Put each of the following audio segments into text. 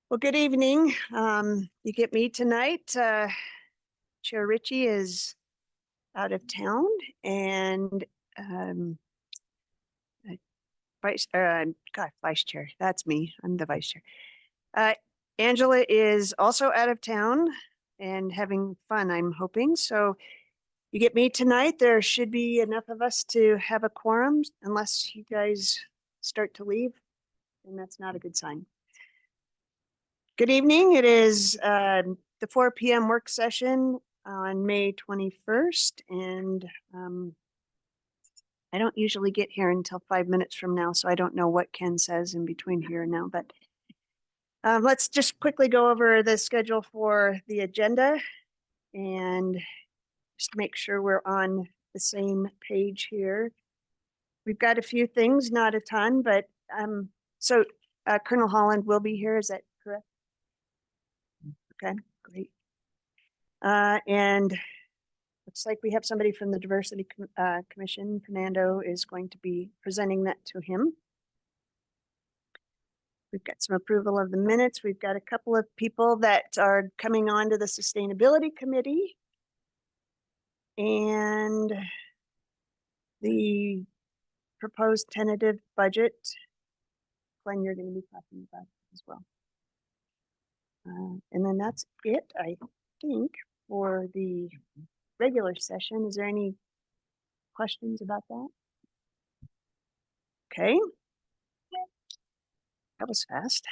Well, good evening. You get me tonight. Chair Ritchie is out of town, and um, Vice Chair. That's me. I'm the Vice Chair. Angela is also out of town and having fun, I'm hoping. So you get me tonight. There should be enough of us to have a quorum, unless you guys start to leave, and that's not a good sign. Good evening. It is the 4 p.m. work session on May 21st, and I don't usually get here until 5 minutes from now, so I don't know what Ken says in between here and now, but let's just quickly go over the schedule for the agenda and just make sure we're on the same page here. We've got a few things, not a ton, but so Colonel Holland will be here, is that correct? Okay, great. And looks like we have somebody from the Diversity Commission. Fernando is going to be presenting that to him. We've got some approval of the minutes. We've got a couple of people that are coming on to the Sustainability Committee. And the proposed tentative budget, Glenn, you're going to be talking about as well. And then that's it, I think, for the regular session. Is there any questions about that? Okay. That was fast.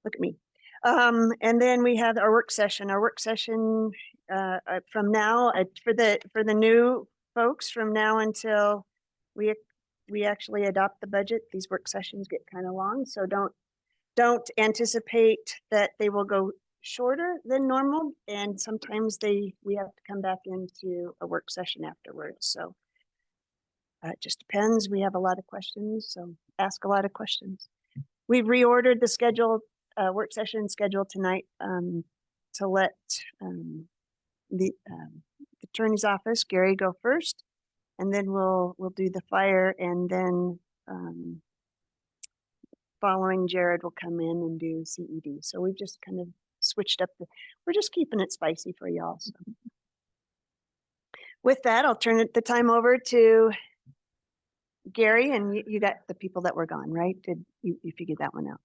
Look at me. And then we have our work session. Our work session from now for the new folks, from now until we actually adopt the budget. These work sessions get kind of long, so don't anticipate that they will go shorter than normal. And sometimes we have to come back into a work session afterwards. So it just depends. We have a lot of questions, so ask a lot of questions. We've reordered the schedule, work session schedule tonight to let the attorney's office, Gary, go first, and then we'll do the fire, and then following Jared will come in and do CED. So we've just kind of switched up we're just keeping it spicy for y'all. So. With that, I'll turn the time over to Gary, and you got the people that were gone, right? Did you figured that one out,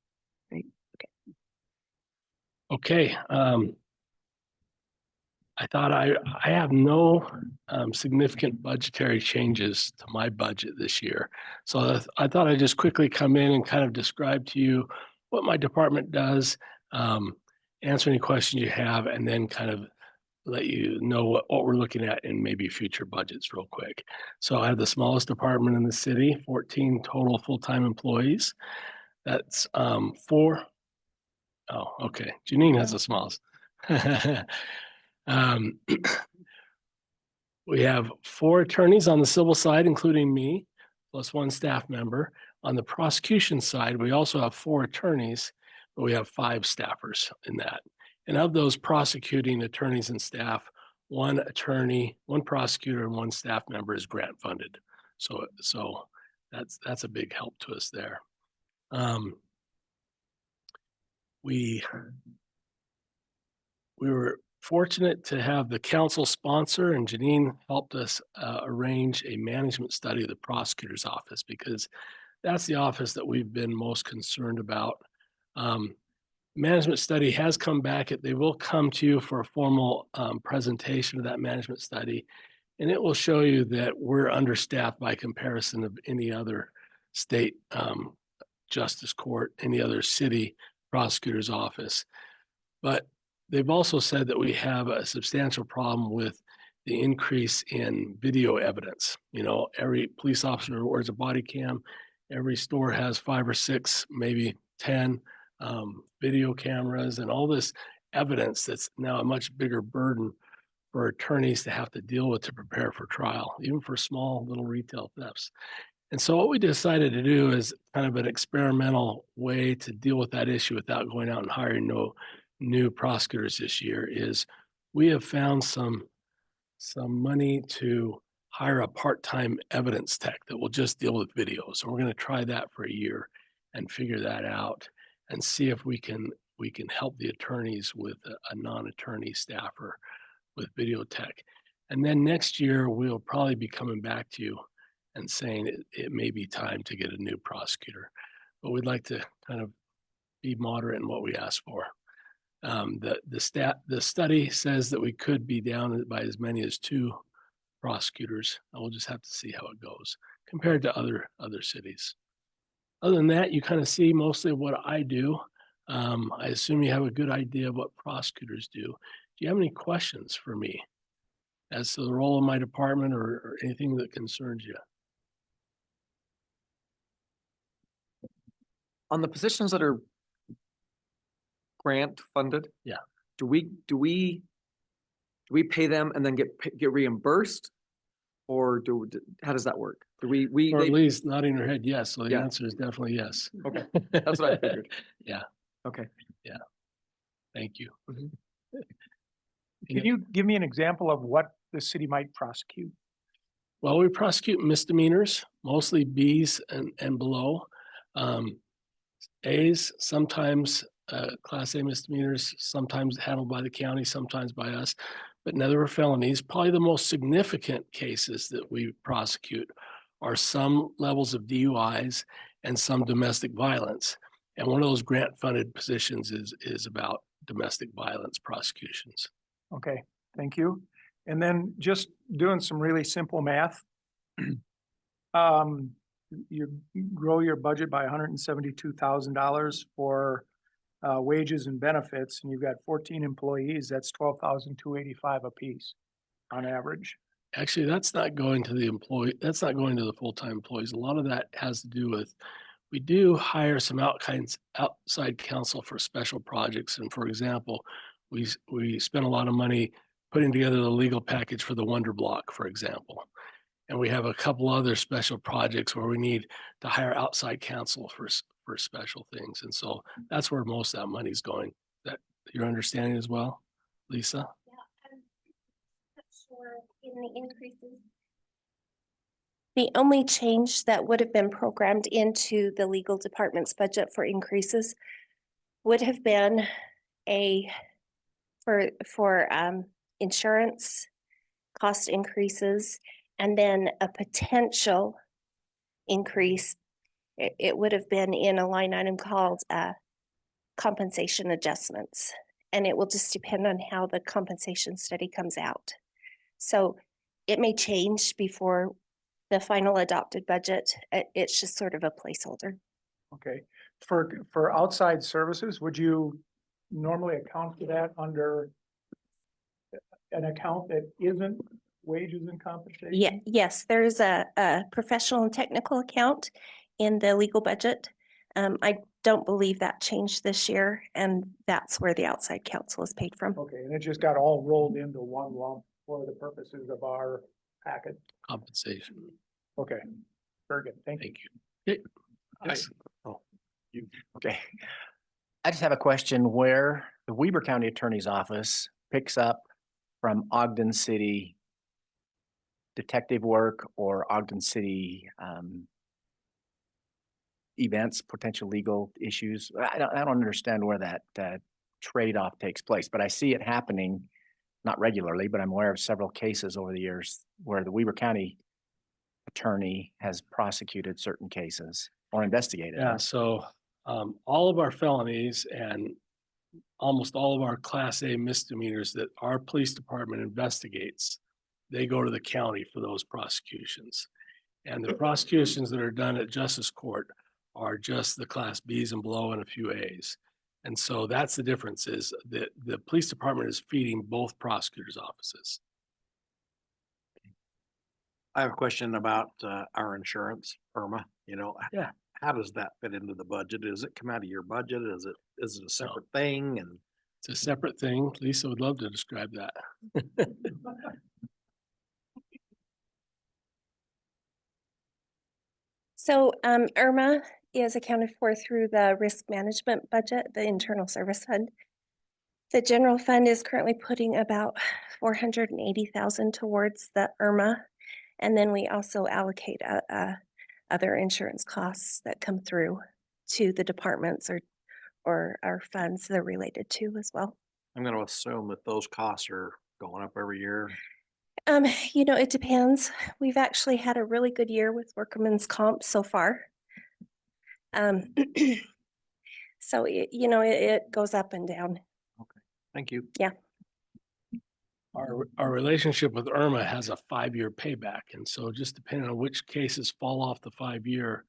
right? Okay. I thought I have no significant budgetary changes to my budget this year. So I thought I'd just quickly come in and kind of describe to you what my department does, answer any questions you have, and then kind of let you know what we're looking at in maybe future budgets real quick. So I have the smallest department in the city, 14 total full-time employees. That's 4. Oh, okay. Janine has the smallest. We have 4 attorneys on the civil side, including me, plus 1 staff member. On the prosecution side, we also have 4 attorneys, but we have 5 staffers in that. And of those prosecuting attorneys and staff, 1 attorney, 1 prosecutor, and 1 staff member is grant funded. So that's a big help to us there. We were fortunate to have the council sponsor, and Janine helped us arrange a management study of the prosecutor's office, because that's the office that we've been most concerned about. Management study has come back. They will come to you for a formal presentation of that management study, and it will show you that we're understaffed by comparison of any other state justice court, any other city prosecutor's office. But they've also said that we have a substantial problem with the increase in video evidence. You know, every police officer wears a body cam. Every store has 5 or 6, maybe 10 video cameras, and all this evidence that's now a much bigger burden for attorneys to have to deal with to prepare for trial, even for small little retail thefts. And so what we decided to do is kind of an experimental way to deal with that issue without going out and hiring new prosecutors this year, is we have found some money to hire a part-time evidence tech that will just deal with videos. So we're going to try that for a year and figure that out. and see if we can help the attorneys with a non-attorney staffer with video tech. And then next year, we'll probably be coming back to you and saying it may be time to get a new prosecutor. But we'd like to kind of be moderate in what we ask for. The study says that we could be down by as many as 2 prosecutors. We'll just have to see how it goes compared to other cities. Other than that, you kind of see mostly what I do. I assume you have a good idea of what prosecutors do. Do you have any questions for me as to the role of my department or anything that concerns you? On the positions that are grant funded? Yeah. Do we pay them and then get reimbursed? Or how does that work? Do we Or at least nodding her head yes. So the Yeah. answer is definitely yes. Okay, that's what I figured. Yeah. Okay. Yeah. Thank you. Can you give me an example of what the city might prosecute? Well, we prosecute misdemeanors, mostly Bs and below. As, sometimes Class A misdemeanors, sometimes handled by the county, sometimes by us, but never felonies. Probably the most significant cases that we prosecute are some levels of DUIs and some domestic violence. And one of those grant-funded positions is about domestic violence prosecutions. Okay, thank you. And then just doing some really simple math. You grow your budget by $172,000 for wages and benefits, and you've got 14 employees. That's $12,285 apiece on average. Actually, that's not going to the employee. That's not going to the full-time employees. A lot of that has to do with, we do hire some outside counsel for special projects. And for example, we spend a lot of money putting together the legal package for the Wonder Block, for example. And we have a couple other special projects where we need to hire outside counsel for special things. And so that's where most of that money is going. That your understanding as well, Lisa? Yeah, I'm not sure in the increases. The only change that would have been programmed into the legal department's budget for increases would have been for insurance cost increases, and then a potential increase. It would have been in a line item called compensation adjustments, and it will just depend on how the compensation study comes out. So it may change before the final adopted budget. It's just sort of a placeholder. Okay, for outside services, would you normally account for that under an account that isn't wages and compensation? Yeah, yes, there's a professional and technical account in the legal budget. I don't believe that changed this year, and that's where the outside counsel is paid from. Okay, and it just got all rolled into one lump for the purposes of our packet. Compensation. Okay, very good. Thank you. Thank you. Okay. Yes. Okay. I just have a question where the Weber County Attorney's Office picks up from Ogden City detective work or Ogden City events, potential legal issues. I don't understand where that trade-off takes place, but I see it happening, not regularly, but I'm aware of several cases over the years where the Weber County attorney has prosecuted certain cases or investigated. Yeah, so all of our felonies and almost all of our Class A misdemeanors that our police department investigates, they go to the county for those prosecutions. And the prosecutions that are done at Justice Court are just the Class Bs and below and a few As. And so that's the difference, is that the police department is feeding both prosecutors' offices. I have a question about our insurance, Irma. Yeah. How does that fit into the budget? Does it come out of your budget? Is it a separate thing? And It's a separate thing. Lisa would love to describe that. So Irma is accounted for through the risk management budget, the internal service fund. The general fund is currently putting about $480,000 towards the Irma. And then we also allocate other insurance costs that come through to the departments or our funds they're related to as well. I'm gonna assume that those costs are going up every year. It depends. We've actually had a really good year with workman's comp so far. So it goes up and down. Thank you. Our relationship with Irma has a 5-year payback. And so just depending on which cases fall off the 5-year,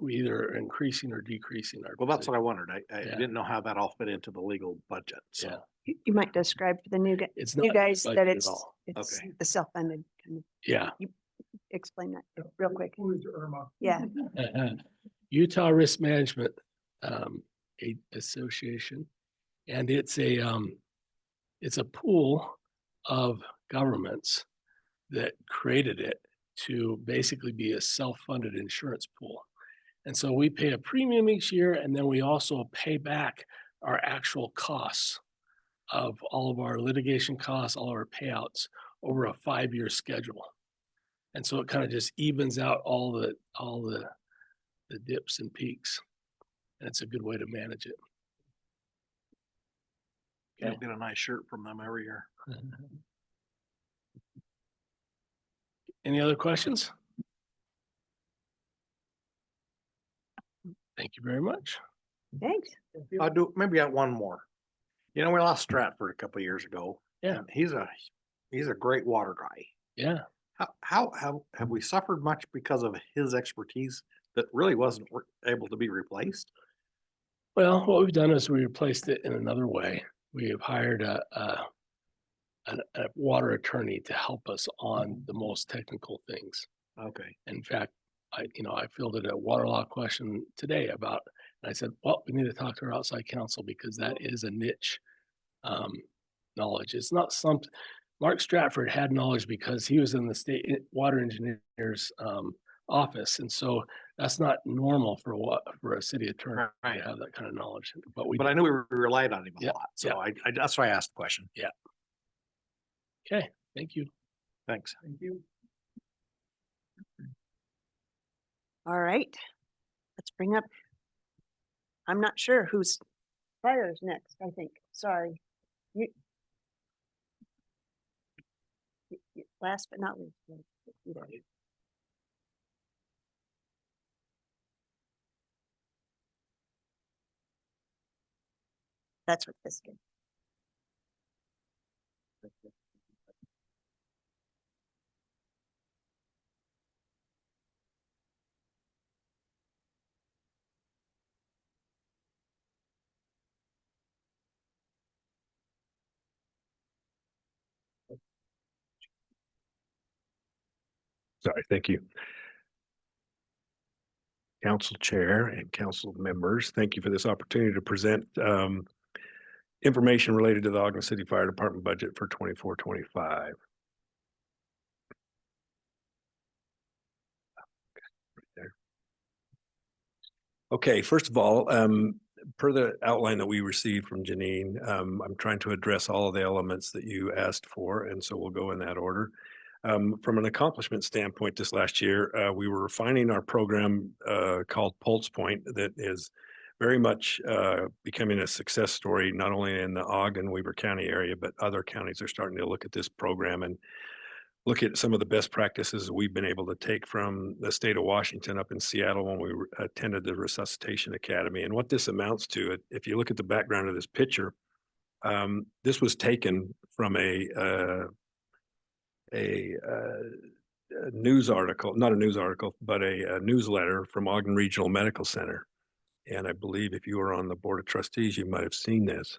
we either increasing or decreasing our. Well, that's what I wondered. I Yeah. didn't know how that all fit into the legal budget. So Yeah. You might describe for the It's new not guys that budgeted at it's, all. it's Okay. the self-funded. Kind of. Yeah. You explain that real quick. Who is Irma? Yeah. Utah Risk Management Association, and it's a pool of governments that created it to basically be a self-funded insurance pool. And so we pay a premium each year, and then we also pay back our actual costs of all of our litigation costs, all of our payouts over a 5-year schedule. And so it kind of just evens out all the dips and peaks. And it's a good way to manage it. you'll get a nice shirt from them every year. Any other questions? Thank you very much. Thanks. I do, maybe I have one more. We lost Stratford a couple of years ago. Yeah. and he's a great water guy. Yeah. How have we suffered much because of his expertise that really wasn't able to be replaced? Well, what we've done is we replaced it in another way. We have hired a water attorney to help us on the most technical things. Okay. In fact, I fielded a water law question today and I said, well, we need to talk to our outside counsel because that is a niche knowledge. It's not something. Mark Stratford had knowledge because he was in the state water engineer's office. And so that's not normal for a city attorney Right. to have that kind of knowledge. But I knew we relied on him a Yeah, lot. So I that's why I asked the question. okay, thank you. Thanks. Thank you. All right. Let's bring up. I'm not sure who's fire's next, I think. Sorry. Last but not least. You know. That's what this is. Sorry, thank you. Council Chair and council members, thank you for this opportunity to present information related to the Ogden City Fire Department budget for 24-25. Okay, first of all, per the outline that we received from Janine, I'm trying to address all of the elements that you asked for, and so we'll go in that order. From an accomplishment standpoint, this last year, we were refining our program called Pulse Point that is very much becoming a success story, not only in the Ogden, Weber County area, but other counties are starting to look at this program and look at some of the best practices we've been able to take from the state of Washington up in Seattle when we attended the Resuscitation Academy. And what this amounts to, if you look at the background of this picture, this was taken from a news article, not a news article, but a newsletter from Ogden Regional Medical Center. And I believe if you were on the Board of Trustees, you might have seen this.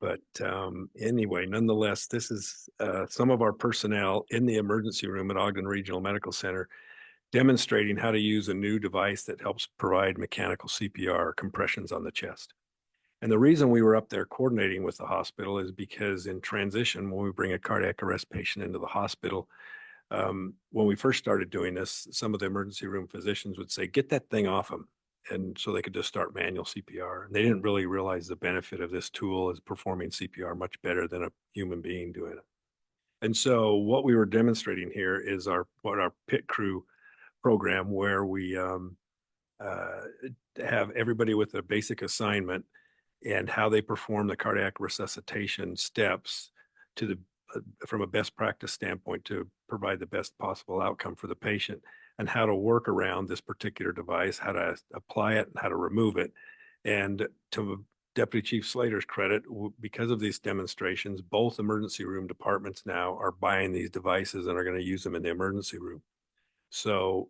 But anyway, nonetheless, this is some of our personnel in the emergency room at Ogden Regional Medical Center demonstrating how to use a new device that helps provide mechanical CPR compressions on the chest. And the reason we were up there coordinating with the hospital is because in transition, when we bring a cardiac arrest patient into the hospital, when we first started doing this, some of the emergency room physicians would say, get that thing off them. And so they could just start manual CPR. And they didn't really realize the benefit of this tool is performing CPR much better than a human being doing it. And so what we were demonstrating here is our pit crew program where we to have everybody with a basic assignment and how they perform the cardiac resuscitation steps to the from a best practice standpoint to provide the best possible outcome for the patient, and how to work around this particular device, how to apply it and how to remove it. And to Deputy Chief Slater's credit, because of these demonstrations, both emergency room departments now are buying these devices and are going to use them in the emergency room. So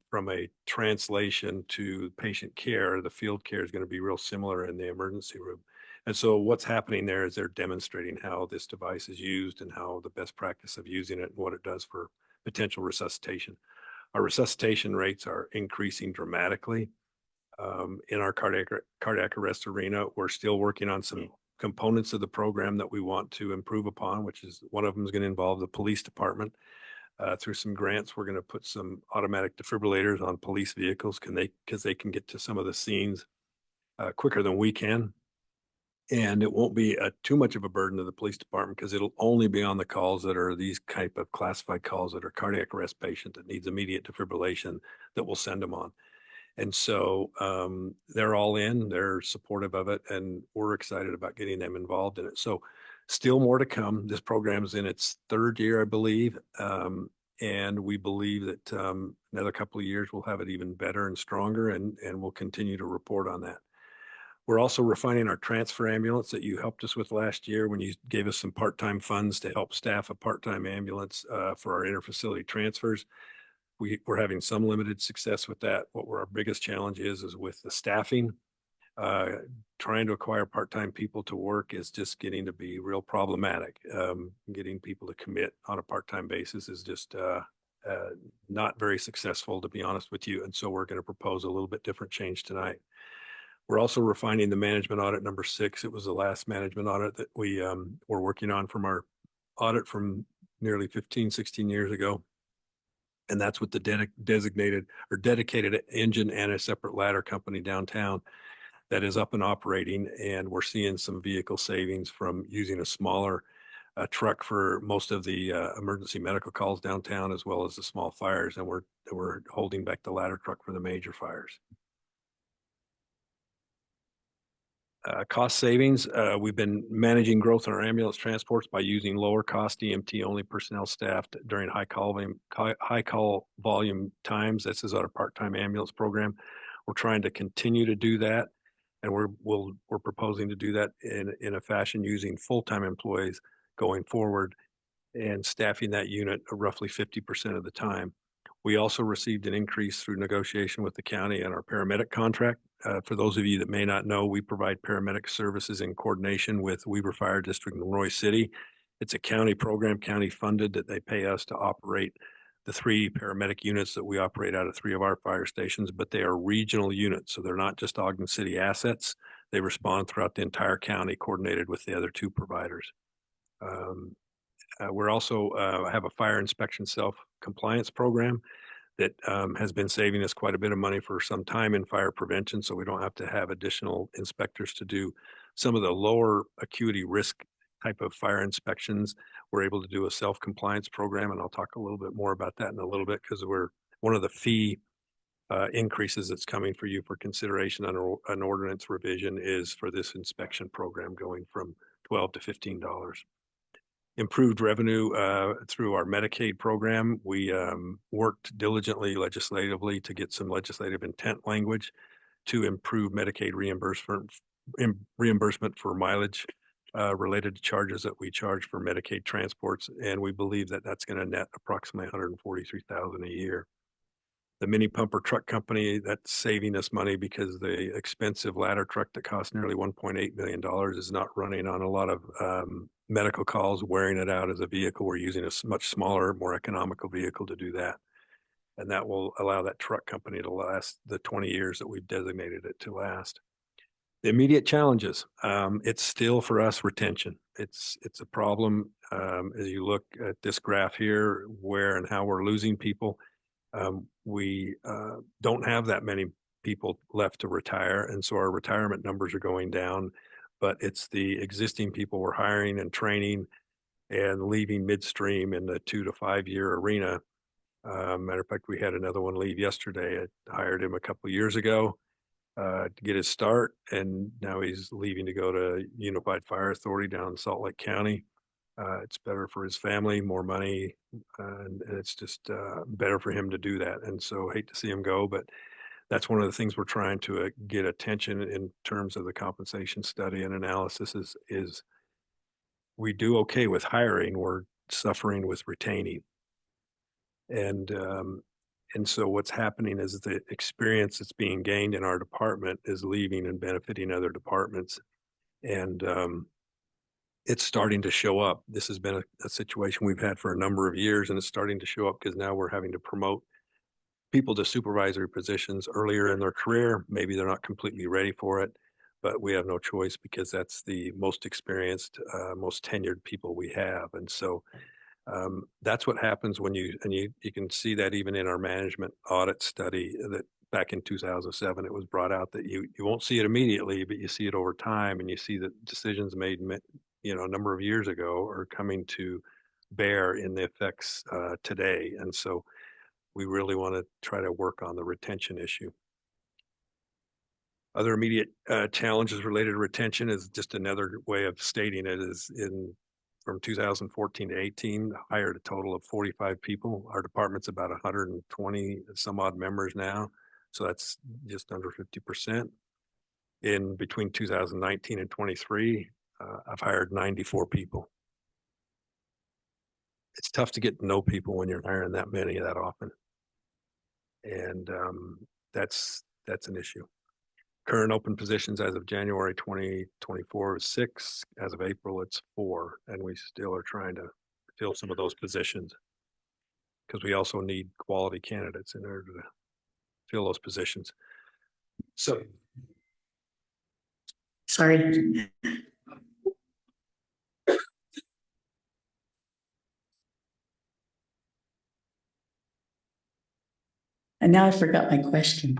from a translation to patient care, the field care is going to be real similar in the emergency room. And so what's happening there is they're demonstrating how this device is used and how the best practice of using it and what it does for potential resuscitation. Our resuscitation rates are increasing dramatically in our cardiac arrest arena. We're still working on some components of the program that we want to improve upon, which is one of them is going to involve the police department. Through some grants, we're going to put some automatic defibrillators on police vehicles because they can get to some of the scenes quicker than we can. And it won't be too much of a burden to the police department because it'll only be on the calls that are these type of classified calls that are cardiac arrest patient that needs immediate defibrillation that we'll send them on. And so they're all in, they're supportive of it, and we're excited about getting them involved in it. So still more to come. This program is in its third year, I believe. And we believe that another couple of years we'll have it even better and stronger, and we'll continue to report on that. We're also refining our transfer ambulance that you helped us with last year when you gave us some part-time funds to help staff a part-time ambulance for our interfacility transfers. We're having some limited success with that. Our biggest challenge is with the staffing. Trying to acquire part-time people to work is just getting to be real problematic. Getting people to commit on a part-time basis is just not very successful, to be honest with you. And so we're going to propose a little bit different change tonight. We're also refining the management audit number 6. It was the last management audit that we were working on from our audit from nearly 15, 16 years ago. And that's with the designated or dedicated engine and a separate ladder company downtown that is up and operating. And we're seeing some vehicle savings from using a smaller truck for most of the emergency medical calls downtown, as well as the small fires. And we're holding back the ladder truck for the major fires. Cost savings. We've been managing growth in our ambulance transports by using lower cost EMT only personnel staff during high call volume times. This is our part-time ambulance program. We're trying to continue to do that. And we're proposing to do that in a fashion using full-time employees going forward and staffing that unit roughly 50% of the time. We also received an increase through negotiation with the county and our paramedic contract. For those of you that may not know, we provide paramedic services in coordination with Weber Fire District in Roy City. It's a county program, county funded, that they pay us to operate the 3 paramedic units that we operate out of 3 of our fire stations, but they are regional units. So they're not just Ogden City assets. They respond throughout the entire county, coordinated with the other 2 providers. We're also have a fire inspection self-compliance program that has been saving us quite a bit of money for some time in fire prevention, so we don't have to have additional inspectors to do some of the lower acuity risk type of fire inspections. We're able to do a self-compliance program, and I'll talk a little bit more about that in a little bit, because we're one of the fee increases that's coming for you for consideration on an ordinance revision is for this inspection program going from $12 to $15. Improved revenue through our Medicaid program. We worked diligently legislatively to get some legislative intent language to improve Medicaid reimbursement for mileage related to charges that we charge for Medicaid transports. And we believe that that's going to net approximately $143,000 a year. The mini pumper truck company, that's saving us money because the expensive ladder truck that costs nearly $1.8 million is not running on a lot of medical calls, wearing it out as a vehicle. We're using a much smaller, more economical vehicle to do that. And that will allow that truck company to last the 20 years that we've designated it to last. The immediate challenges, it's still for us retention. It's a problem as you look at this graph here, where and how we're losing people. We don't have that many people left to retire, and so our retirement numbers are going down, but it's the existing people we're hiring and training and leaving midstream in the 2 to 5 year arena. Matter of fact, we had another one leave yesterday. I hired him a couple of years ago, to get his start, and now he's leaving to go to Unified Fire Authority down in Salt Lake County. It's better for his family, more money, and it's just better for him to do that. And so hate to see him go, but that's one of the things we're trying to get attention in terms of the compensation study and analysis is we do okay with hiring, we're suffering with retaining. And so what's happening is the experience that's being gained in our department is leaving and benefiting other departments. And it's starting to show up. This has been a situation we've had for a number of years, and it's starting to show up because now we're having to promote people to supervisory positions earlier in their career. Maybe they're not completely ready for it, but we have no choice because that's the most experienced, most tenured people we have. And so that's what happens when you can see that even in our management audit study that back in 2007, it was brought out that you won't see it immediately, but you see it over time, and you see that decisions made, a number of years ago are coming to bear in the effects today. And so we really want to try to work on the retention issue. Other immediate challenges related to retention is just another way of stating it is from 2014 to 18, hired a total of 45 people. Our department's about 120 some odd members now. So that's just under 50%. In between 2019 and 23, I've hired 94 people. It's tough to get to know people when you're hiring that many that often. And that's an issue. Current open positions as of January 2024 is 6. As of April, it's 4. And we still are trying to fill some of those positions because we also need quality candidates in order to fill those positions. So. Sorry. And now I forgot my question.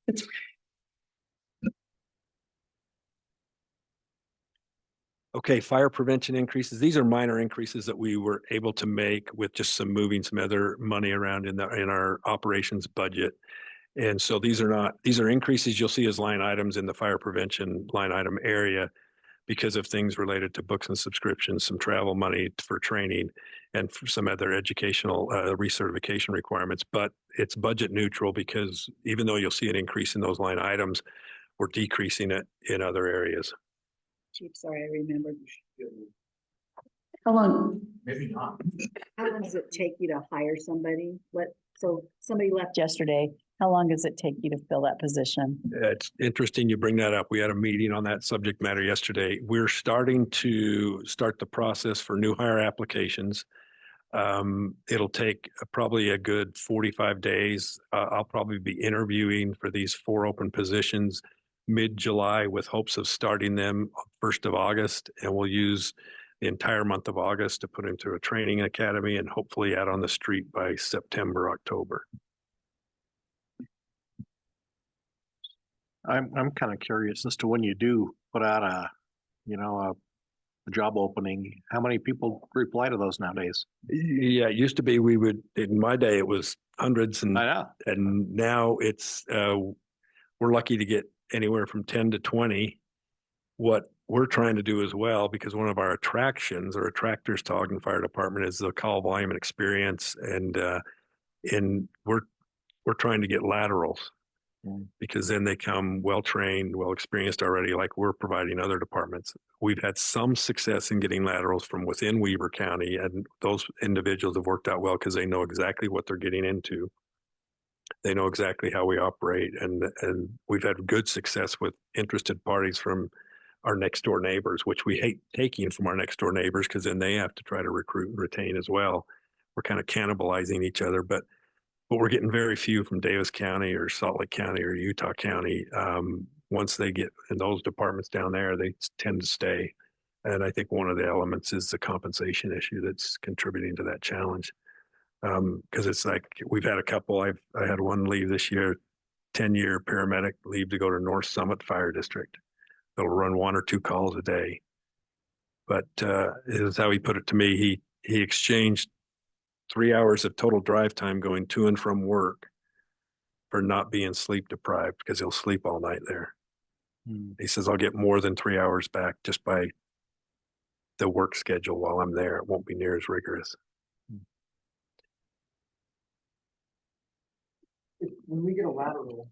It's Okay, fire prevention increases. These are minor increases that we were able to make with just moving some other money around in our operations budget. And so these are increases you'll see as line items in the fire prevention line item area because of things related to books and subscriptions, some travel money for training, and for some other educational recertification requirements. But it's budget neutral because even though you'll see an increase in those line items, we're decreasing it in other areas. Chief, sorry, I remembered. How long? Maybe not. How long does it take you to hire somebody? So somebody left yesterday. How long does it take you to fill that position? It's interesting you bring that up. We had a meeting on that subject matter yesterday. We're starting the process for new hire applications. It'll take probably a good 45 days. I'll probably be interviewing for these 4 open positions mid-July with hopes of starting them 1st of August. And we'll use the entire month of August to put them through a training academy and hopefully out on the street by September, October. I'm kind of curious as to when you do put out a job opening, how many people reply to those nowadays? Yeah, it used to be in my day, it was hundreds and now it's, we're lucky to get anywhere from 10 to 20. What we're trying to do as well, because one of our attractions or attractors to Ogden Fire Department is the call volume and experience. And we're trying to get laterals. Because then they come well-trained, well-experienced already, like we're providing other departments. We've had some success in getting laterals from within Weber County, and those individuals have worked out well because they know exactly what they're getting into. They know exactly how we operate, and we've had good success with interested parties from our next door neighbors, which we hate taking from our next door neighbors because then they have to try to recruit and retain as well. We're kind of cannibalizing each other, but we're getting very few from Davis County or Salt Lake County or Utah County. Once they get in those departments down there, they tend to stay. And I think one of the elements is the compensation issue that's contributing to that challenge. Because it's like we've had a couple. I had one leave this year, 10-year paramedic leave to go to North Summit Fire District. They'll run 1 or 2 calls a day. But it was how he put it to me. He exchanged 3 hours of total drive time going to and from work for not being sleep deprived because he'll sleep all night there. Hmm. He says, I'll get more than 3 hours back just by the work schedule while I'm there. It won't be near as rigorous. When we get a lateral,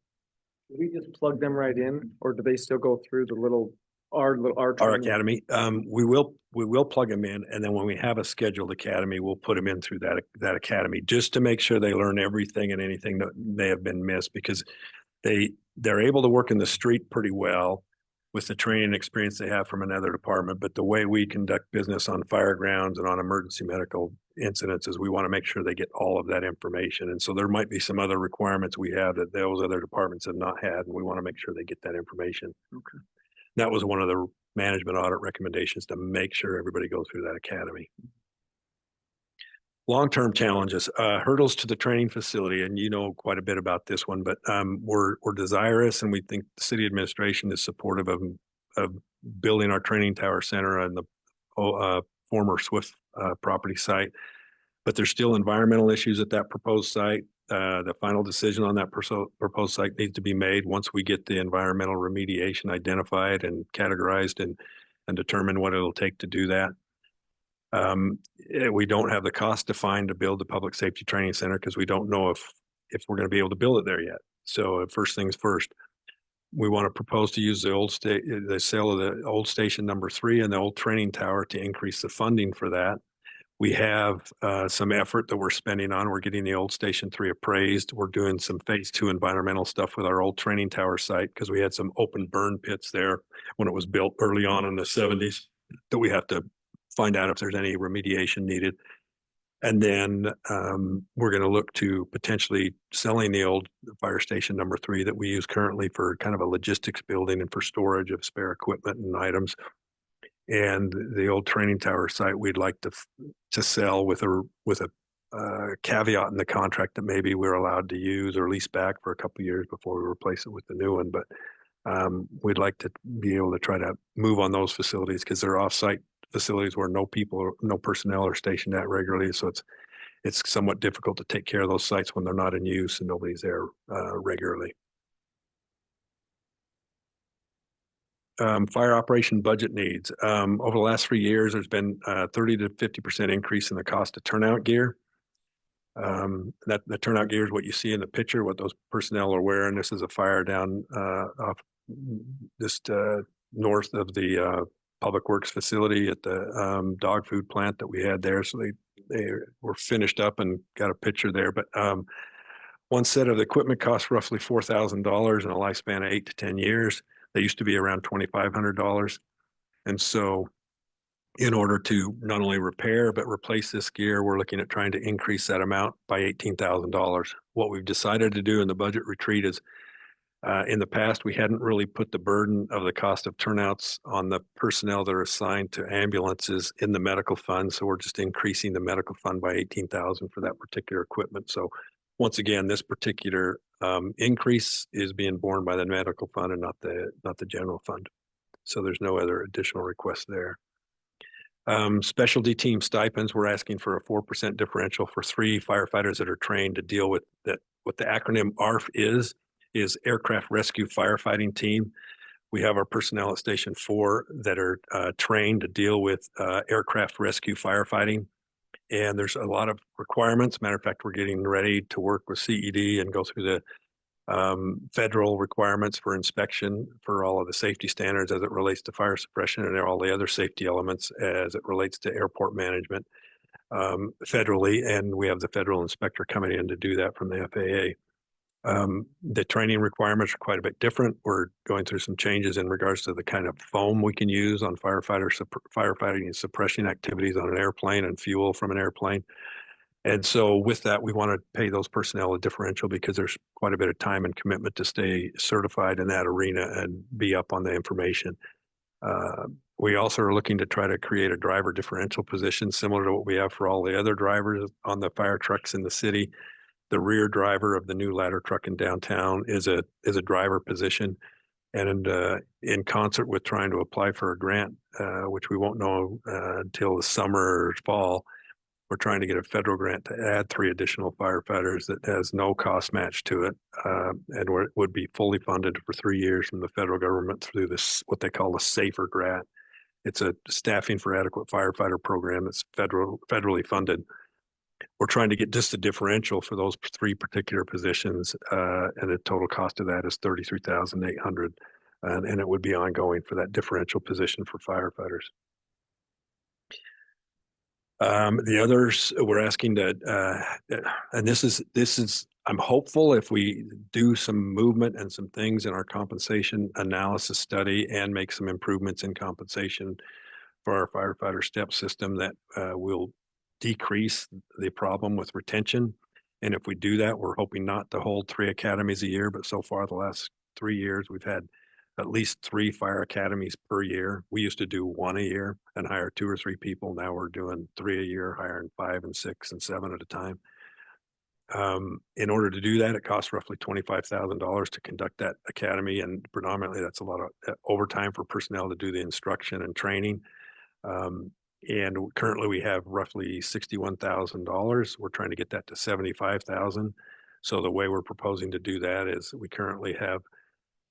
do we just plug them right in, or do they still go through the our Our training? academy, we will plug them in, and then when we have a scheduled academy, we'll put them in through that academy just to make sure they learn everything and anything that may have been missed, because they're able to work in the street pretty well with the training experience they have from another department. But the way we conduct business on fire grounds and on emergency medical incidents is we want to make sure they get all of that information. And so there might be some other requirements we have that those other departments have not had, and we want to make sure they get that information. Okay. That was one of the management audit recommendations, to make sure everybody goes through that academy. Long-term challenges, hurdles to the training facility, and you know quite a bit about this one, but we're desirous, and we think the city administration is supportive of building our training tower center on the former Swift property site. But there's still environmental issues at that proposed site. The final decision on that proposed site needs to be made once we get the environmental remediation identified and categorized and determine what it'll take to do that. We don't have the cost defined to build the public safety training center because we don't know if we're going to be able to build it there yet. So first things first, we want to propose to use the sale of the old station number 3 and the old training tower to increase the funding for that. We have some effort that we're spending on. We're getting the old Station 3 appraised. We're doing some phase 2 environmental stuff with our old training tower site because we had some open burn pits there when it was built early on in the 70s that we have to find out if there's any remediation needed. And then we're going to look to potentially selling the old fire station number 3 that we use currently for kind of a logistics building and for storage of spare equipment and items. And the old training tower site we'd like to sell with a caveat in the contract that maybe we're allowed to use or lease back for a couple of years before we replace it with the new one. But we'd like to be able to try to move on those facilities because they're off-site facilities where no personnel are stationed at regularly. So it's somewhat difficult to take care of those sites when they're not in use and nobody's there regularly. Fire operation budget needs. Over the last 3 years, there's been 30 to 50% increase in the cost of turnout gear. That the turnout gear is what you see in the picture, what those personnel are wearing. This is a fire down off just north of the Public Works facility at the dog food plant that we had there. So they were finished up and got a picture there. But one set of the equipment costs roughly $4,000 in a lifespan of 8 to 10 years. They used to be around $2,500. And so in order to not only repair, but replace this gear, we're looking at trying to increase that amount by $18,000. What we've decided to do in the budget retreat is in the past, we hadn't really put the burden of the cost of turnouts on the personnel that are assigned to ambulances in the medical fund. So we're just increasing the medical fund by $18,000 for that particular equipment. So once again, this particular increase is being borne by the medical fund and not the general fund. So there's no other additional requests there. Specialty team stipends, we're asking for a 4% differential for 3 firefighters that are trained to deal with that. What the acronym ARF is Aircraft Rescue Firefighting Team. We have our personnel at Station 4 that are trained to deal with aircraft rescue firefighting. And there's a lot of requirements. Matter of fact, we're getting ready to work with CED and go through the federal requirements for inspection for all of the safety standards as it relates to fire suppression and all the other safety elements as it relates to airport management federally. And we have the federal inspector coming in to do that from the FAA. The training requirements are quite a bit different. We're going through some changes in regards to the kind of foam we can use on firefighting and suppression activities on an airplane and fuel from an airplane. And so with that, we want to pay those personnel a differential because there's quite a bit of time and commitment to stay certified in that arena and be up on the information. We also are looking to try to create a driver differential position similar to what we have for all the other drivers on the fire trucks in the city. The rear driver of the new ladder truck in downtown is a driver position. And in concert with trying to apply for a grant, which we won't know until the summer or fall, We're trying to get a federal grant to add 3 additional firefighters that has no cost match to it, and would be fully funded for 3 years from the federal government through this, what they call the SAFER grant. It's a staffing for adequate firefighter program that's federally funded. We're trying to get just the differential for those 3 particular positions, and the total cost of that is $33,800, and it would be ongoing for that differential position for firefighters. The others we're asking to, and this is, I'm hopeful if we do some movement and some things in our compensation analysis study and make some improvements in compensation for our firefighter step system, that will decrease the problem with retention. And if we do that, we're hoping not to hold 3 academies a year, but so far the last 3 years, we've had at least 3 fire academies per year. We used to do 1 a year and hire 2 or 3 people. Now we're doing 3 a year, hiring 5 and 6 and 7 at a time. In order to do that, it costs roughly $25,000 to conduct that academy, and predominantly that's a lot of overtime for personnel to do the instruction and training. And currently we have roughly $61,000. We're trying to get that to $75,000. So the way we're proposing to do that is we currently have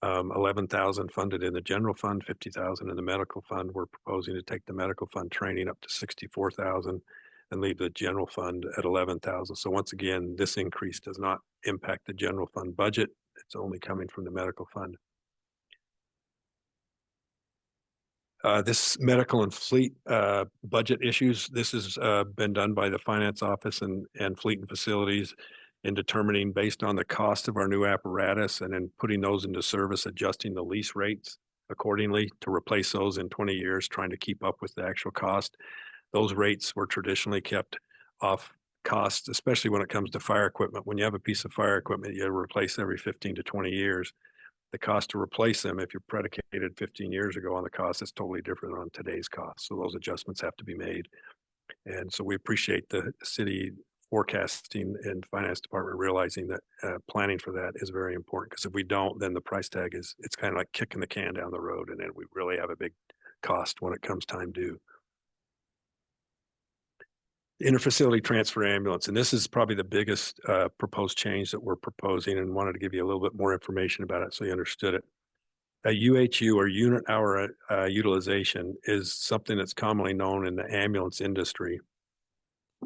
$11,000 funded in the general fund, $50,000 in the medical fund. We're proposing to take the medical fund training up to $64,000 and leave the general fund at $11,000. So once again, this increase does not impact the general fund budget. It's only coming from the medical fund. This medical and fleet budget issues, this has been done by the finance office and fleet and facilities in determining, based on the cost of our new apparatus and then putting those into service, adjusting the lease rates accordingly to replace those in 20 years, trying to keep up with the actual cost. Those rates were traditionally kept off cost, especially when it comes to fire equipment. When you have a piece of fire equipment you replace every 15 to 20 years, the cost to replace them, if you're predicated 15 years ago on the cost, it's totally different on today's cost. So those adjustments have to be made. And so we appreciate the city forecasting and finance department realizing that planning for that is very important, because if we don't, then the price tag it's kind of like kicking the can down the road, and then we really have a big cost when it comes time due. Interfacility transfer ambulance, and this is probably the biggest proposed change that we're proposing, and wanted to give you a little bit more information about it so you understood it. A UHU, or unit hour utilization, is something that's commonly known in the ambulance industry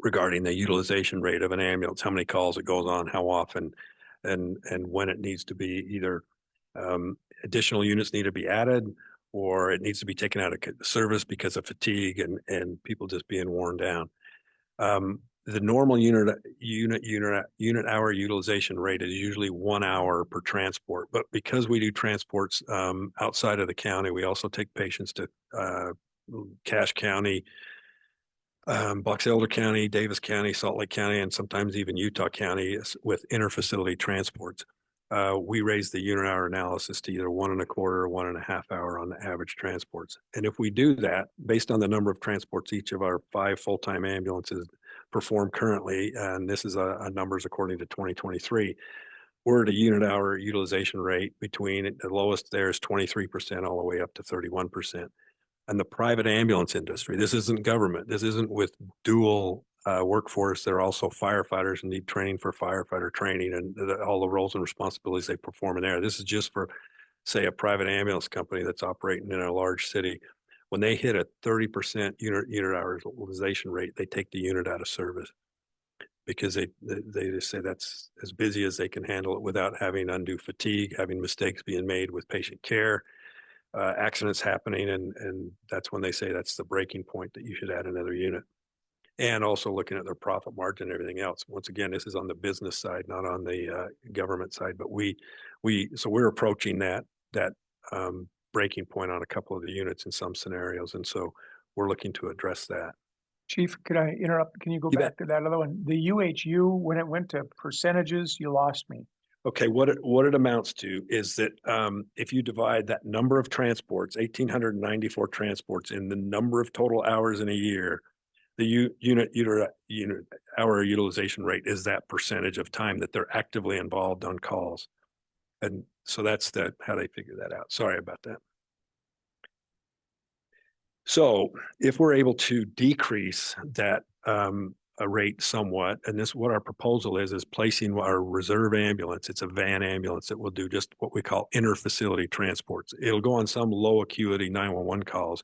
regarding the utilization rate of an ambulance, how many calls it goes on, how often, and when it needs to be either additional units need to be added, or it needs to be taken out of service because of fatigue and people just being worn down. The normal unit hour utilization rate is usually 1 hour per transport, but because we do transports outside of the county, we also take patients to Cache County, Box Elder County, Davis County, Salt Lake County, and sometimes even Utah County with interfacility transports. We raise the unit hour analysis to either 1 1/4 or 1.5 hour on the average transports. And if we do that, based on the number of transports each of our 5 full-time ambulances perform currently, and this is a numbers according to 2023, we're at a unit hour utilization rate between, the lowest there is 23% all the way up to 31%. And the private ambulance industry, this isn't government, this isn't with dual workforce. They're also firefighters and need training for firefighter training and all the roles and responsibilities they perform in there. This is just for, say, a private ambulance company that's operating in a large city. When they hit a 30% unit hour utilization rate, they take the unit out of service, because they just say that's as busy as they can handle it without having undue fatigue, having mistakes being made with patient care, accidents happening, and that's when they say that's the breaking point that you should add another unit. And also looking at their profit margin and everything else. Once again, this is on the business side, not on the government side, but so we're approaching that breaking point on a couple of the units in some scenarios, and so we're looking to address that. Chief, could I interrupt? Can you go You back to that other one? The UHU, when it went to percentages, you lost me. Okay, what it amounts to is that if you divide that number of transports, 1,894 transports, in the number of total hours in a year, the unit hour utilization rate is that percentage of time that they're actively involved on calls. And so that's how they figure that out. Sorry about that. So if we're able to decrease that a rate somewhat. And this, what our proposal is placing our reserve ambulance. It's a van ambulance that will do just what we call inter-facility transports. It'll go on some low acuity 911 calls,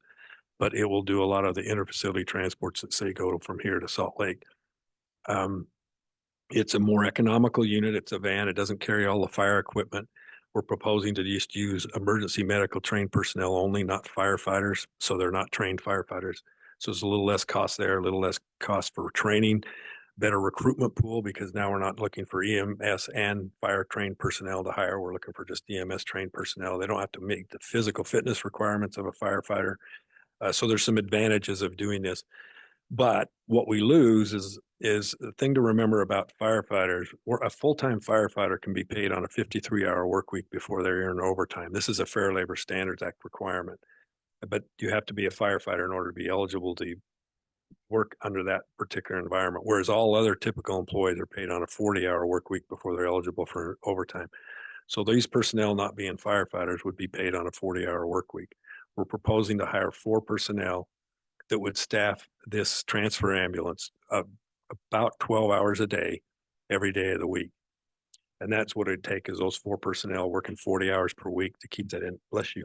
but it will do a lot of the inter-facility transports that say go from here to Salt Lake. It's a more economical unit. It's a van. It doesn't carry all the fire equipment. We're proposing to just use emergency medical trained personnel only, not firefighters. So they're not trained firefighters. So it's a little less cost there, a little less cost for training, better recruitment pool, because now we're not looking for EMS and fire trained personnel to hire. We're looking for just EMS trained personnel. They don't have to meet the physical fitness requirements of a firefighter. So there's some advantages of doing this. But what we lose is the thing to remember about firefighters. A full-time firefighter can be paid on a 53-hour work week before they're earning overtime. This is a Fair Labor Standards Act requirement. But you have to be a firefighter in order to be eligible to work under that particular environment, whereas all other typical employees are paid on a 40-hour work week before they're eligible for overtime. So these personnel not being firefighters would be paid on a 40-hour work week. We're proposing to hire 4 personnel that would staff this transfer ambulance about 12 hours a day, every day of the week. And that's what it'd take, is those 4 personnel working 40 hours per week to keep that in, bless you,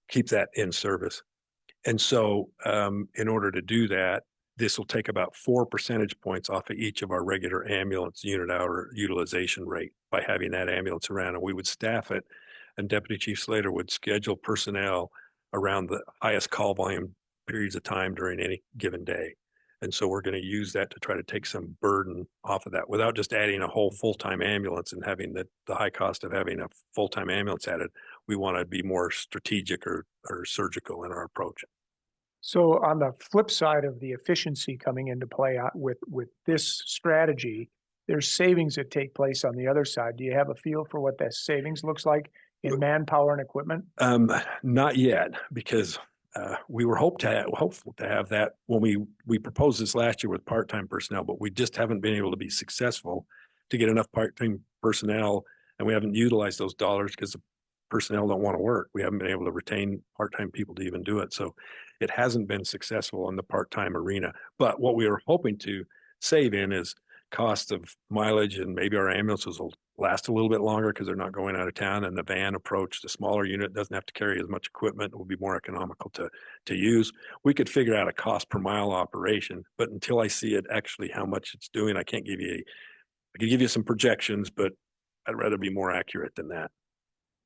keep that in service. And so in order to do that, this will take about 4 percentage points off of each of our regular ambulance unit hour utilization rate by having that ambulance around. And we would staff it, and Deputy Chief Slater would schedule personnel around the highest call volume periods of time during any given day. And so we're going to use that to try to take some burden off of that without just adding a whole full-time ambulance and having the high cost of having a full-time ambulance added. We want to be more strategic or surgical in our approach. So on the flip side of the efficiency coming into play with this strategy, there's savings that take place on the other side. Do you have a feel for what that savings looks like in manpower and equipment? Not yet, because we were hopeful to have that when we proposed this last year with part-time personnel, but we just haven't been able to be successful to get enough part-time personnel, and we haven't utilized those dollars because the personnel don't want to work. We haven't been able to retain part-time people to even do it. So it hasn't been successful in the part-time arena. But what we were hoping to save in is cost of mileage, and maybe our ambulances will last a little bit longer because they're not going out of town, and the van approach, the smaller unit, doesn't have to carry as much equipment. It will be more economical to use. We could figure out a cost per mile operation, but until I see it actually how much it's doing, I can't give you I can give you some projections, but I'd rather be more accurate than that.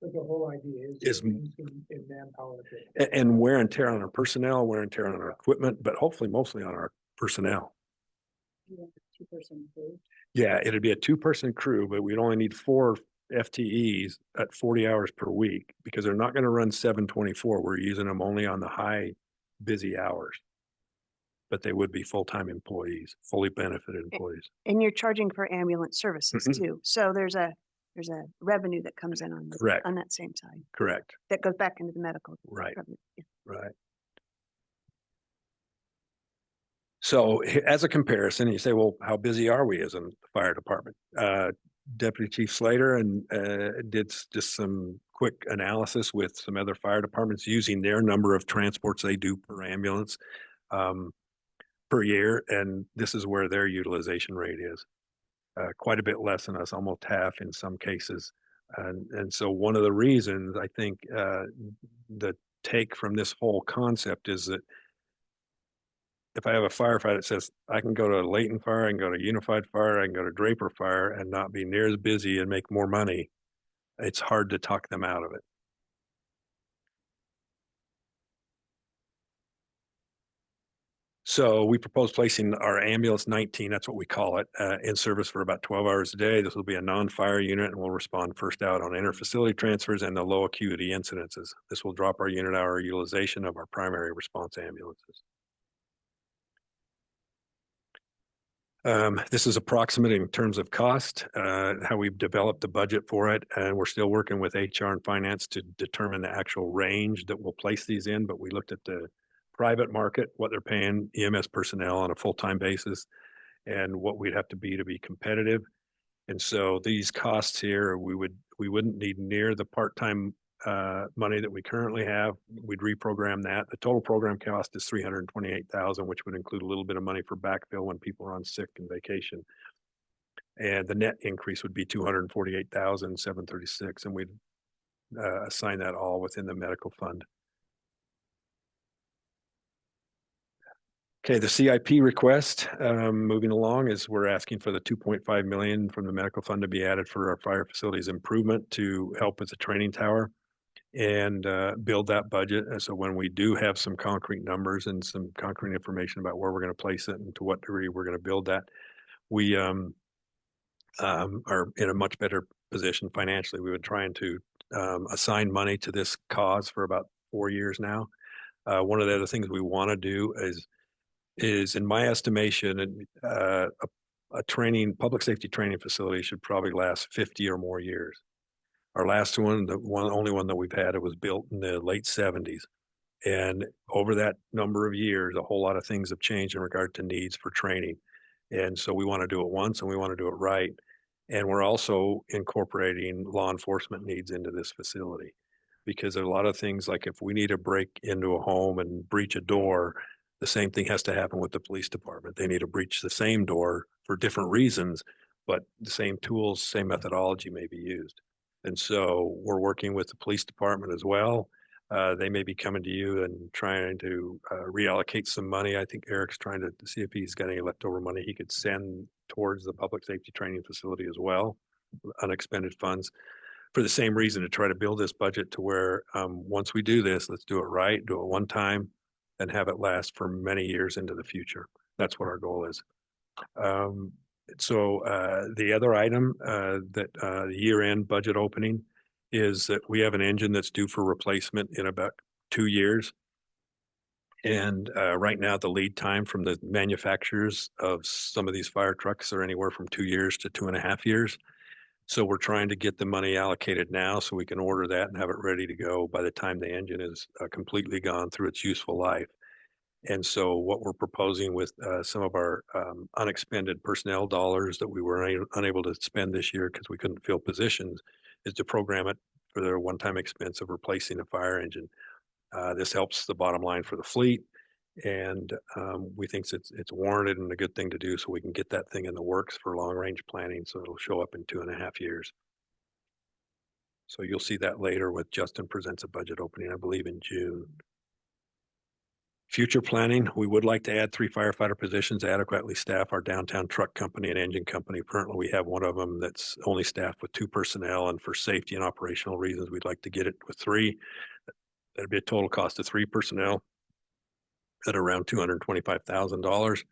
But the whole idea Is in manpower. And wear and tear on our personnel, wear and tear on our equipment, but hopefully mostly on our personnel. 2-person crew. Yeah, it'd be a 2-person crew, but we'd only need 4 FTEs at 40 hours per week because they're not going to run 7/24. We're using them only on the high busy hours, but they would be full-time employees, fully benefited employees. And you're charging for ambulance services Mhm. too. So there's a revenue that comes in on Correct. on that same side Correct. that goes back into the medical. Right. revenue. Yeah. Right. So as a comparison, you say, well, how busy are we as a fire department? Deputy Chief Slater and did just some quick analysis with some other fire departments using their number of transports they do per ambulance per year. And this is where their utilization rate is. Quite a bit less than us, almost half in some cases. And so one of the reasons I think the take from this whole concept is that if I have a firefighter that says I can go to Layton Fire, I can go to Unified Fire, I can go to Draper Fire and not be near as busy and make more money, it's hard to talk them out of it. So we propose placing our ambulance 19, that's what we call it, in service for about 12 hours a day. This will be a non-fire unit and will respond first out on inter-facility transfers and the low acuity incidences. This will drop our unit hour utilization of our primary response ambulances. This is approximate in terms of cost, how we've developed the budget for it. And we're still working with HR and finance to determine the actual range that we'll place these in. But we looked at the private market, what they're paying EMS personnel on a full-time basis, and what we'd have to be competitive. And so these costs here, we wouldn't need near the part-time money that we currently have. We'd reprogram that. The total program cost is $328,000, which would include a little bit of money for backfill when people are on sick and vacation. And the net increase would be $248,736, and we'd assign that all within the medical fund. Okay, the CIP request, moving along, is we're asking for the 2.5 million from the medical fund to be added for our fire facilities improvement to help with the training tower and build that budget. And so when we do have some concrete numbers and some concrete information about where we're going to place it and to what degree we're going to build that, we are in a much better position financially. We've been trying to assign money to this cause for about 4 years now. One of the other things we want to do is in my estimation, a public safety training facility should probably last 50 or more years. Our last one, only one that we've had, it was built in the late 70s. And over that number of years, a whole lot of things have changed in regard to needs for training. And so we want to do it once and we want to do it right. And we're also incorporating law enforcement needs into this facility, because there are a lot of things like if we need to break into a home and breach a door, the same thing has to happen with the police department. They need to breach the same door for different reasons, but the same tools, same methodology may be used. And so we're working with the police department as well. They may be coming to you and trying to reallocate some money. I think Eric's trying to see if he's got any leftover money he could send towards the public safety training facility as well, unexpended funds, for the same reason, to try to build this budget to where once we do this, let's do it right, do it one time, and have it last for many years into the future. That's what our goal is. So the other item that the year-end budget opening is that we have an engine that's due for replacement in about 2 years. And right now, the lead time from the manufacturers of some of these fire trucks are anywhere from 2 years to 2.5 years. So we're trying to get the money allocated now so we can order that and have it ready to go by the time the engine is completely gone through its useful life. And so what we're proposing with some of our unexpended personnel dollars that we were unable to spend this year because we couldn't fill positions is to program it for the one-time expense of replacing a fire engine. This helps the bottom line for the fleet, and we think it's warranted and a good thing to do so we can get that thing in the works for long-range planning so it'll show up in 2.5 years. So you'll see that later with Justin presents a budget opening, I believe, in June. Future planning, we would like to add 3 firefighter positions, adequately staff our downtown truck company and engine company. Currently, we have one of them that's only staffed with 2 personnel, and for safety and operational reasons, we'd like to get it with 3. That'd be a total cost of 3 personnel at around $225,000.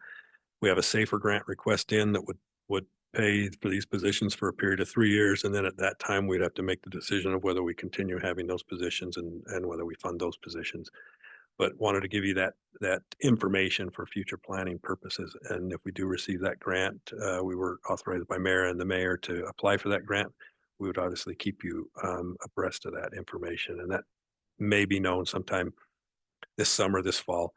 We have a SAFER grant request in that would pay for these positions for a period of 3 years, and then at that time, we'd have to make the decision of whether we continue having those positions and whether we fund those positions. But wanted to give you that information for future planning purposes. And if we do receive that grant, we were authorized by mayor and the mayor to apply for that grant. We would obviously keep you abreast of that information, and that may be known sometime this summer, this fall.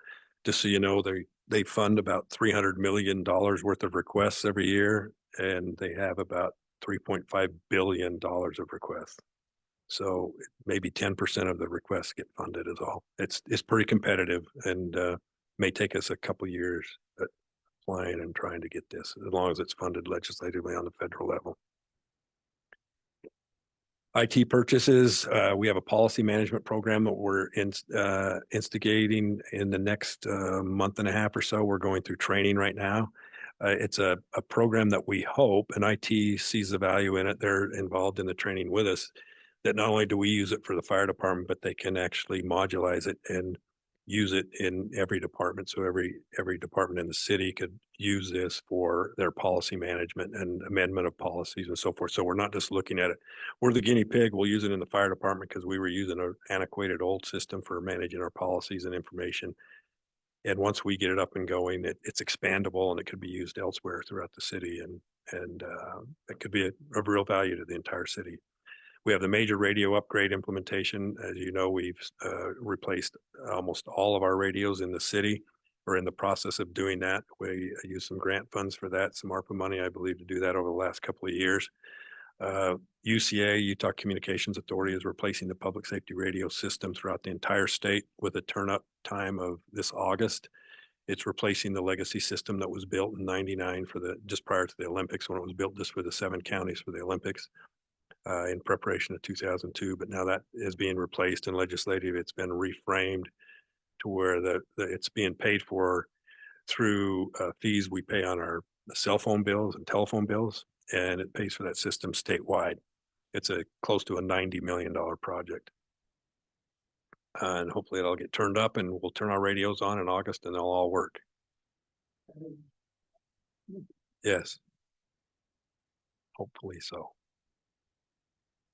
Just so you know, they fund about $300 million worth of requests every year, and they have about $3.5 billion of requests. So maybe 10% of the requests get funded is all. It's pretty competitive, and may take us a couple years applying and trying to get this, as long as it's funded legislatively on the federal level. IT purchases, we have a policy management program that we're instigating in the next month and a half or so. We're going through training right now. It's a program that we hope, and IT sees the value in it. They're involved in the training with us, that not only do we use it for the fire department, but they can actually modularize it and use it in every department. So every department in the city could use this for their policy management and amendment of policies and so forth. So we're not just looking at it. We're the guinea pig. We'll use it in the fire department because we were using an antiquated old system for managing our policies and information. And once we get it up and going, it's expandable and it could be used elsewhere throughout the city. And it could be of real value to the entire city. We have the major radio upgrade implementation. As you know, we've replaced almost all of our radios in the city. We're in the process of doing that. We use some grant funds for that, some ARPA money, I believe, to do that over the last couple of years. UCA, Utah Communications Authority, is replacing the public safety radio system throughout the entire state with a turn-up time of this August. It's replacing the legacy system that was built in '99 just prior to the Olympics, when it was built just for the 7 counties for the Olympics in preparation of 2002. But now that is being replaced, and legislative, it's been reframed to where it's being paid for through fees we pay on our cell phone bills and telephone bills, and it pays for that system statewide. It's close to a $90 million project. And hopefully it'll get turned up, and we'll turn our radios on in August and they'll all work. Yes. Hopefully so.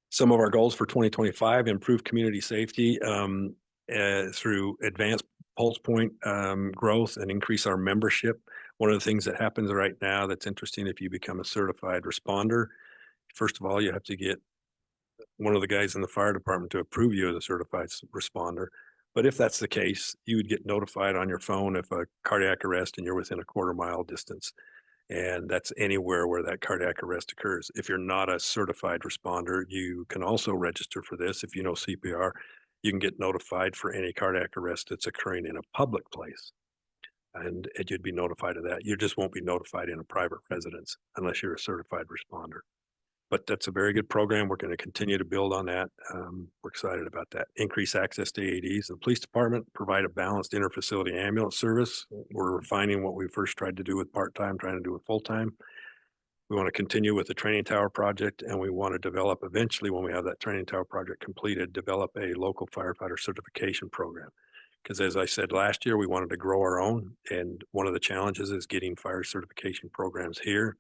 Some of our goals for 2025: improve community safety through advanced pulse point growth and increase our membership. One of the things that happens right now that's interesting, if you become a certified responder, first of all, you have to get one of the guys in the fire department to approve you as a certified responder. But if that's the case, you would get notified on your phone if a cardiac arrest and you're within a quarter-mile distance. And that's anywhere where that cardiac arrest occurs. If you're not a certified responder, you can also register for this. If you know CPR, you can get notified for any cardiac arrest that's occurring in a public place. And you'd be notified of that. You just won't be notified in a private residence unless you're a certified responder. But that's a very good program. We're going to continue to build on that. We're excited about that. Increase access to AEDs. The police department provide a balanced interfacility ambulance service. We're refining what we first tried to do with part-time, trying to do with full-time. We want to continue with the training tower project, and we want to develop eventually, when we have that training tower project completed, develop a local firefighter certification program. Because as I said last year, we wanted to grow our own. And one of the challenges is getting fire certification programs here.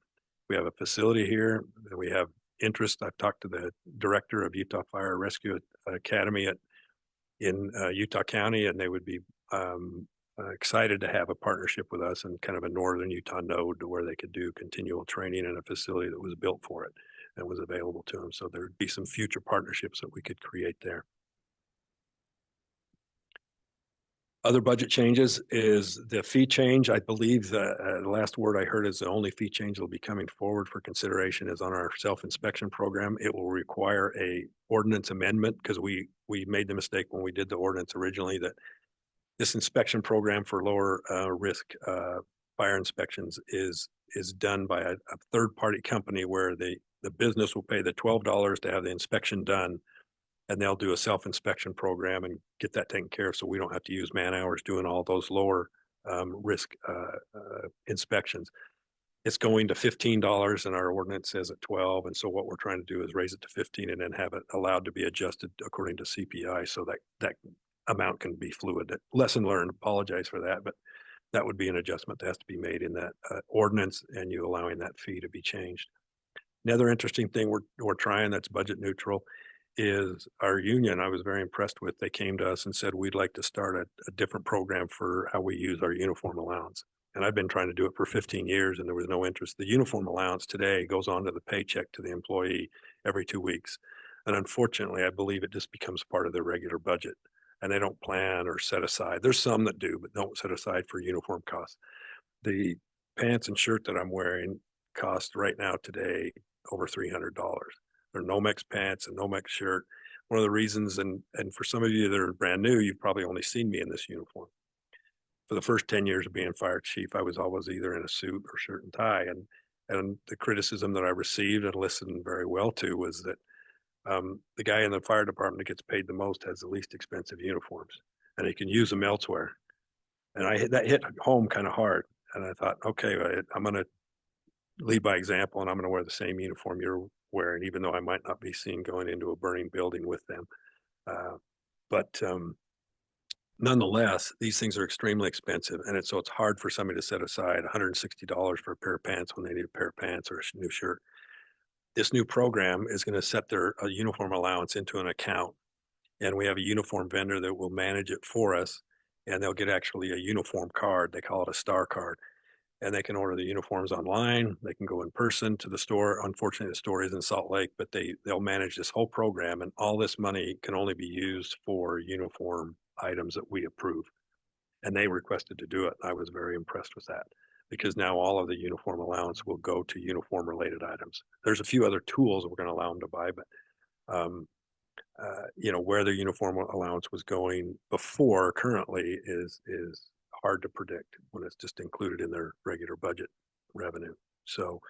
We have a facility here, and we have interest. I've talked to the director of Utah Fire Rescue Academy in Utah County, and they would be excited to have a partnership with us and kind of a northern Utah node to where they could do continual training in a facility that was built for it and was available to them. So there'd be some future partnerships that we could create there. Other budget changes is the fee change. I believe the last word I heard is the only fee change that will be coming forward for consideration is on our self-inspection program. It will require a ordinance amendment, because we made the mistake when we did the ordinance originally that this inspection program for lower risk fire inspections is done by a third-party company, where the business will pay the $12 to have the inspection done, and they'll do a self-inspection program and get that taken care of, so we don't have to use man hours doing all those lower risk inspections. It's going to $15, and our ordinance says at 12. And so what we're trying to do is raise it to 15 and then have it allowed to be adjusted according to CPI, so that amount can be fluid. Lesson learned, apologize for that, but that would be an adjustment that has to be made in that ordinance, and you allowing that fee to be changed. Another interesting thing we're trying that's budget neutral is our union. I was very impressed with. They came to us and said, we'd like to start a different program for how we use our uniform allowance. And I've been trying to do it for 15 years and there was no interest. The uniform allowance today goes onto the paycheck to the employee every 2 weeks. And unfortunately, I believe it just becomes part of their regular budget, and they don't plan or set aside. There's some that do, but don't set aside for uniform costs. The pants and shirt that I'm wearing cost right now today over $300. They're Nomex pants and Nomex shirt. One of the reasons, and for some of you that are brand new, you've probably only seen me in this uniform. For the first 10 years of being fire chief, I was always either in a suit or shirt and tie. And the criticism that I received and listened very well to was that the guy in the fire department that gets paid the most has the least expensive uniforms, and he can use them elsewhere. And that hit home kind of hard. And I thought, okay, I'm going to lead by example, and I'm going to wear the same uniform you're wearing, even though I might not be seen going into a burning building with them. But nonetheless, these things are extremely expensive, and so it's hard for somebody to set aside $160 for a pair of pants when they need a pair of pants or a new shirt. This new program is going to set their uniform allowance into an account, and we have a uniform vendor that will manage it for us, and they'll get actually a uniform card. They call it a star card. And they can order the uniforms online. They can go in person to the store. Unfortunately, the store is in Salt Lake, but they'll manage this whole program, and all this money can only be used for uniform items that we approve. And they requested to do it. I was very impressed with that. because now all of the uniform allowance will go to uniform related items. There's a few other tools that we're going to allow them to buy, but you know, where the uniform allowance was going before currently is hard to predict when it's just included in their regular budget revenue. So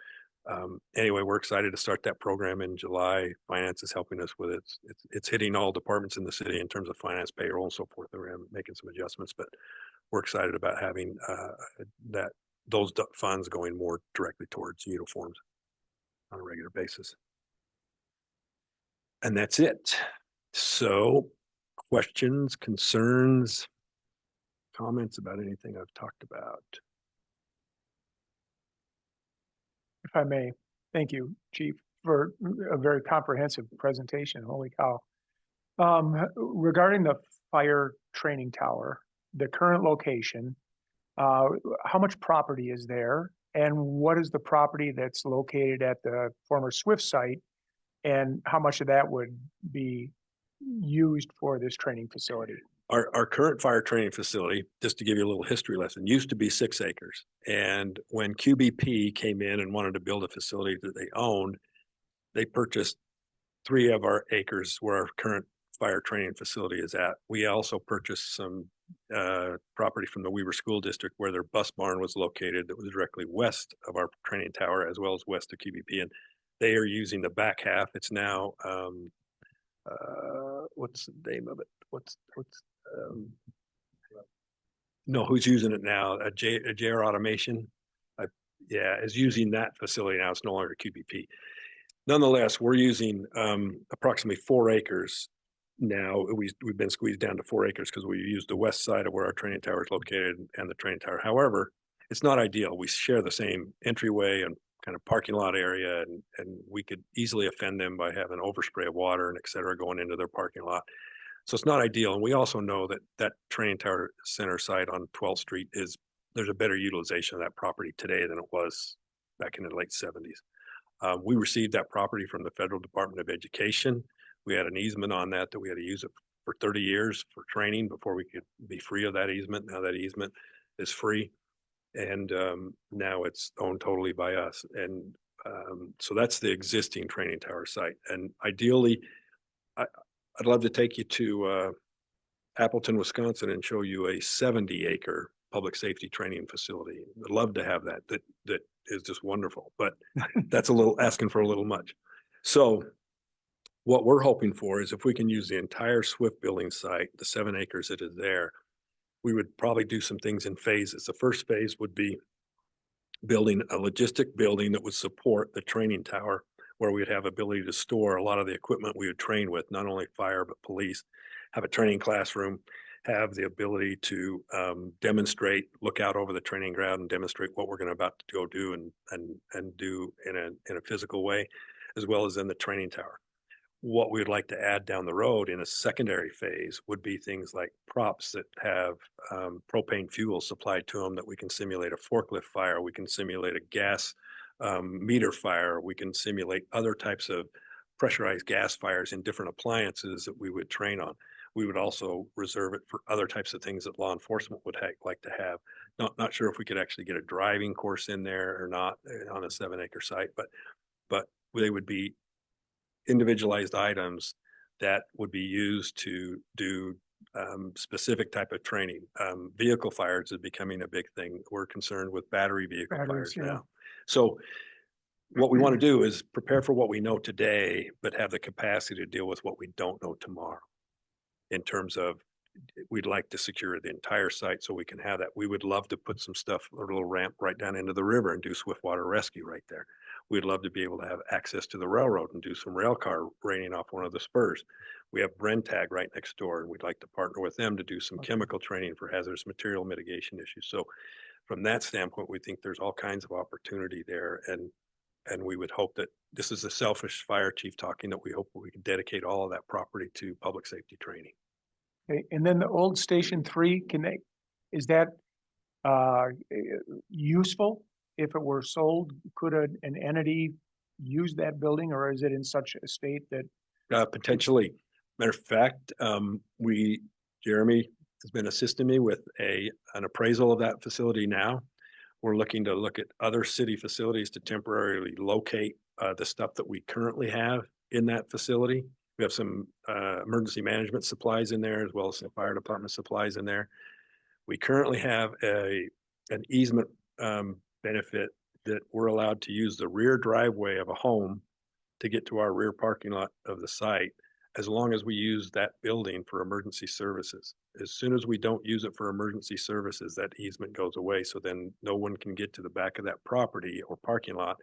anyway, we're excited to start that program in July. Finance is helping us with it. It's hitting all departments in the city in terms of finance, payroll, and so forth. We're making some adjustments, but we're excited about having those funds going more directly towards uniforms on a regular basis. And that's it. So, questions, concerns, comments about anything I've talked about? If I may, thank you, Chief, for a very comprehensive presentation. Holy cow. Regarding the fire training tower, the current location, how much property is there? And what is the property that's located at the former Swift site? And how much of that would be used for this training facility? Our current fire training facility, just to give you a little history lesson, used to be 6 acres. And when QBP came in and wanted to build a facility that they owned, they purchased 3 of our acres where our current fire training facility is at. We also purchased some property from the Weaver School District where their bus barn was located that was directly west of our training tower as well as west of QBP. And they are using the back half. It's now, what's the name of it? No, who's using it now? JR Automation, is using that facility now. It's no longer QBP. Nonetheless, we're using approximately 4 acres now. We've been squeezed down to 4 acres because we use the west side of where our training tower is located and the training tower. However, it's not ideal. We share the same entryway and kind of parking lot area, and we could easily offend them by having overspray of water and et cetera going into their parking lot. So it's not ideal. And we also know that that training tower center site on 12th Street there's a better utilization of that property today than it was back in the late 70s. We received that property from the Federal Department of Education. We had an easement on that we had to use it for 30 years for training before we could be free of that easement. Now that easement is free. And now it's owned totally by us. And so that's the existing training tower site. And ideally, I'd love to take you to Appleton, Wisconsin and show you a 70-acre public safety training facility. I'd love to have that is just wonderful, but that's asking for a little much. So what we're hoping for is if we can use the entire Swift building site, the 7 acres that is there, we would probably do some things in phases. The first phase would be building a logistic building that would support the training tower, where we'd have ability to store a lot of the equipment we would train with, not only fire, but police, have a training classroom, have the ability to demonstrate, look out over the training ground and demonstrate what we're about to go do and do in a physical way, as well as in the training tower. What we'd like to add down the road in a secondary phase would be things like props that have propane fuel supplied to them that we can simulate a forklift fire, we can simulate a gas meter fire, we can simulate other types of pressurized gas fires in different appliances that we would train on. We would also reserve it for other types of things that law enforcement would like to have. Not sure if we could actually get a driving course in there or not on a 7-acre site, but they would be individualized items that would be used to do specific type of training. Vehicle fires is becoming a big thing. We're concerned with battery vehicle fires now. So what we want to do is prepare for what we know today, but have the capacity to deal with what we don't know tomorrow. In terms of, we'd like to secure the entire site so we can have that. We would love to put some stuff, a little ramp right down into the river and do swift water rescue right there. We'd love to be able to have access to the railroad and do some rail car raining off one of the spurs. We have Brentag right next door, and we'd like to partner with them to do some chemical training for hazardous material mitigation issues. So from that standpoint, we think there's all kinds of opportunity there. And we would hope that this is a selfish fire chief talking, that we hope we can dedicate all of that property to public safety training. Okay, and then the old Station 3, is that useful? If it were sold, could an entity use that building, or is it in such a state that? Potentially. Matter of fact, Jeremy has been assisting me with an appraisal of that facility now. We're looking to look at other city facilities to temporarily locate the stuff that we currently have in that facility. We have some emergency management supplies in there as well as some fire department supplies in there. We currently have an easement benefit that we're allowed to use the rear driveway of a home to get to our rear parking lot of the site, as long as we use that building for emergency services. As soon as we don't use it for emergency services, that easement goes away. So then no one can get to the back of that property or parking lot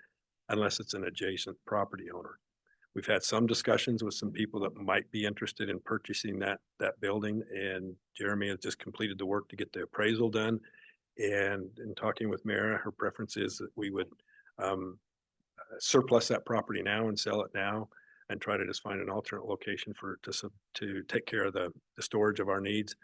unless it's an adjacent property owner. We've had some discussions with some people that might be interested in purchasing that building, and Jeremy has just completed the work to get the appraisal done. And in talking with Mara, her preference is that we would surplus that property now and sell it now, and try to just find an alternate location to take care of the storage of our needs.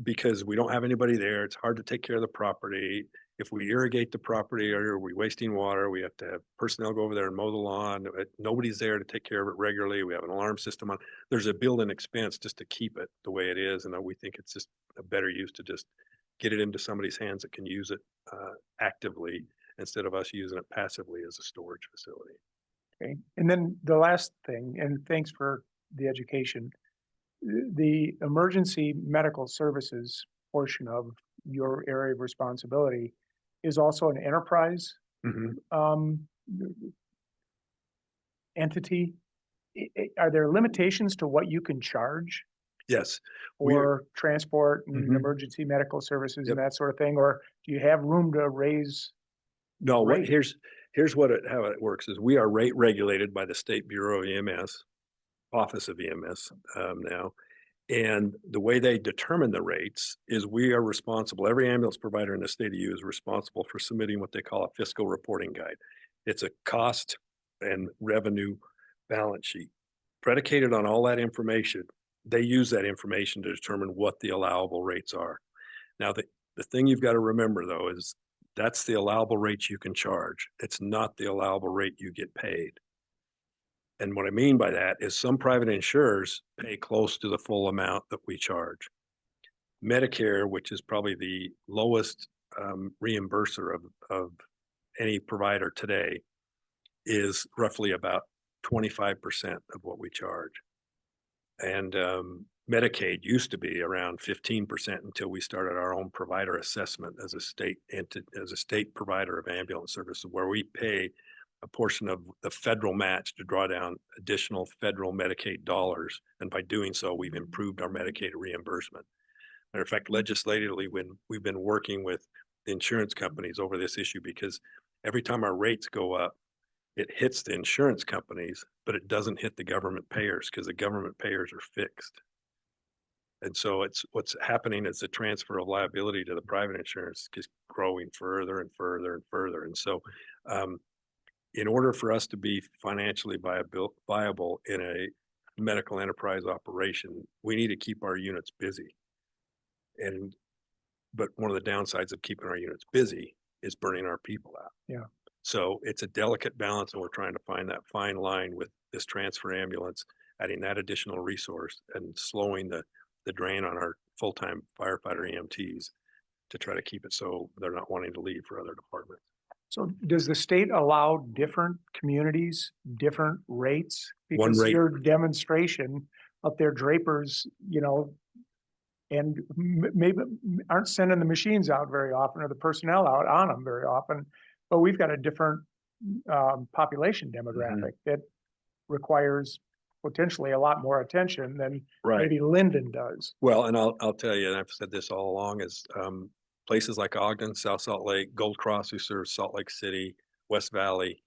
Because we don't have anybody there, it's hard to take care of the property. If we irrigate the property, or are we wasting water? We have to have personnel go over there and mow the lawn. Nobody's there to take care of it regularly. We have an alarm system on. There's a built-in expense just to keep it the way it is, and we think it's just a better use to just get it into somebody's hands that can use it actively instead of us using it passively as a storage facility. Okay, and then the last thing, and thanks for the education, the emergency medical services portion of your area of responsibility is also an enterprise entity. Are there limitations to what you can charge Yes. for transport and Mhm. emergency medical services Yep. and that sort of thing? Or do you have room to raise? No, Rate. here's how it works is we are rate regulated by the State Bureau of EMS, Office of EMS now. And the way they determine the rates is we are responsible. Every ambulance provider in the state of U is responsible for submitting what they call a fiscal reporting guide. It's a cost and revenue balance sheet. Predicated on all that information, they use that information to determine what the allowable rates are. Now, the thing you've got to remember though is that's the allowable rates you can charge. It's not the allowable rate you get paid. And what I mean by that is some private insurers pay close to the full amount that we charge. Medicare, which is probably the lowest reimburser of any provider today, is roughly about 25% of what we charge. And Medicaid used to be around 15% until we started our own provider assessment as a state provider of ambulance services, where we pay a portion of the federal match to draw down additional federal Medicaid dollars. And by doing so, we've improved our Medicaid reimbursement. Matter of fact, legislatively, when we've been working with the insurance companies over this issue, because every time our rates go up, it hits the insurance companies, but it doesn't hit the government payers because the government payers are fixed. And so what's happening is the transfer of liability to the private insurance is growing further and further and further. And so in order for us to be financially viable in a medical enterprise operation, we need to keep our units busy. But one of the downsides of keeping our units busy is burning our people out. Yeah. So it's a delicate balance, and we're trying to find that fine line with this transfer ambulance, adding that additional resource and slowing the drain on our full-time firefighter EMTs to try to keep it so they're not wanting to leave for other departments. So does the state allow different communities, different rates? One Because rate. your demonstration up there, Drapers, and maybe aren't sending the machines out very often or the personnel out on them very often, but we've got a different population demographic that requires potentially a lot more attention than maybe Linden does. Well, and I'll tell you, and I've said this all along, is places like Ogden, South Salt Lake, Gold Cross, who serves Salt Lake City, West Valley,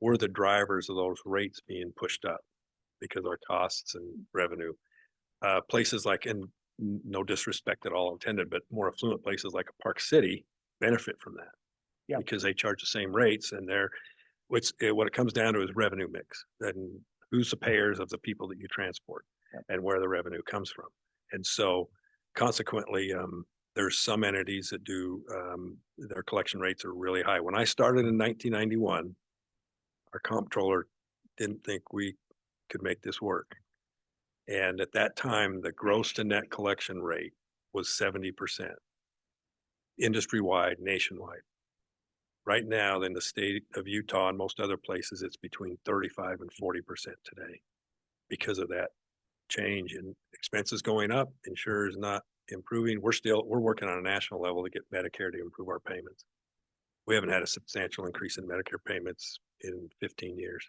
we're the drivers of those rates being pushed up because of our costs and revenue. Places like, and no disrespect at all intended, but more affluent places like Park City benefit from that. Yeah. Because they charge the same rates, and what it comes down to is revenue mix. And who's the payers of the people that you transport and where the revenue comes from. And so consequently, there's some entities that do, their collection rates are really high. When I started in 1991, our comptroller didn't think we could make this work. And at that time, the gross to net collection rate was 70%, industry-wide, nationwide. Right now, in the state of Utah and most other places, it's between 35 and 40% today because of that change in expenses going up, insurers not improving. We're working on a national level to get Medicare to improve our payments. We haven't had a substantial increase in Medicare payments in 15 years.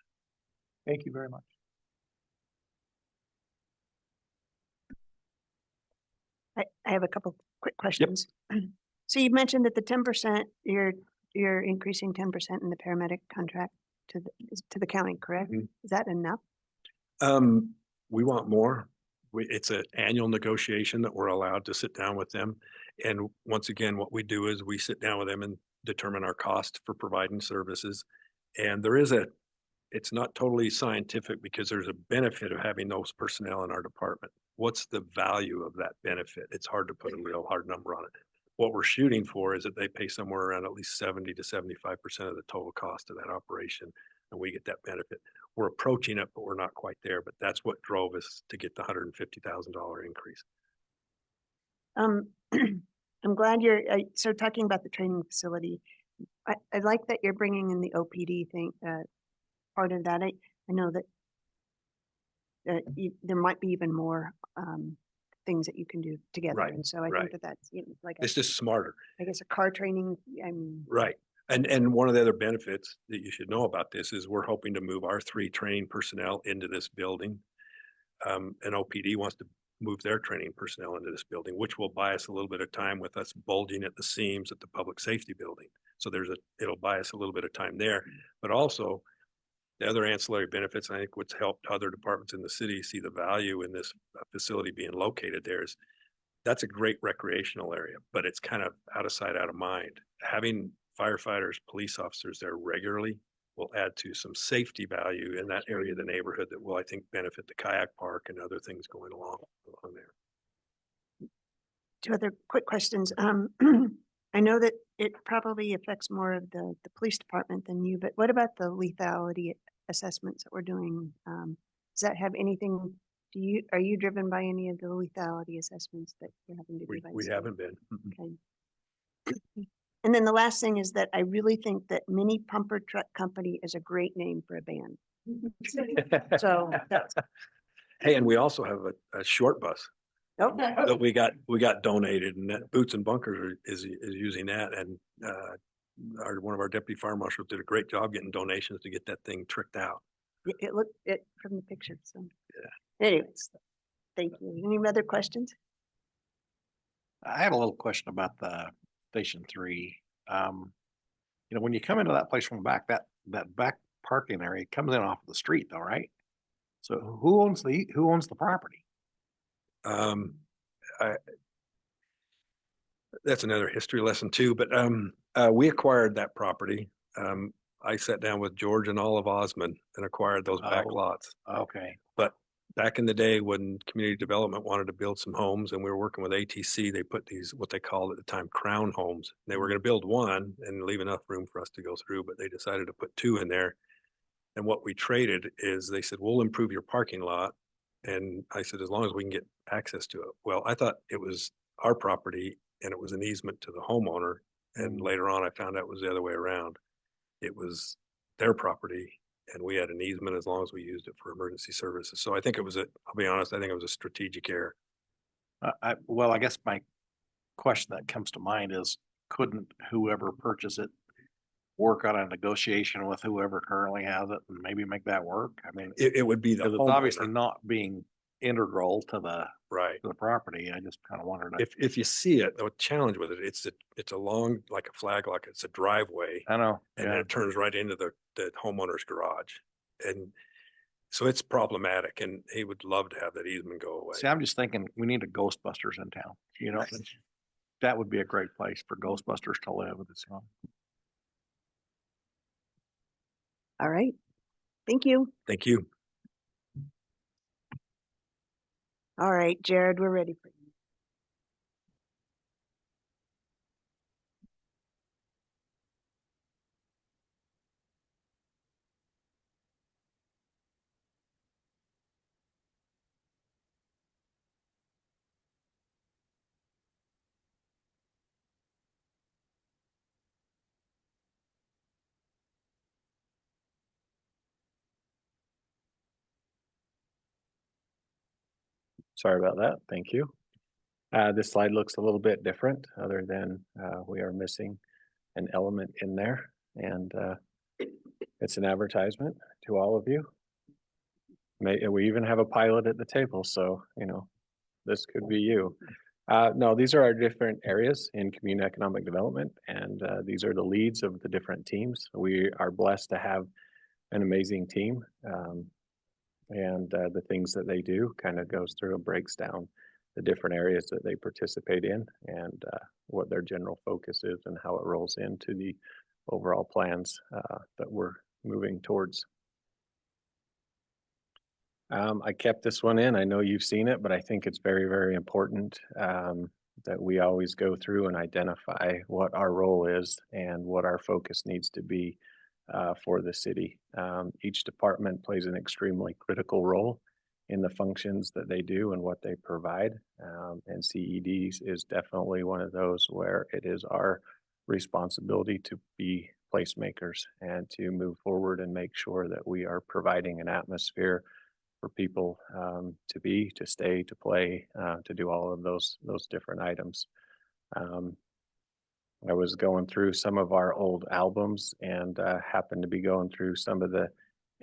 Thank you very much. I have a couple quick questions. So you mentioned that the 10%, you're increasing 10% in the paramedic contract to the county, correct? Mhm. Is that enough? We want more. It's an annual negotiation that we're allowed to sit down with them. And once again, what we do is we sit down with them and determine our cost for providing services. And it's not totally scientific because there's a benefit of having those personnel in our department. What's the value of that benefit? It's hard to put a real hard number on it. What we're shooting for is that they pay somewhere around at least 70 to 75% of the total cost of that operation, and we get that benefit. We're approaching it, but we're not quite there. But that's what drove us to get the $150,000 increase. I'm glad so talking about the training facility. I like that you're bringing in the OPD thing, part of that. I know that there might be even more things that you can do together. Right, And so I right. think that's like, It's just smarter. I guess a car training, Right. And one of the other benefits that you should know about this is we're hoping to move our 3 training personnel into this building. And OPD wants to move their training personnel into this building, which will buy us a little bit of time with us bulging at the seams at the public safety building. So it'll buy us a little bit of time there, but also the other ancillary benefits, I think what's helped other departments in the city see the value in this facility being located there is that's a great recreational area, but it's kind of out of sight, out of mind. Having firefighters, police officers there regularly will add to some safety value in that area of the neighborhood that will, I think, benefit the kayak park and other things going along there. 2 other quick questions. I know that it probably affects more of the police department than you, but what about the lethality assessments that we're doing? Does that have anything, are you driven by any of the lethality assessments that you're having to do? We haven't been. Okay. And then the last thing is that I really think that Mini Pumper Truck Company is a great name for a band. So that's, Hey, and we also have a short bus okay. that we got donated, and that Boots and Bunkers is using that. And one of our deputy fire marshals did a great job getting donations to get that thing tricked out. It looked it from the picture. So yeah. Anyways, thank you. Any other questions? I have a little question about the Station 3. When you come into that place from the back, that back parking area comes in off the street though, right? So who owns the property? That's another history lesson too, but we acquired that property. I sat down with George and Olive Osmond and acquired those back lots. Okay. But back in the day when community development wanted to build some homes and we were working with ATC, they put these, what they called at the time, crown homes. They were going to build one and leave enough room for us to go through, but they decided to put 2 in there. And what we traded is they said, we'll improve your parking lot. And I said, as long as we can get access to it. Well, I thought it was our property and it was an easement to the homeowner. And later on, I found out it was the other way around. It was their property and we had an easement as long as we used it for emergency services. So I think it was I'll be honest, I think it was a strategic error. I guess my question that comes to mind is, couldn't whoever purchased it work on a negotiation with whoever currently has it and maybe make that work? I mean, It would be the it's obviously not being integral to the property. I just kind of wondered. If you see it, the challenge with it, it's a long, like a flag, like it's a driveway. I know. And then it turns right into the homeowner's garage. And so it's problematic, and he would love to have that easement go away. See, I'm just thinking we need a Ghostbusters in town, that would be a great place for Ghostbusters to live. All right. Thank you. Thank you. All right, Jared, we're ready for you. Sorry about that. Thank you. This slide looks a little bit different, other than we are missing an element in there. And it's an advertisement to all of you. We even have a pilot at the table, so, you know, this could be you. No, these are our different areas in community economic development, and these are the leads of the different teams. We are blessed to have an amazing team, and the things that they do kind of goes through and breaks down the different areas that they participate in, and what their general focus is and how it rolls into the overall plans that we're moving towards. I kept this one in. I know you've seen it, but I think it's very, very important that we always go through and identify what our role is and what our focus needs to be for the city. Each department plays an extremely critical role in the functions that they do and what they provide. And CEDs is definitely one of those where it is our responsibility to be placemakers and to move forward and make sure that we are providing an atmosphere for people to be, to stay, to play, to do all of those different items. I was going through some of our old albums and happened to be going through some of the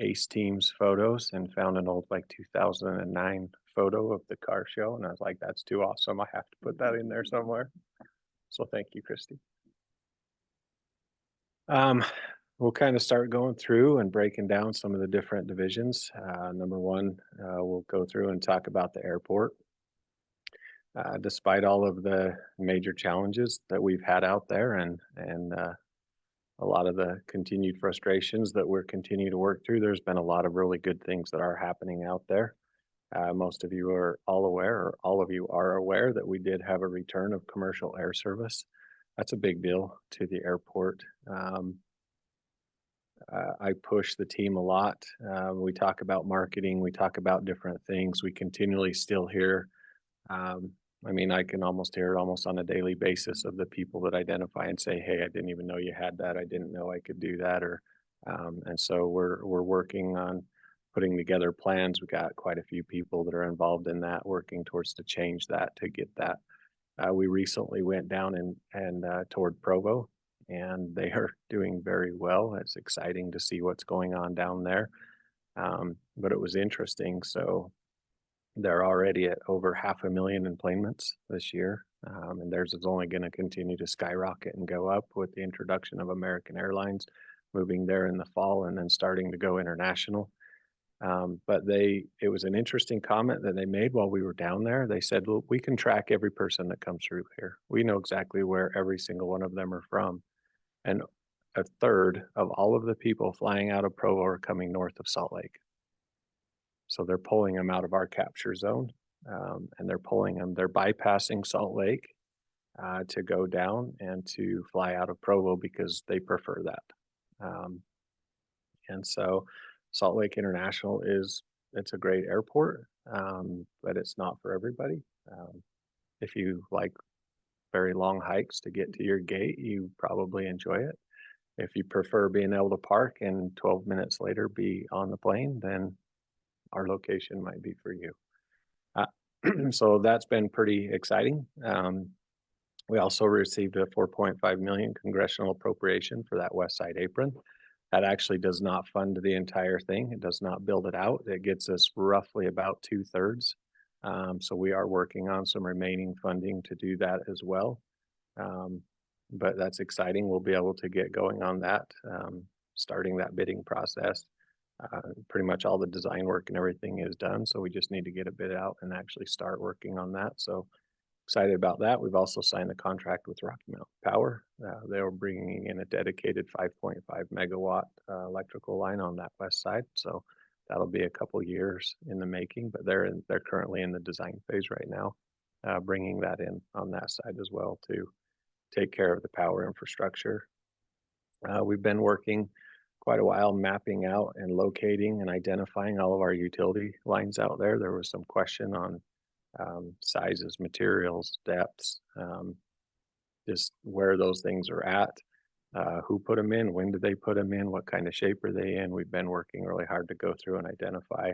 ACE teams photos and found an old like 2009 photo of the car show. And I was like, that's too awesome. I have to put that in there somewhere. So thank you, Christy. We'll kind of start going through and breaking down some of the different divisions. Number one, we'll go through and talk about the airport. Despite all of the major challenges that we've had out there and a lot of the continued frustrations that we're continuing to work through, there's been a lot of really good things that are happening out there. Most of you are all aware, or all of you are aware, that we did have a return of commercial air service. That's a big deal to the airport. I push the team a lot. We talk about marketing, we talk about different things. We continually still hear, I mean, I can almost hear it almost on a daily basis of the people that identify and say, hey, I didn't even know you had that. I didn't know I could do that. Or, and so we're working on putting together plans. We got quite a few people that are involved in that, working towards to change that, to get that. We recently went down and toward Provo, and they are doing very well. It's exciting to see what's going on down there. But it was interesting. So they're already at over 500,000 enplanements this year. And theirs is only going to continue to skyrocket and go up with the introduction of American Airlines moving there in the fall and then starting to go international. But it was an interesting comment that they made while we were down there. They said, look, we can track every person that comes through here. We know exactly where every single one of them are from. And a third of all of the people flying out of Provo are coming north of Salt Lake. So they're pulling them out of our capture zone, and they're bypassing Salt Lake to go down and to fly out of Provo because they prefer that. And so Salt Lake International it's a great airport, but it's not for everybody. If you like very long hikes to get to your gate, you probably enjoy it. If you prefer being able to park and 12 minutes later be on the plane, then our location might be for you. So that's been pretty exciting. We also received a $4.5 million congressional appropriation for that West Side apron. That actually does not fund the entire thing. It does not build it out. It gets us roughly about 2/3. So we are working on some remaining funding to do that as well. But that's exciting. We'll be able to get going on that, starting that bidding process. Pretty much all the design work and everything is done. So we just need to get a bid out and actually start working on that. So excited about that. We've also signed a contract with Rocky Mountain Power. They were bringing in a dedicated 5.5 megawatt electrical line on that west side. So that'll be a couple years in the making, but they're currently in the design phase right now, bringing that in on that side as well to take care of the power infrastructure. We've been working quite a while mapping out and locating and identifying all of our utility lines out there. There was some question on sizes, materials, depths, just where those things are at, who put them in, when did they put them in, what kind of shape are they in. We've been working really hard to go through and identify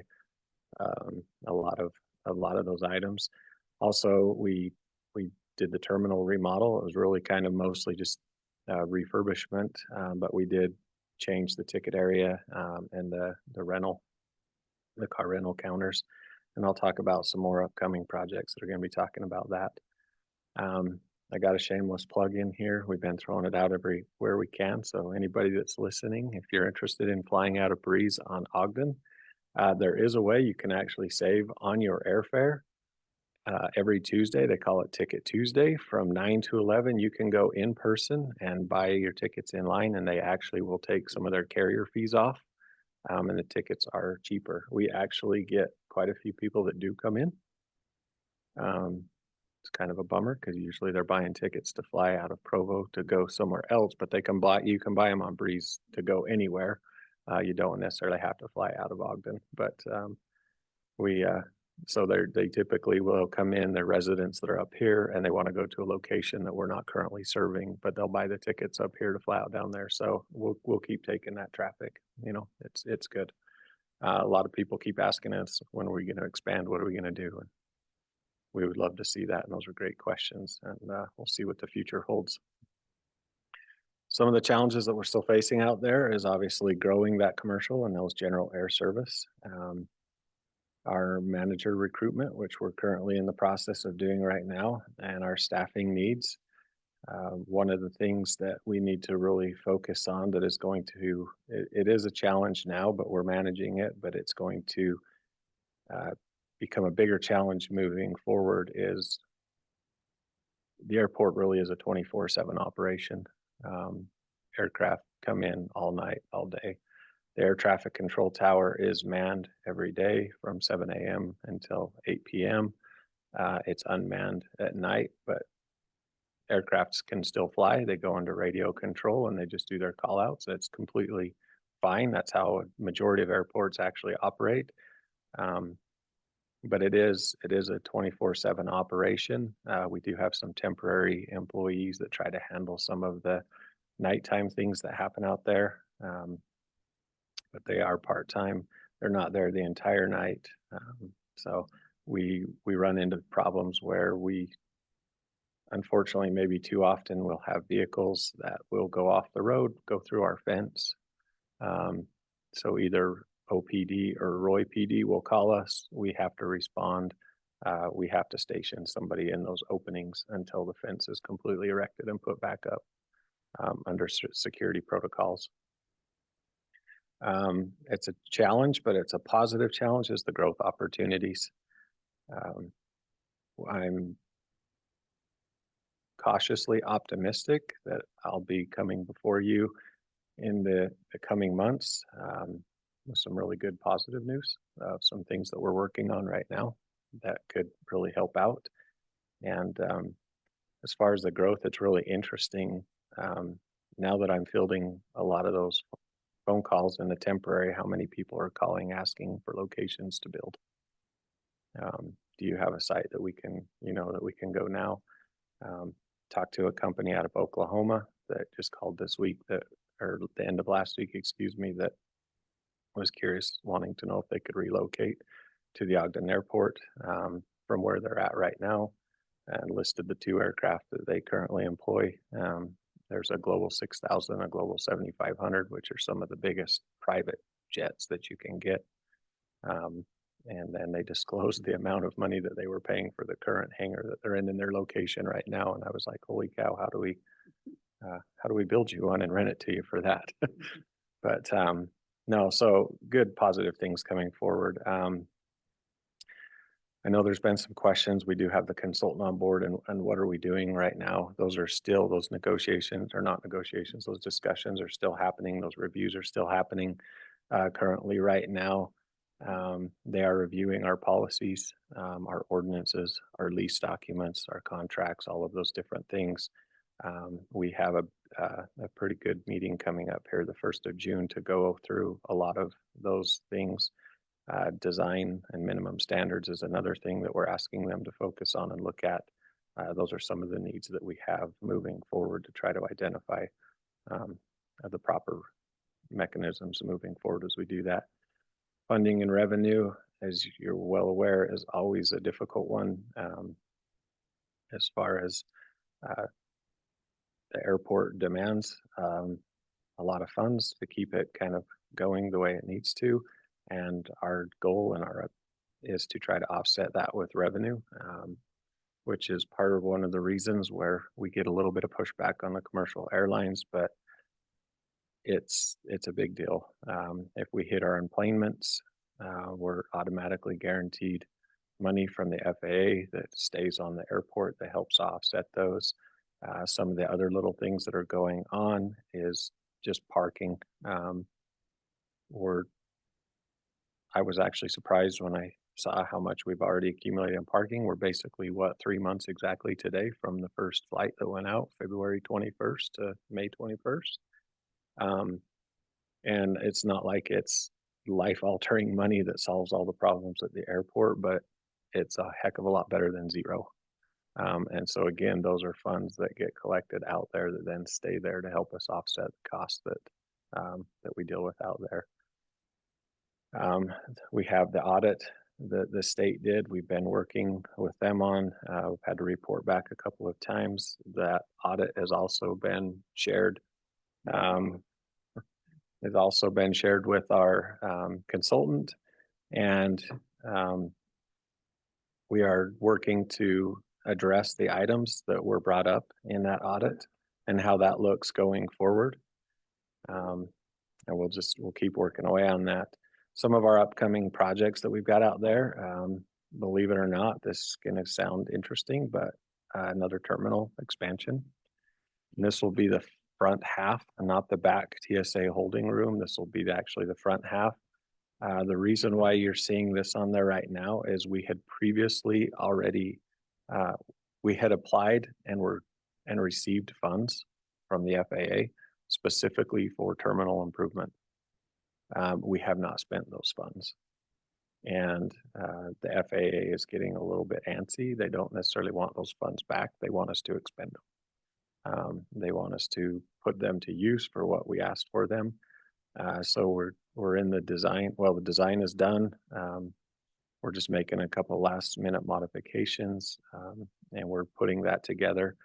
a lot of a lot of those items. Also, we did the terminal remodel. It was really kind of mostly just refurbishment, but we did change the ticket area and the car rental counters. And I'll talk about some more upcoming projects that are going to be talking about that. I got a shameless plug in here. We've been throwing it out everywhere we can. So anybody that's listening, if you're interested in flying out of Breeze on Ogden, there is a way you can actually save on your airfare. Every Tuesday, they call it Ticket Tuesday, from 9 to 11, you can go in person and buy your tickets in line, and they actually will take some of their carrier fees off, and the tickets are cheaper. We actually get quite a few people that do come in. It's kind of a bummer because usually they're buying tickets to fly out of Provo to go somewhere else, but you can buy them on Breeze to go anywhere. You don't necessarily have to fly out of Ogden, but so they typically will come in, they're residents that are up here and they want to go to a location that we're not currently serving, but they'll buy the tickets up here to fly out down there. So we'll keep taking that traffic. It's good. A lot of people keep asking us, when are we going to expand? What are we going to do? And we would love to see that. And those are great questions, and we'll see what the future holds. Some of the challenges that we're still facing out there is obviously growing that commercial and those general air service. Our manager recruitment, which we're currently in the process of doing right now, and our staffing needs. One of the things that we need to really focus on that is going to, it is a challenge now, but we're managing it, but it's going to become a bigger challenge moving forward, is the airport really is a 24/7 operation. Aircraft come in all night, all day. The air traffic control tower is manned every day from 7 a.m. until 8 p.m. It's unmanned at night, but aircrafts can still fly. They go under radio control and they just do their call outs. It's completely fine. That's how a majority of airports actually operate. But it is a 24/7 operation. We do have some temporary employees that try to handle some of the nighttime things that happen out there. But they are part-time. They're not there the entire night. So we run into problems where we, unfortunately, maybe too often we'll have vehicles that will go off the road, go through our fence. So either OPD or Roy PD will call us. We have to respond. We have to station somebody in those openings until the fence is completely erected and put back up under security protocols. It's a challenge, but it's a positive challenge, is the growth opportunities. I'm cautiously optimistic that I'll be coming before you in the coming months with some really good positive news, some things that we're working on right now that could really help out. And as far as the growth, it's really interesting. Now that I'm fielding a lot of those phone calls in the temporary, how many people are calling asking for locations to build? Do you have a site that we can, that we can go now? Talked to a company out of Oklahoma that just called this week, or the end of last week, excuse me, that was curious, wanting to know if they could relocate to the Ogden airport from where they're at right now, and listed the 2 aircraft that they currently employ. There's a Global 6000, a Global 7500, which are some of the biggest private jets that you can get. And then they disclosed the amount of money that they were paying for the current hangar that they're in their location right now. And I was like, holy cow, how do we build you one and rent it to you for that? But no, so good positive things coming forward. I know there's been some questions. We do have the consultant on board, and what are we doing right now? Those negotiations are not negotiations. Those discussions are still happening. Those reviews are still happening currently right now. They are reviewing our policies, our ordinances, our lease documents, our contracts, all of those different things. We have a pretty good meeting coming up here the 1st of June to go through a lot of those things. Design and minimum standards is another thing that we're asking them to focus on and look at. Those are some of the needs that we have moving forward to try to identify the proper mechanisms moving forward as we do that. Funding and revenue, as you're well aware, is always a difficult one. As far as the airport demands a lot of funds to keep it kind of going the way it needs to. And our goal and our is to try to offset that with revenue, which is part of one of the reasons where we get a little bit of pushback on the commercial airlines, but it's a big deal. If we hit our enplanements, we're automatically guaranteed money from the FAA that stays on the airport that helps offset those. Some of the other little things that are going on is just parking. I was actually surprised when I saw how much we've already accumulated in parking. We're basically 3 months exactly today from the first flight that went out, February 21st to May 21st. And it's not like it's life-altering money that solves all the problems at the airport, but it's a heck of a lot better than zero. And so again, those are funds that get collected out there that then stay there to help us offset the costs that we deal with out there. We have the audit that the state did. We've been working with them on. We've had to report back a couple of times. That audit has also been shared. It's also been shared with our consultant, and we are working to address the items that were brought up in that audit and how that looks going forward. And we'll keep working away on that. Some of our upcoming projects that we've got out there, believe it or not, this is going to sound interesting, but another terminal expansion. And this will be the front half and not the back TSA holding room. This will be actually the front half. The reason why you're seeing this on there right now is we had previously already we had applied and received funds from the FAA specifically for terminal improvement. We have not spent those funds, and the FAA is getting a little bit antsy. They don't necessarily want those funds back. They want us to expend them. They want us to put them to use for what we asked for them. So we're in the design. Well, the design is done. We're just making a couple last minute modifications, and we're putting that together.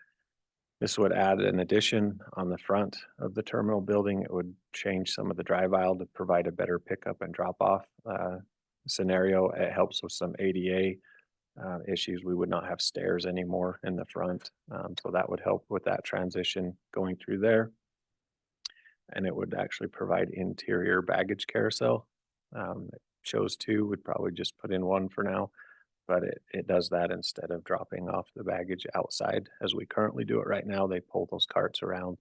This would add an addition on the front of the terminal building. It would change some of the drive aisle to provide a better pickup and drop off scenario. It helps with some ADA issues. We would not have stairs anymore in the front. So that would help with that transition going through there. And it would actually provide interior baggage carousel. It shows two, would probably just put in one for now, but it does that instead of dropping off the baggage outside as we currently do it right now. They pull those carts around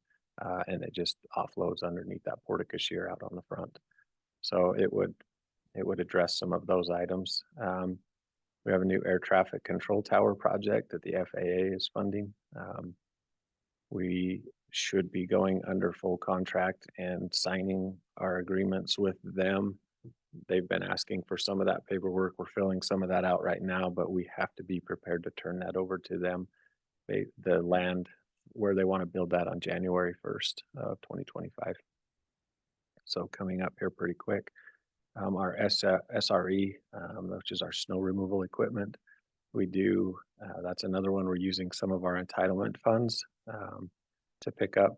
and it just offloads underneath that porta cashier out on the front. So it would address some of those items. We have a new air traffic control tower project that the FAA is funding. We should be going under full contract and signing our agreements with them. They've been asking for some of that paperwork. We're filling some of that out right now, but we have to be prepared to turn that over to them. The land where they want to build that on January 1st of 2025. So coming up here pretty quick. Our SRE, which is our snow removal equipment. We do, that's another one we're using some of our entitlement funds to pick up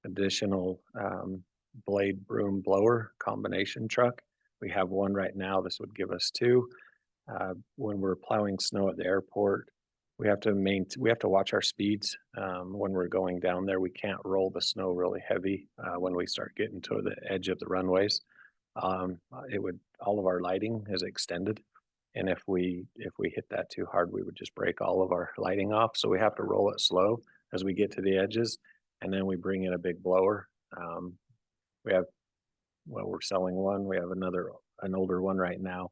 additional blade broom blower combination truck. We have one right now. This would give us two. When we're plowing snow at the airport, we have to watch our speeds when we're going down there. We can't roll the snow really heavy when we start getting to the edge of the runways. All of our lighting is extended, and if we hit that too hard, we would just break all of our lighting off. So we have to roll it slow as we get to the edges, and then we bring in a big blower. We're selling one. We have an older one right now,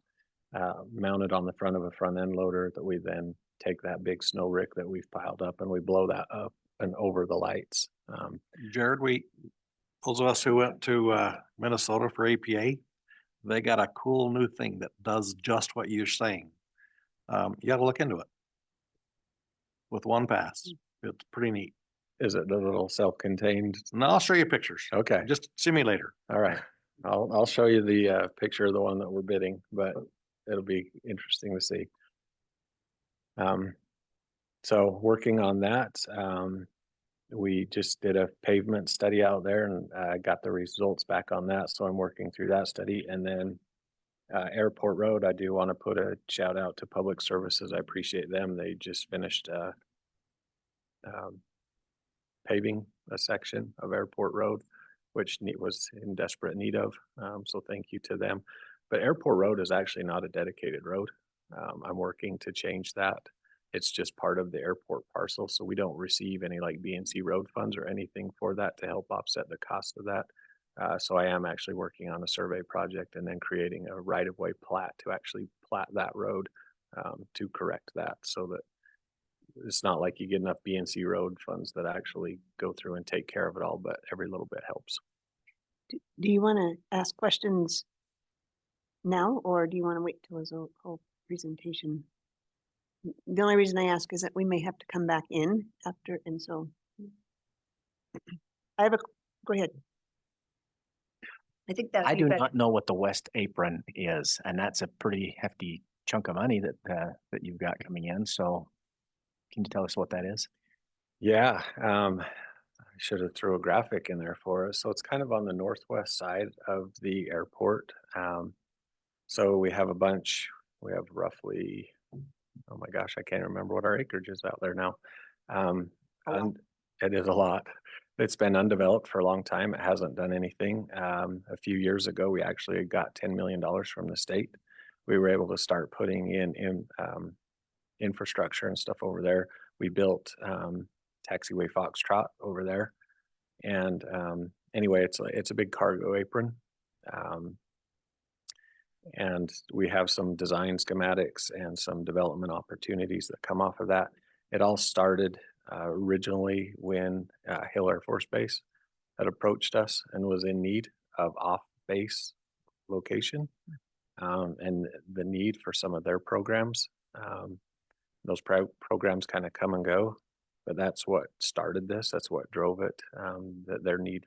mounted on the front of a front end loader that we then take that big snow rick that we've piled up and we blow that up and over the lights. Jared, those of us who went to Minnesota for APA, they got a cool new thing that does just what you're saying. You got to look into it with one pass. It's pretty neat. Is it the little self-contained? And I'll show you pictures. Okay. Just simulator. All right. I'll show you the picture of the one that we're bidding, but it'll be interesting to see. So working on that, we just did a pavement study out there and got the results back on that. So I'm working through that study. And then Airport Road, I do want to put a shout out to Public Services. I appreciate them. They just finished paving a section of Airport Road, which was in desperate need of. So thank you to them. But Airport Road is actually not a dedicated road. I'm working to change that. It's just part of the airport parcel, so we don't receive any like BNC road funds or anything for that to help offset the cost of that. So I am actually working on a survey project and then creating a right-of-way plat to actually plat that road to correct that, so that it's not like you get enough BNC road funds that actually go through and take care of it all, but every little bit helps. Do you want to ask questions now, or do you want to wait till his whole presentation? The only reason I ask is that we may have to come back in after, and so I have a, go ahead. I think that I do not know what the West Apron is, and that's a pretty hefty chunk of money that you've got coming in. So can you tell us what that is? Yeah, I should have threw a graphic in there for us. So it's kind of on the northwest side of the airport. So we have a bunch, we have roughly, oh my gosh, I can't remember what our acreage is out there now. And it is a lot. It's been undeveloped for a long time. It hasn't done anything. A few years ago, we actually got $10 million from the state. We were able to start putting in infrastructure and stuff over there. We built taxiway Foxtrot over there. And anyway, it's a big cargo apron. And we have some design schematics and some development opportunities that come off of that. It all started originally when Hill Air Force Base had approached us and was in need of off-base location and the need for some of their programs. Those programs kind of come and go, but that's what started this. That's what drove it. That their need.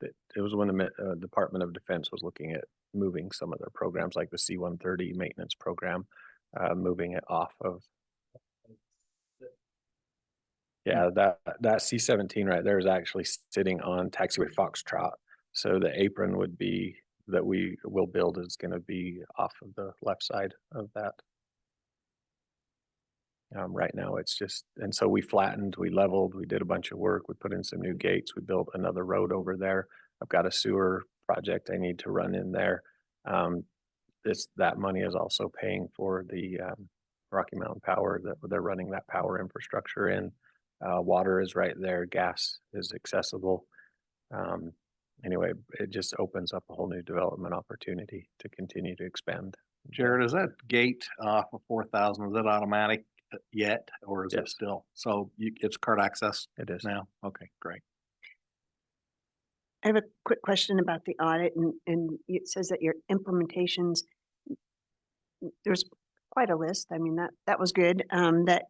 It was when the Department of Defense was looking at moving some of their programs, like the C-130 maintenance program, moving it off of. Yeah, that C-17 right there is actually sitting on taxiway Foxtrot. So the apron would be that we will build is going to be off of the left side of that. Right now it's just, and so we flattened, we leveled, we did a bunch of work, we put in some new gates, we built another road over there. I've got a sewer project I need to run in there. That money is also paying for the Rocky Mountain Power, that they're running that power infrastructure in. Water is right there, gas is accessible. Anyway, it just opens up a whole new development opportunity to continue to expand. Jared, is that gate off of 4,000, is that automatic yet, or is it Yes. still? So it's card access It is. now? Okay, great. I have a quick question about the audit, and it says that your implementations, there's quite a list. I mean, that was good, that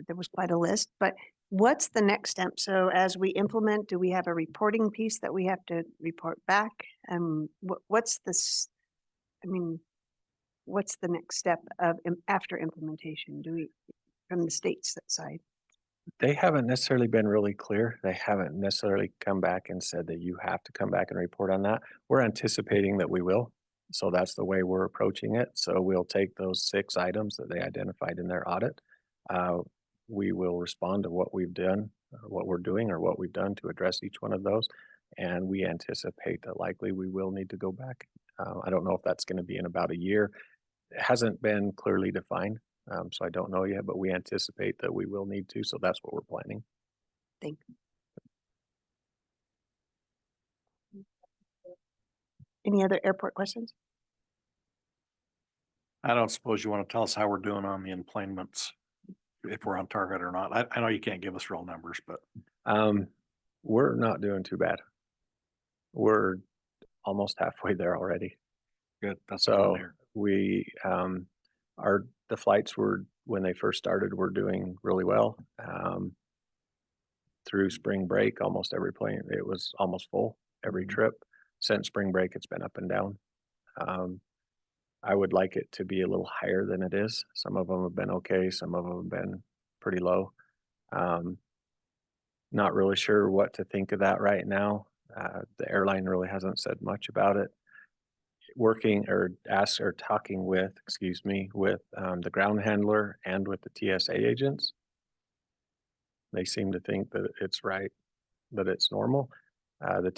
there was quite a list, but what's the next step? So as we implement, do we have a reporting piece that we have to report back? What's this, I mean, what's the next step of after implementation? Do we, from the state side? They haven't necessarily been really clear. They haven't necessarily come back and said that you have to come back and report on that. We're anticipating that we will. So that's the way we're approaching it. So we'll take those 6 items that they identified in their audit. We will respond to what we've done, what we're doing, or what we've done to address each one of those. And we anticipate that likely we will need to go back. I don't know if that's going to be in about a year. It hasn't been clearly defined. So I don't know yet, but we anticipate that we will need to. So that's what we're planning. Thank you. Any other airport questions? I don't suppose you want to tell us how we're doing on the employments, if we're on target or not. I know you can't give us real numbers, but. We're not doing too bad. We're almost halfway there already. Good. That's So there. we, the flights were, when they first started, were doing really well. Through spring break, almost every plane, it was almost full every trip. Since spring break, it's been up and down. I would like it to be a little higher than it is. Some of them have been okay, some of them have been pretty low. Not really sure what to think of that right now. The airline really hasn't said much about it. Working or talking with, excuse me, with the ground handler and with the TSA agents. They seem to think that it's right, that it's normal. The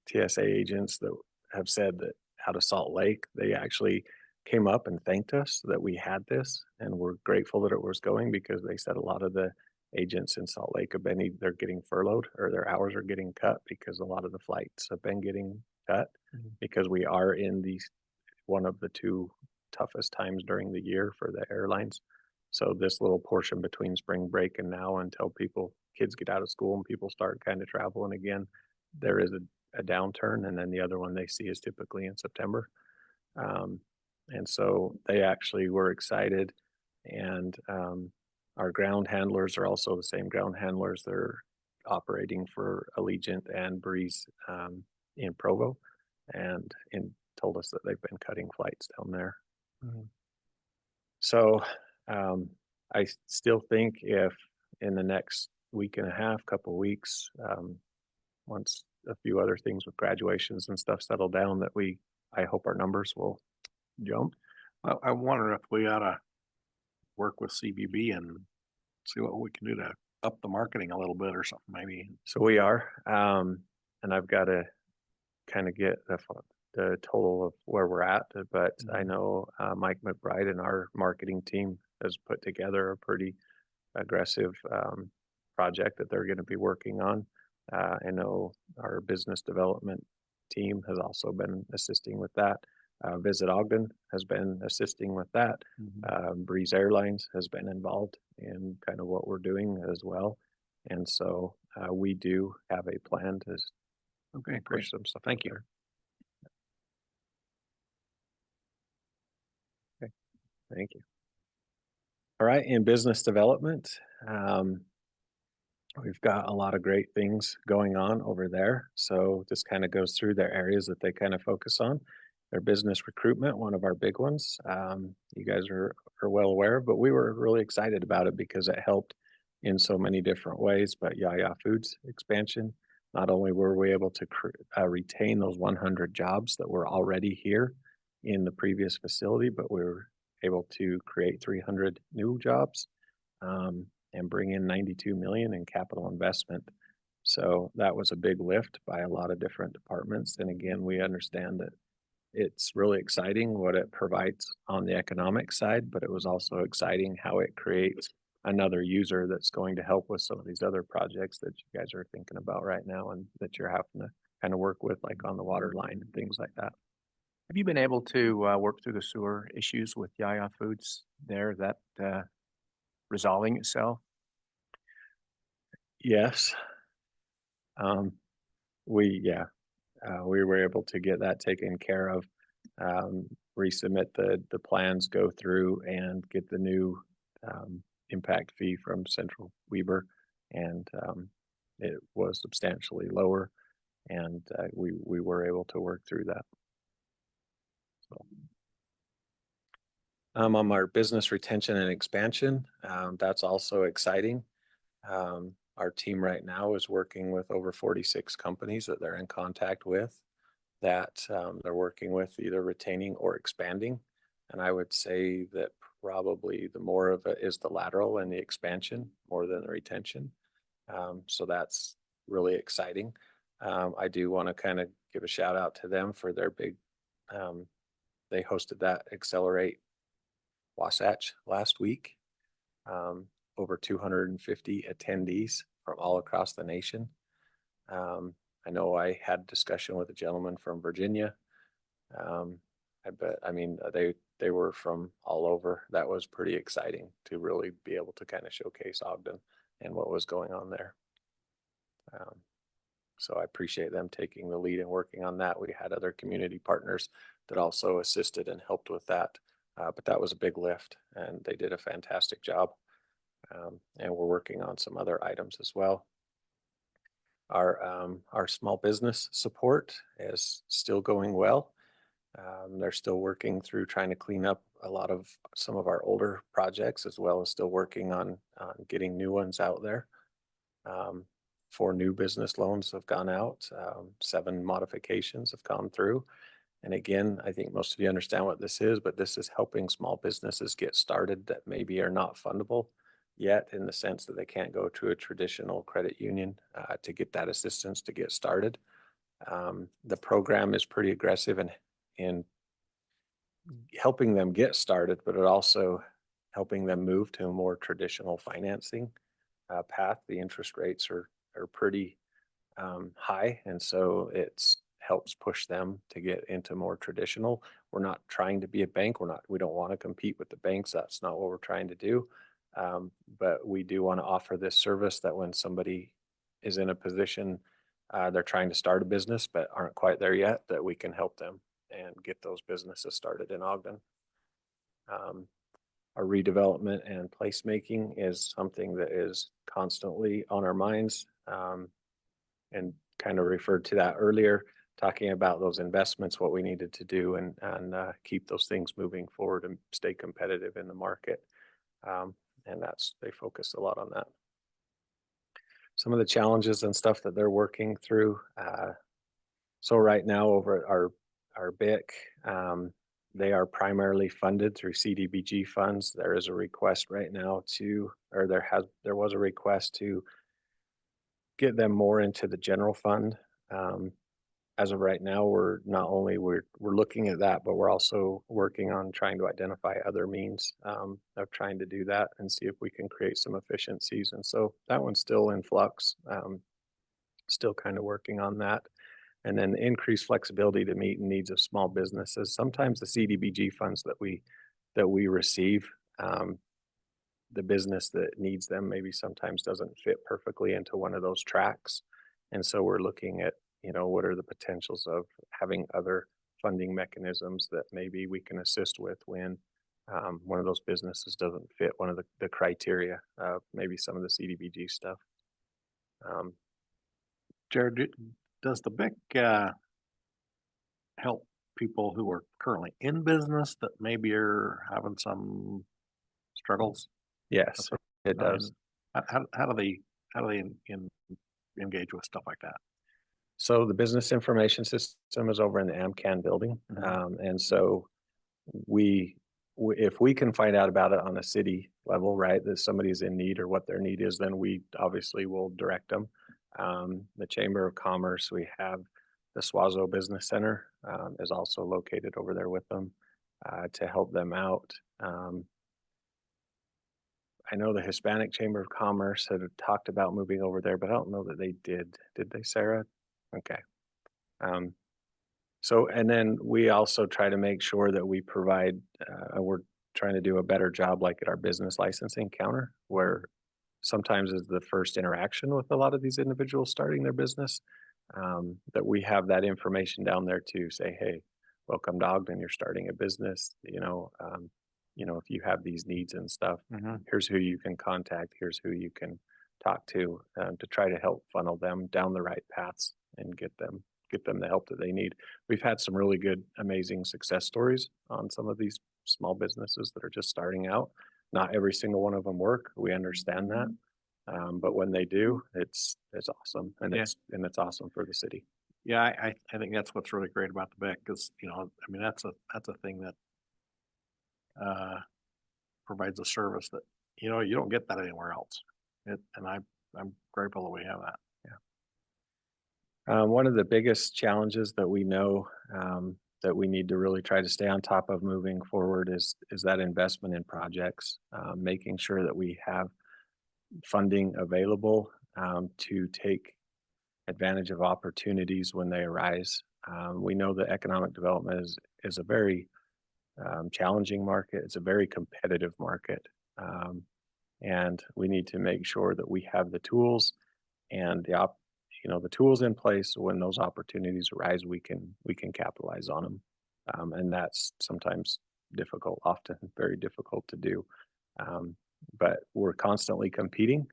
TSA agents that have said that out of Salt Lake, they actually came up and thanked us that we had this, and we're grateful that it was going, because they said a lot of the agents in Salt Lake have been either getting furloughed or their hours are getting cut because a lot of the flights have been getting cut, because we are in one of the two toughest times during the year for the airlines. So this little portion between spring break and now, until kids get out of school and people start kind of traveling again, there is a downturn. And then the other one they see is typically in September. And so they actually were excited. And our ground handlers are also the same ground handlers. They're operating for Allegiant and Breeze in Provo, and told us that they've been cutting flights down there. So I still think if in the next week and a half, couple weeks, once a few other things with graduations and stuff settle down, that I hope our numbers will jump. I wonder if we ought to work with CBB and see what we can do to up the marketing a little bit or something, maybe. So we are, and I've got to kind of get the total of where we're at, but I know Mike McBride and our marketing team has put together a pretty aggressive project that they're going to be working on. I know our business development team has also been assisting with that. Visit Ogden has been assisting with that. Breeze Airlines has been involved in kind of what we're doing as well. And so we do have a plan to push some stuff. Thank you. Okay, thank you. All right, in business development, we've got a lot of great things going on over there. So this kind of goes through their areas that they kind of focus on. Their business recruitment, one of our big ones. You guys are well aware of, but we were really excited about it because it helped in so many different ways. But Yaya Foods expansion, not only were we able to retain those 100 jobs that were already here in the previous facility, but we were able to create 300 new jobs and bring in 92 million in capital investment. So that was a big lift by a lot of different departments. And again, we understand that it's really exciting what it provides on the economic side, but it was also exciting how it creates another user that's going to help with some of these other projects that you guys are thinking about right now and that you're having to kind of work with, like on the water line and things like that. Have you been able to work through the sewer issues with Yaya Foods there? Is that resolving itself? Yes. We were able to get that taken care of, resubmit the plans, go through and get the new impact fee from Central Weber, and it was substantially lower, and we were able to work through that. So, on our business retention and expansion, that's also exciting. Our team right now is working with over 46 companies that they're in contact with, that they're working with either retaining or expanding. And I would say that probably the more of it is the lateral and the expansion more than the retention. So that's really exciting. I do want to kind of give a shout out to them for their big, they hosted that Accelerate Wasatch last week. Over 250 attendees from all across the nation. I know I had discussion with a gentleman from Virginia. They were from all over. That was pretty exciting to really be able to kind of showcase Ogden and what was going on there. So I appreciate them taking the lead and working on that. We had other community partners that also assisted and helped with that. But that was a big lift and they did a fantastic job. And we're working on some other items as well. Our small business support is still going well. They're still working through trying to clean up a lot of some of our older projects, as well as still working on getting new ones out there. 4 new business loans have gone out. 7 modifications have gone through. And again, I think most of you understand what this is, but this is helping small businesses get started that maybe are not fundable yet, in the sense that they can't go to a traditional credit union to get that assistance to get started. The program is pretty aggressive in helping them get started, but it also helping them move to a more traditional financing path. The interest rates are pretty high, and so it's helps push them to get into more traditional. We're not trying to be a bank. We don't want to compete with the banks. That's not what we're trying to do. But we do want to offer this service that when somebody is in a position, they're trying to start a business but aren't quite there yet, that we can help them and get those businesses started in Ogden. Our redevelopment and placemaking is something that is constantly on our minds, and kind of referred to that earlier, talking about those investments, what we needed to do, and keep those things moving forward and stay competitive in the market. And they focus a lot on that. Some of the challenges and stuff that they're working through. So right now over at our BIC, they are primarily funded through CDBG funds. There is a request right now there was a request to get them more into the general fund. As of right now, we're looking at that, but we're also working on trying to identify other means of trying to do that and see if we can create some efficiencies. And so that one's still in flux, still kind of working on that. And then increased flexibility to meet the needs of small businesses. Sometimes the CDBG funds that we receive, the business that needs them maybe sometimes doesn't fit perfectly into one of those tracks. And so we're looking at, what are the potentials of having other funding mechanisms that maybe we can assist with when one of those businesses doesn't fit one of the criteria, maybe some of the CDBG stuff. Jared, does the BIC help people who are currently in business that maybe are having some struggles? Yes, it does. How do they engage with stuff like that? So the business information system is over in the AMCAN building. And so if we can find out about it on a city level, right, that somebody's in need or what their need is, then we obviously will direct them. The Chamber of Commerce, we have the Swazo Business Center is also located over there with them to help them out. I know the Hispanic Chamber of Commerce had talked about moving over there, but I don't know that they did. Did they, Sarah? Okay. So, and then we also try to make sure that we provide, we're trying to do a better job like at our business licensing counter, where sometimes is the first interaction with a lot of these individuals starting their business, that we have that information down there to say, hey, welcome to Ogden, you're starting a business, if you have these needs and stuff, here's who you can contact, here's who you can talk to try to help funnel them down the right paths and get them the help that they need. We've had some really good, amazing success stories on some of these small businesses that are just starting out. Not every single one of them work. We understand that. But when they do, it's awesome. And it's awesome for the city. Yeah, I think that's what's really great about the BIC, because that's a thing that provides a service that you don't get that anywhere else. And I'm grateful that we have that. One of the biggest challenges that we know that we need to really try to stay on top of moving forward is that investment in projects, making sure that we have funding available to take advantage of opportunities when they arise. We know that economic development is a very challenging market. It's a very competitive market. And we need to make sure that we have the tools and the tools in place so when those opportunities arise, we can capitalize on them. And that's sometimes difficult, often very difficult to do. But we're constantly competing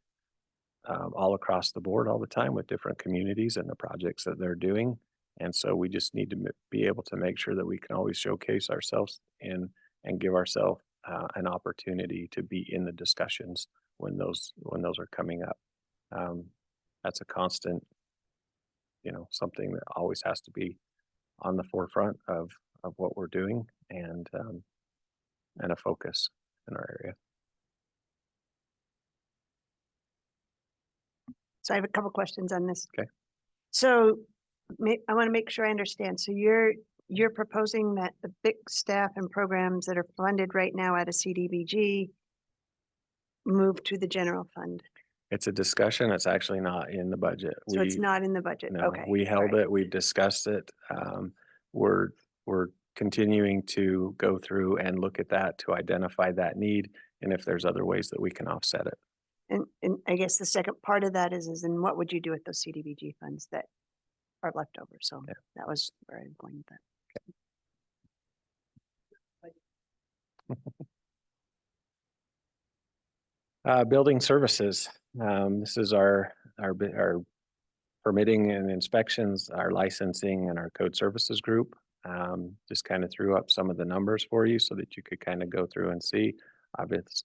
all across the board all the time with different communities and the projects that they're doing. And so we just need to be able to make sure that we can always showcase ourselves and give ourselves an opportunity to be in the discussions when those are coming up. That's a constant, something that always has to be on the forefront of what we're doing, and a focus in our area. So I have a couple questions on this. Okay. So I want to make sure I understand. So you're proposing that the big staff and programs that are funded right now at a CDBG move to the general fund? It's a discussion. It's actually not in the budget. So it's not in the budget? No, Okay. we held all right. it, we've discussed it. We're continuing to go through and look at that to identify that need, and if there's other ways that we can offset it. And I guess the second part of that is then what would you do with those CDBG funds that are left over? So Yeah. that was where I'm going with that. Building services. This is our permitting and inspections, our licensing, and our code services group. Just kind of threw up some of the numbers for you so that you could kind of go through and see.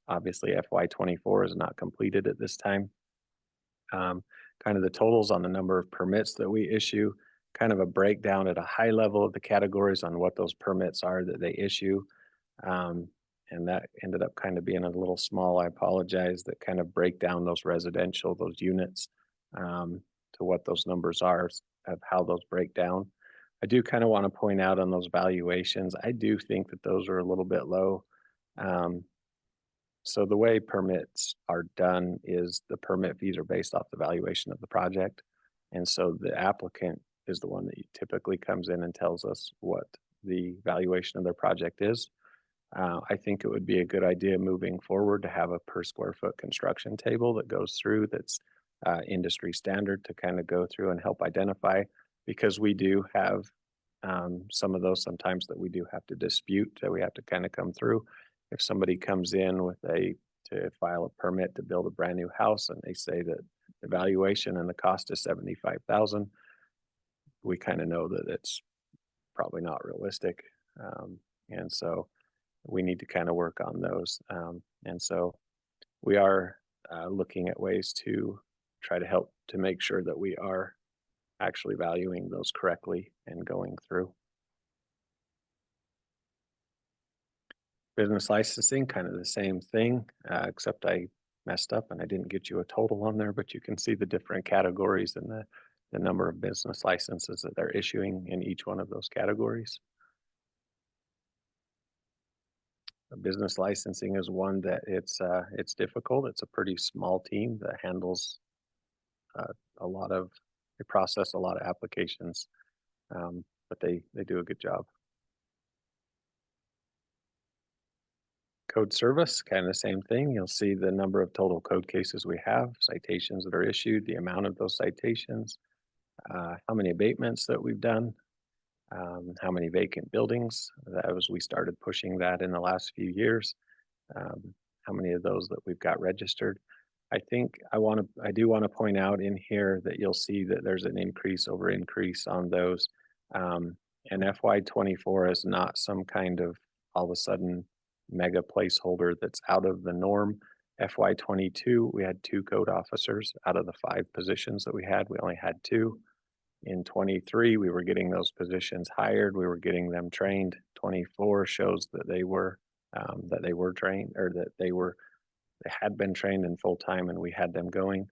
Obviously FY24 is not completed at this time. Kind of the totals on the number of permits that we issue, kind of a breakdown at a high level of the categories on what those permits are that they issue. And that ended up kind of being a little small. I apologize, that kind of break down those residential, those units, to what those numbers are, of how those break down. I do kind of want to point out on those valuations, I do think that those are a little bit low. So the way permits are done is the permit fees are based off the valuation of the project. And so the applicant is the one that typically comes in and tells us what the valuation of their project is. I think it would be a good idea moving forward to have a per square foot construction table that goes through, that's industry standard, to kind of go through and help identify, because we do have some of those sometimes that we do have to dispute, that we have to kind of come through. If somebody comes in to file a permit to build a brand new house and they say that the valuation and the cost is $75,000, we kind of know that it's probably not realistic. And so we need to kind of work on those. And so we are looking at ways to try to help to make sure that we are actually valuing those correctly and going through. Business licensing, kind of the same thing, except I messed up and I didn't get you a total on there, but you can see the different categories and the number of business licenses that they're issuing in each one of those categories. Business licensing is one that it's difficult. It's a pretty small team that handles they process a lot of applications, but they do a good job. Code service, kind of the same thing. You'll see the number of total code cases we have, citations that are issued, the amount of those citations, how many abatements that we've done, how many vacant buildings. As we started pushing that in the last few years, how many of those that we've got registered. I think I do want to point out in here that you'll see that there's an increase on those. And FY24 is not some kind of all of a sudden mega placeholder that's out of the norm. FY22, we had 2 code officers out of the 5 positions that we had. We only had 2. In 23, we were getting those positions hired. We were getting them trained. 24 shows that they were trained, or that they had been trained in full time, and we had them going.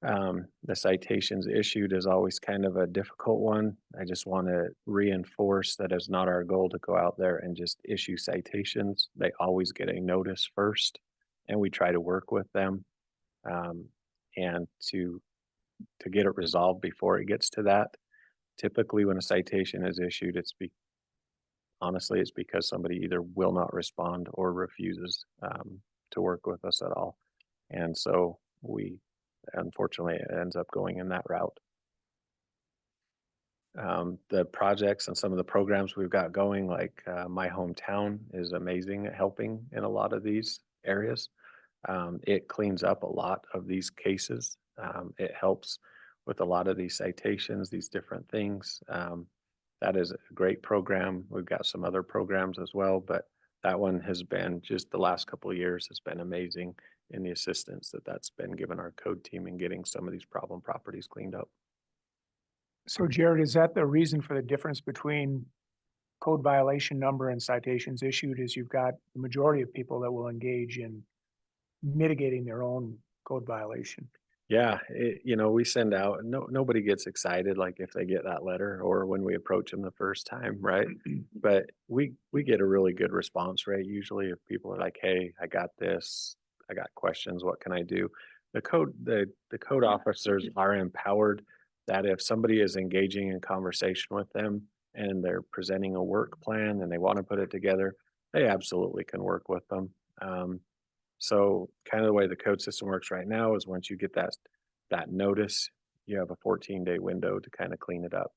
The citations issued is always kind of a difficult one. I just want to reinforce that it's not our goal to go out there and just issue citations. They always get a notice first, and we try to work with them and to get it resolved before it gets to that. Typically, when a citation is issued, honestly, it's because somebody either will not respond or refuses to work with us at all. And so unfortunately, it ends up going in that route. The projects and some of the programs we've got going, like My Hometown, is amazing at helping in a lot of these areas. It cleans up a lot of these cases. It helps with a lot of these citations, these different things. That is a great program. We've got some other programs as well, but that one has been just the last couple of years has been amazing in the assistance that's been given our code team in getting some of these problem properties cleaned up. So Jared, is that the reason for the difference between code violation number and citations issued is you've got the majority of people that will engage in mitigating their own code violation? Yeah, we send out, nobody gets excited like if they get that letter or when we approach them the first time, right? But we get a really good response rate usually if people are like, hey, I got this, I got questions, what can I do? The code officers are empowered that if somebody is engaging in conversation with them and they're presenting a work plan and they want to put it together, they absolutely can work with them. So kind of the way the code system works right now is once you get that notice, you have a 14-day window to kind of clean it up.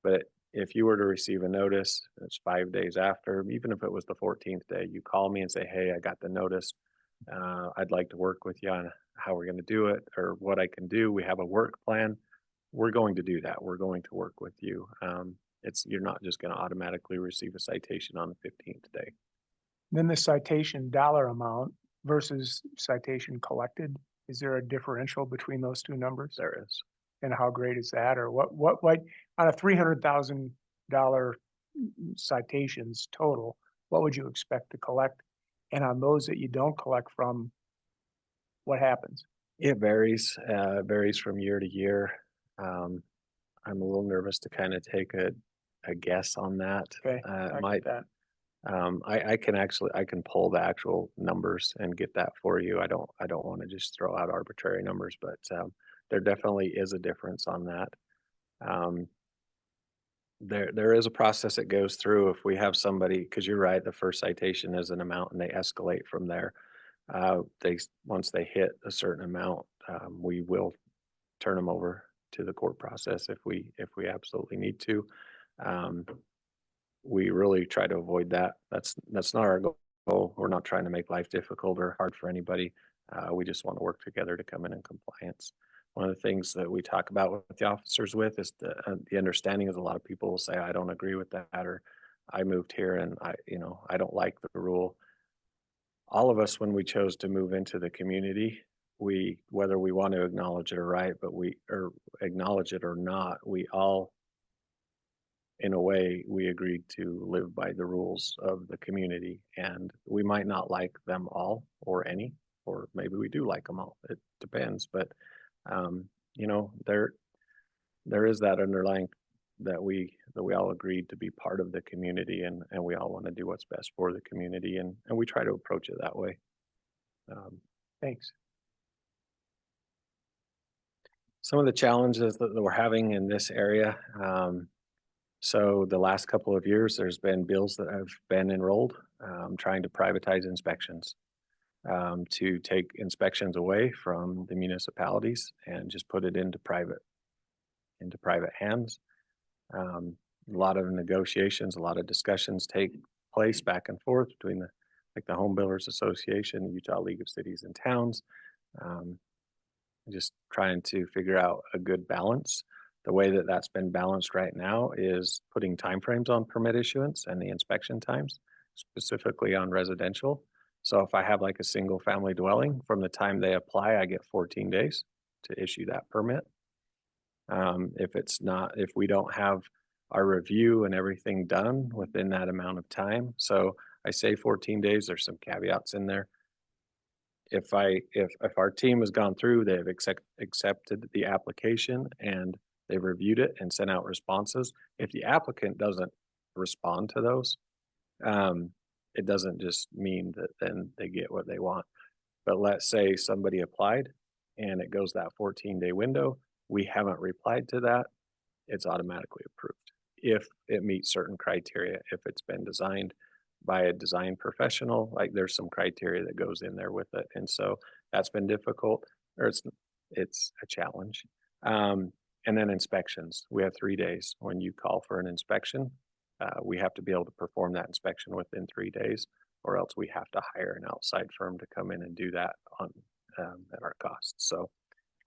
But if you were to receive a notice, it's 5 days after, even if it was the 14th day, you call me and say, hey, I got the notice. I'd like to work with you on how we're going to do it or what I can do. We have a work plan. We're going to do that. We're going to work with you. You're not just going to automatically receive a citation on the 15th day. Then the citation dollar amount versus citation collected, is there a differential between those two numbers? There is. And how great is that? Or what on a $300,000 citations total, what would you expect to collect? And on those that you don't collect from, what happens? It varies. Varies from year to year. I'm a little nervous to kind of take a guess on that. Okay, I get that. I can pull the actual numbers and get that for you. I don't want to just throw out arbitrary numbers, but there definitely is a difference on that. There is a process that goes through if we have somebody, because you're right, the first citation is an amount and they escalate from there. Once they hit a certain amount, we will turn them over to the court process if we absolutely need to. We really try to avoid that. That's not our goal. We're not trying to make life difficult or hard for anybody. We just want to work together to come in compliance. One of the things that we talk about with the officers is the understanding is a lot of people will say, I don't agree with that, or I moved here and I don't like the rule. All of us, when we chose to move into the community, whether we want to acknowledge it or acknowledge it or not, we all, in a way, we agreed to live by the rules of the community, and we might not like them all or any, or maybe we do like them all. It depends, but there is that underlying that we all agreed to be part of the community, and we all want to do what's best for the community, and we try to approach it that way. Thanks. Some of the challenges that we're having in this area. So the last couple of years, there's been bills that have been enrolled trying to privatize inspections, to take inspections away from the municipalities and just put it into private hands. A lot of negotiations, a lot of discussions take place back and forth between the Home Builders Association, the Utah League of Cities and Towns, just trying to figure out a good balance. The way that that's been balanced right now is putting timeframes on permit issuance and the inspection times, specifically on residential. So if I have like a single family dwelling, from the time they apply, I get 14 days to issue that permit. If we don't have our review and everything done within that amount of time. So I say 14 days, there's some caveats in there. If our team has gone through, they've accepted the application and they've reviewed it and sent out responses. If the applicant doesn't respond to those, it doesn't just mean that then they get what they want. But let's say somebody applied and it goes that 14-day window, we haven't replied to that, it's automatically approved if it meets certain criteria. If it's been designed by a design professional, like there's some criteria that goes in there with it. And so that's been difficult, or it's a challenge. And then inspections, we have 3 days. When you call for an inspection, we have to be able to perform that inspection within 3 days, or else we have to hire an outside firm to come in and do that at our cost. So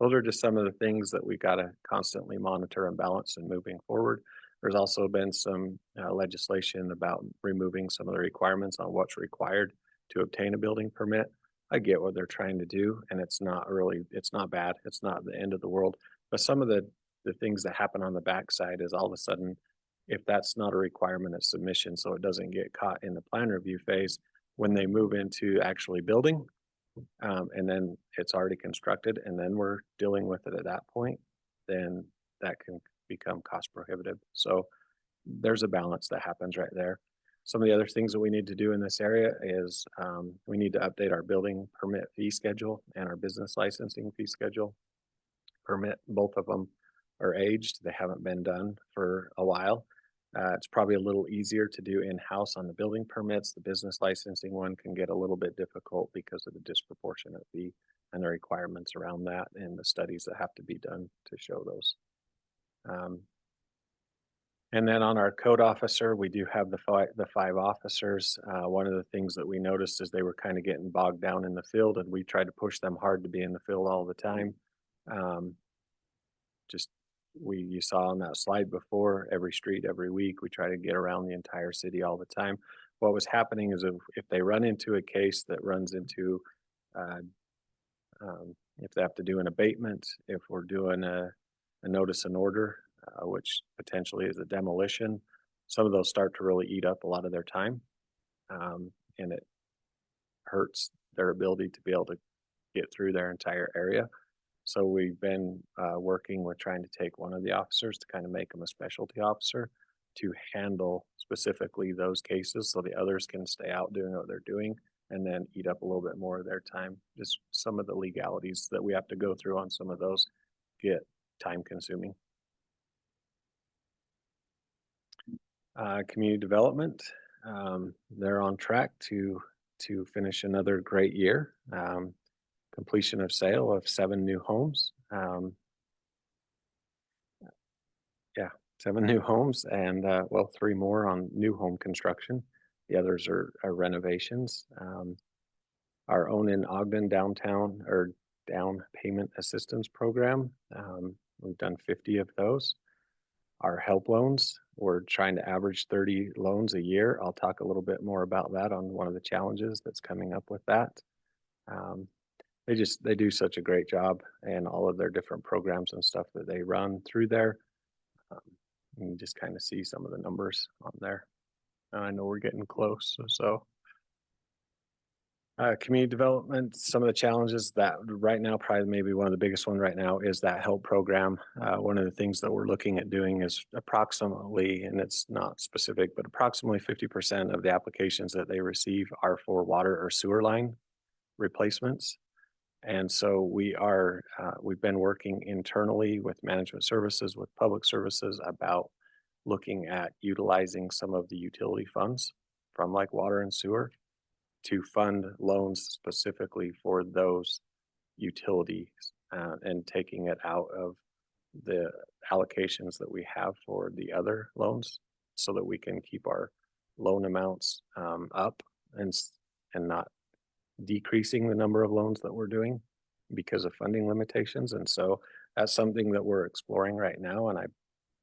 those are just some of the things that we got to constantly monitor and balance and moving forward. There's also been some legislation about removing some of the requirements on what's required to obtain a building permit. I get what they're trying to do, and it's not bad. It's not the end of the world. But some of the things that happen on the backside is all of a sudden, if that's not a requirement of submission, so it doesn't get caught in the plan review phase, when they move into actually building, and then it's already constructed, and then we're dealing with it at that point, then that can become cost prohibitive. So there's a balance that happens right there. Some of the other things that we need to do in this area is we need to update our building permit fee schedule and our business licensing fee schedule. Both of them are aged. They haven't been done for a while. It's probably a little easier to do in-house on the building permits. The business licensing one can get a little bit difficult because of the disproportionate fee and the requirements around that and the studies that have to be done to show those. And then on our code officer, we do have the five officers. One of the things that we noticed is they were kind of getting bogged down in the field, and we tried to push them hard to be in the field all the time. You saw on that slide before, every street, every week, we try to get around the entire city all the time. What was happening is if they run into a case that runs into, if they have to do an abatement, if we're doing a notice and order, which potentially is a demolition, some of those start to really eat up a lot of their time. And it hurts their ability to be able to get through their entire area. So we've been working with trying to take one of the officers to kind of make them a specialty officer to handle specifically those cases so the others can stay out doing what they're doing and then eat up a little bit more of their time. Just some of the legalities that we have to go through on some of those get time consuming. Community development, they're on track to finish another great year. Completion of sale of 7 new homes. 7 new homes and 3 more on new home construction. The others are renovations. Our own in Ogden down payment assistance program. We've done 50 of those. Our help loans, we're trying to average 30 loans a year. I'll talk a little bit more about that on one of the challenges that's coming up with that. They do such a great job, and all of their different programs and stuff that they run through there. You just kind of see some of the numbers on there. I know we're getting close. So community development, some of the challenges that right now, probably maybe one of the biggest one right now is that help program. One of the things that we're looking at doing is approximately, and it's not specific, but approximately 50% of the applications that they receive are for water or sewer line replacements. And so we've been working internally with management services, with public services about looking at utilizing some of the utility funds from like water and sewer to fund loans specifically for those utilities and taking it out of the allocations that we have for the other loans so that we can keep our loan amounts up and not decreasing the number of loans that we're doing because of funding limitations. And so that's something that we're exploring right now. And I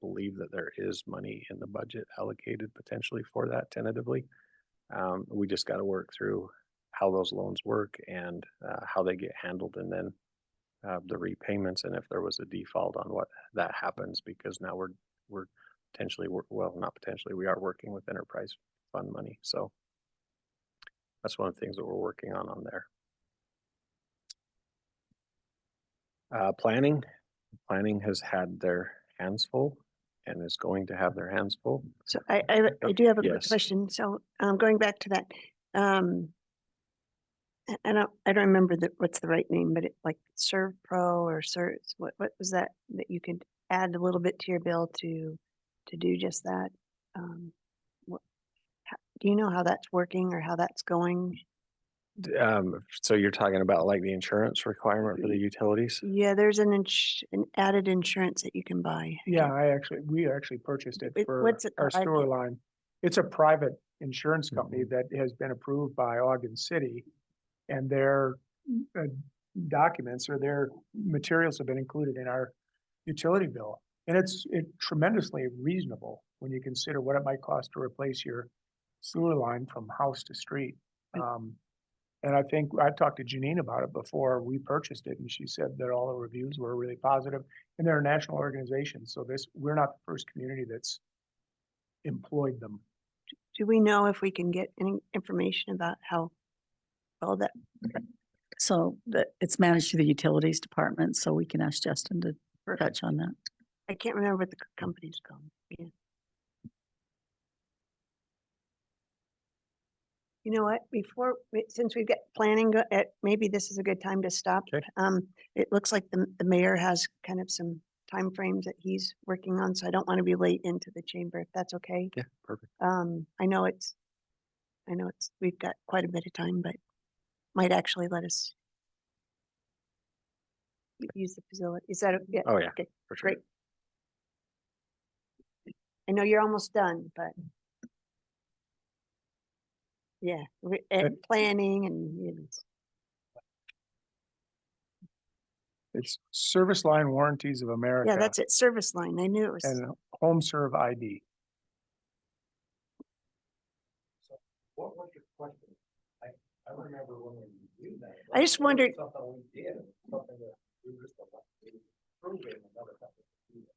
believe that there is money in the budget allocated potentially for that tentatively. We just got to work through how those loans work and how they get handled, and then the repayments, and if there was a default on what that happens, because now we're potentially, well, not potentially, we are working with enterprise fund money. So that's one of the things that we're working on there. Planning has had their hands full and is going to have their hands full. So I do have a quick Yes. question. So going back to that, I don't remember what's the right name, but it like Serve Pro or Serve, what was that you could add a little bit to your bill to do just that? Do you know how that's working or how that's going? So you're talking about like the insurance requirement for the utilities? Yeah, there's an added insurance that you can buy. Yeah, we actually purchased it for What's it? our I sewer can't- line. It's a private insurance company that has been approved by Ogden City. And their documents or their materials have been included in our utility bill. And it's tremendously reasonable when you consider what it might cost to replace your sewer line from house to street. And I think I've talked to Janine about it before we purchased it, and she said that all the reviews were really positive, and they're a national organization. So we're not the first community that's employed them. Do we know if we can get any information about how all that? So that it's managed through the utilities department, so we can ask Justin to touch on that. I can't remember what the company's called. Yeah. You know what, since we've got planning, maybe this is a good time to stop. Okay. It looks like the mayor has kind of some timeframes that he's working on, so I don't want to be late into the chamber, if that's okay. Yeah, perfect. I know we've got quite a bit of time, but might actually let us use the facility. Is that, yeah? Oh, yeah, Okay, for sure. great. I know you're almost done, but yeah, planning and It's Service Line Warranties of America. yeah, that's it. Service line. I knew it was. And Home Serve ID. What was your question? I remember when we do that. I just wondered.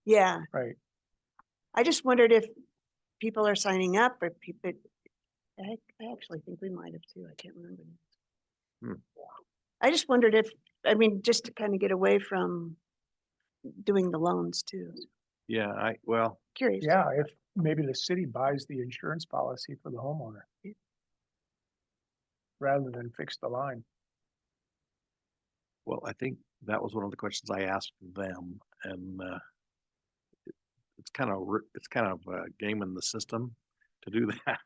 Yeah. Right. I just wondered if people are signing up or people. I actually think we might have too. I can't remember. I just wondered if, just to kind of get away from doing the loans too. Yeah, well, Curious. Yeah, if maybe the city buys the insurance policy for the homeowner. Rather than fix the line. well, I think that was one of the questions I asked them, and it's kind of gaming the system to do that.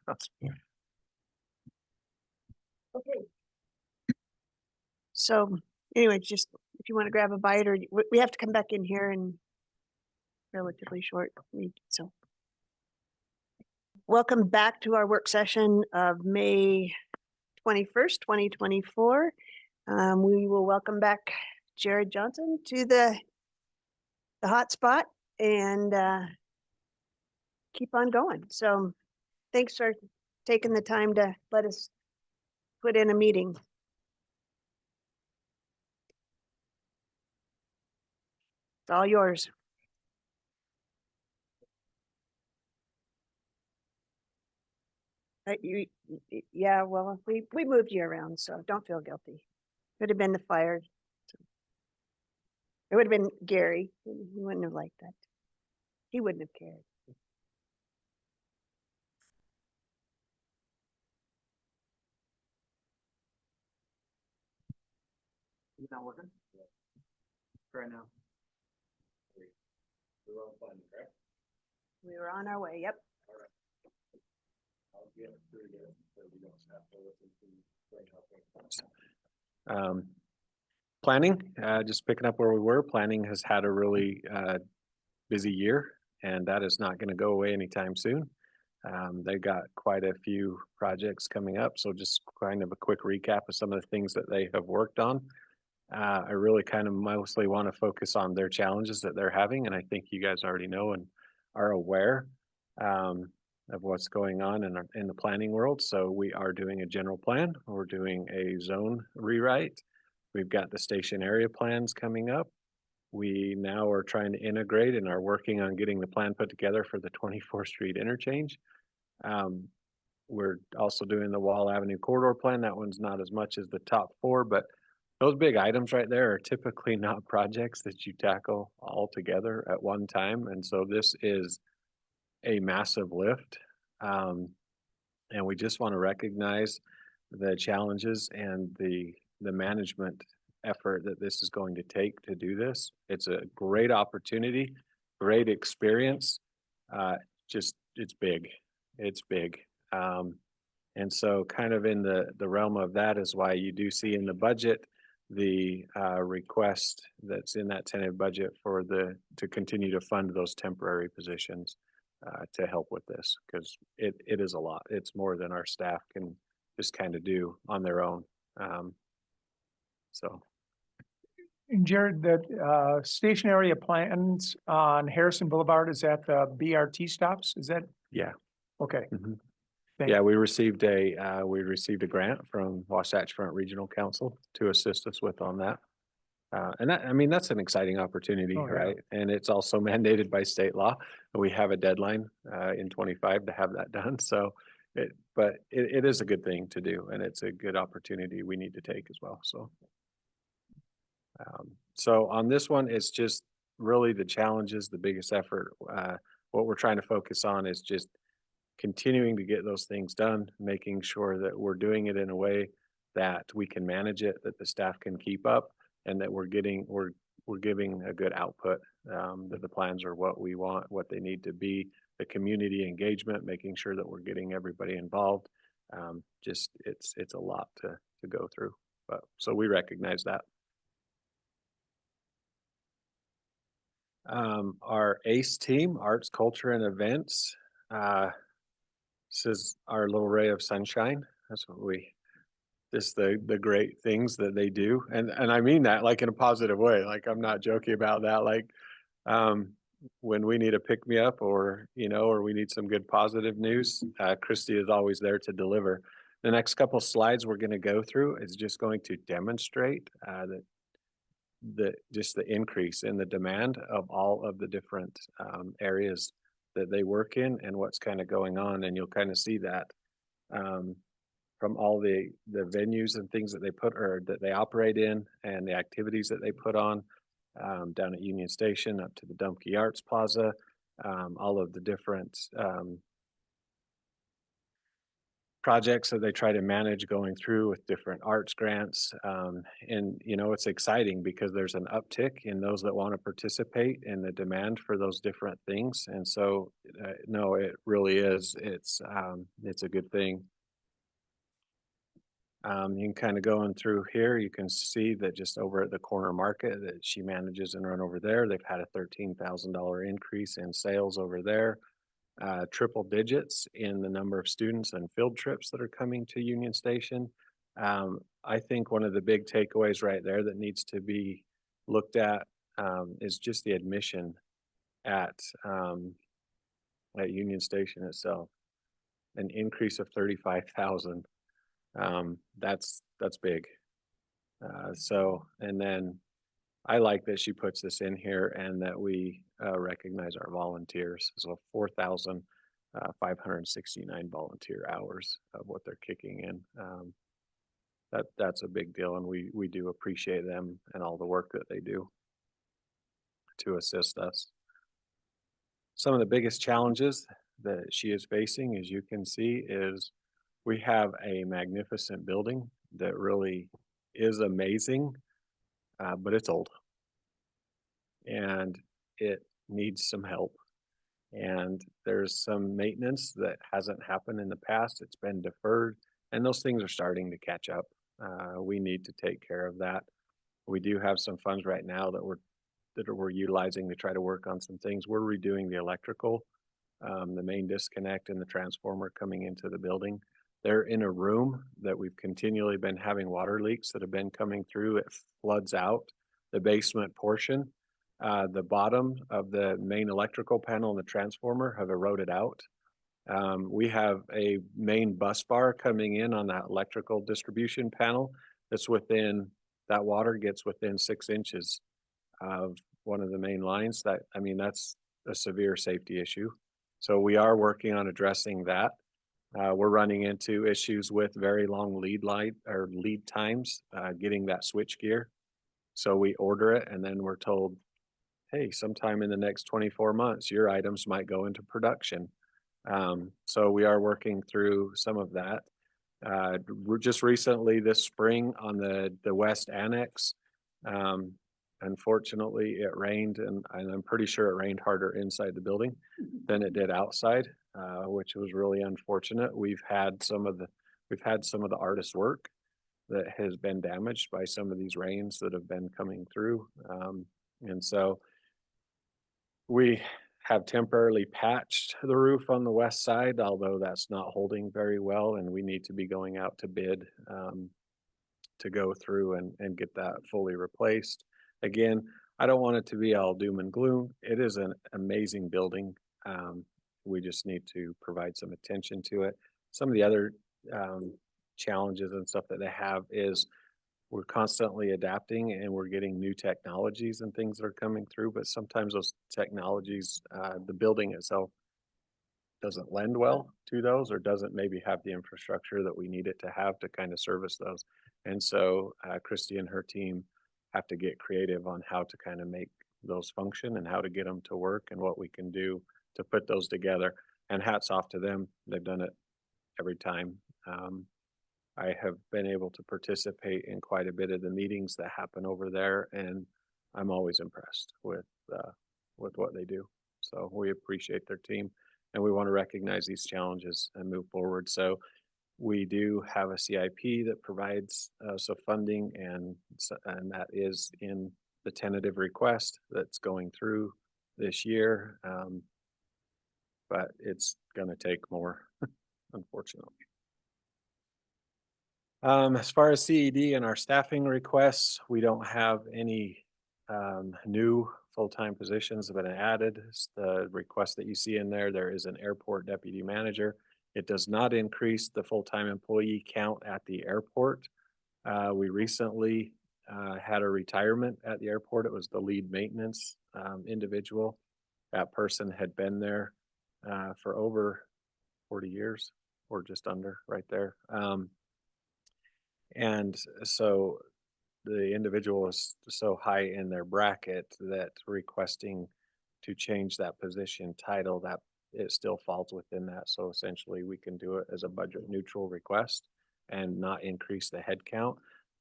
Okay. So anyway, just if you want to grab a bite, or we have to come back in here in relatively short. So welcome back to our work session of May 21st, 2024. We will welcome back Jared Johnson to the hot spot and keep on going. So thanks for taking the time to let us put in a meeting. It's all yours. Yeah, well, we moved you around, so don't feel guilty. Could have been the fire. It would have been Gary. He wouldn't have liked that. He wouldn't have cared. Is that working? Right now. We were on our way. Yep. Planning, just picking up where we were, planning has had a really busy year, and that is not going to go away anytime soon. They've got quite a few projects coming up, so just kind of a quick recap of some of the things that they have worked on. I really kind of mostly want to focus on their challenges that they're having, and I think you guys already know and are aware of what's going on in the planning world. So we are doing a general plan. We're doing a zone rewrite. We've got the station area plans coming up. We now are trying to integrate and are working on getting the plan put together for the 24th Street interchange. We're also doing the Wall Avenue corridor plan. That one's not as much as the top four, but those big items right there are typically not projects that you tackle all together at one time. And so this is a massive lift. And we just want to recognize the challenges and the management effort that this is going to take to do this. It's a great opportunity, great experience. It's big. It's big. And so kind of in the realm of that is why you do see in the budget the request that's in that tentative budget for to continue to fund those temporary positions to help with this, because it is a lot. It's more than our staff can just kind of do on their own. So And Jared, that station area plans on Harrison Boulevard, is that the BRT stops? Is that, Yeah. okay, Mhm. Thank Yeah, we received a grant from Wasatch Front Regional Council to assist us with on that. And that, I mean, that's an exciting opportunity, Oh, yeah. right? And it's also mandated by state law. We have a deadline in 25 to have that done. So it is a good thing to do, and it's a good opportunity we need to take as well. So on this one, it's just really the challenges, the biggest effort. What we're trying to focus on is just continuing to get those things done, making sure that we're doing it in a way that we can manage it, that the staff can keep up, and that we're giving a good output, that the plans are what we want, what they need to be, the community engagement, making sure that we're getting everybody involved. Just it's a lot to go through, but so we recognize that. Our ACE team, Arts, Culture, and Events, this is our little ray of sunshine. That's what just the great things that they do. And I mean that like in a positive way. Like I'm not joking about that. Like, when we need a pick me up or we need some good positive news, Christy is always there to deliver. The next couple slides we're going to go through is just going to demonstrate, just the increase in the demand of all of the different areas that they work in and what's kind of going on. And you'll kind of see that from all the venues and things that they put or that they operate in and the activities that they put on, down at Union Station up to the Dumpke Arts Plaza, all of the different projects that they try to manage going through with different arts grants. And it's exciting because there's an uptick in those that want to participate in the demand for those different things. And so, no, it really is. It's a good thing. You can kind of going through here, you can see that just over at the corner market that she manages and run over there, they've had a $13,000 increase in sales over there. Triple digits in the number of students and field trips that are coming to Union Station. I think one of the big takeaways right there that needs to be looked at is just the admission at Union Station itself, an increase of 35,000. That's big. And then I like that she puts this in here and that we recognize our volunteers. So 4,569 volunteer hours of what they're kicking in. That's a big deal, and we do appreciate them and all the work that they do to assist us. Some of the biggest challenges that she is facing, as you can see, is we have a magnificent building that really is amazing, but it's old and it needs some help. And there's some maintenance that hasn't happened in the past. It's been deferred, and those things are starting to catch up. We need to take care of that. We do have some funds right now that we're utilizing to try to work on some things. We're redoing the electrical, the main disconnect and the transformer coming into the building. They're in a room that we've continually been having water leaks that have been coming through. It floods out the basement portion. The bottom of the main electrical panel and the transformer have eroded out. We have a main bus bar coming in on that electrical distribution panel that's that water gets within 6 inches of one of the main lines. That's a severe safety issue. So we are working on addressing that. We're running into issues with very long lead times, getting that switch gear. So we order it and then we're told, hey, sometime in the next 24 months, your items might go into production. So we are working through some of that. We're just recently this spring on the West Annex. Unfortunately, it rained, and I'm pretty sure it rained harder inside the building than it did outside, which was really unfortunate. We've had some of the artist work that has been damaged by some of these rains that have been coming through, and so we have temporarily patched the roof on the west side, although that's not holding very well, and we need to be going out to bid to go through and get that fully replaced. again, I don't want it to be all doom and gloom. It is an amazing building. We just need to provide some attention to it. Some of the other challenges and stuff that they have is we're constantly adapting and we're getting new technologies and things that are coming through, but sometimes those technologies, the building itself doesn't lend well to those or doesn't maybe have the infrastructure that we need it to have to kind of service those. And so Christy and her team have to get creative on how to kind of make those function and how to get them to work and what we can do to put those together. And hats off to them. They've done it every time. I have been able to participate in quite a bit of the meetings that happen over there, and I'm always impressed with what they do. So we appreciate their team, and we want to recognize these challenges and move forward. So we do have a CIP that provides some funding, and that is in the tentative request that's going through this year. But it's going to take more, unfortunately. As far as CED and our staffing requests, we don't have any new full-time positions that have been added. The request that you see in there, there is an airport deputy manager. It does not increase the full-time employee count at the airport. We recently had a retirement at the airport. It was the lead maintenance individual. That person had been there for over 40 years or just under right there. And so the individual is so high in their bracket that requesting to change that position title, that it still falls within that. So essentially we can do it as a budget neutral request and not increase the head count.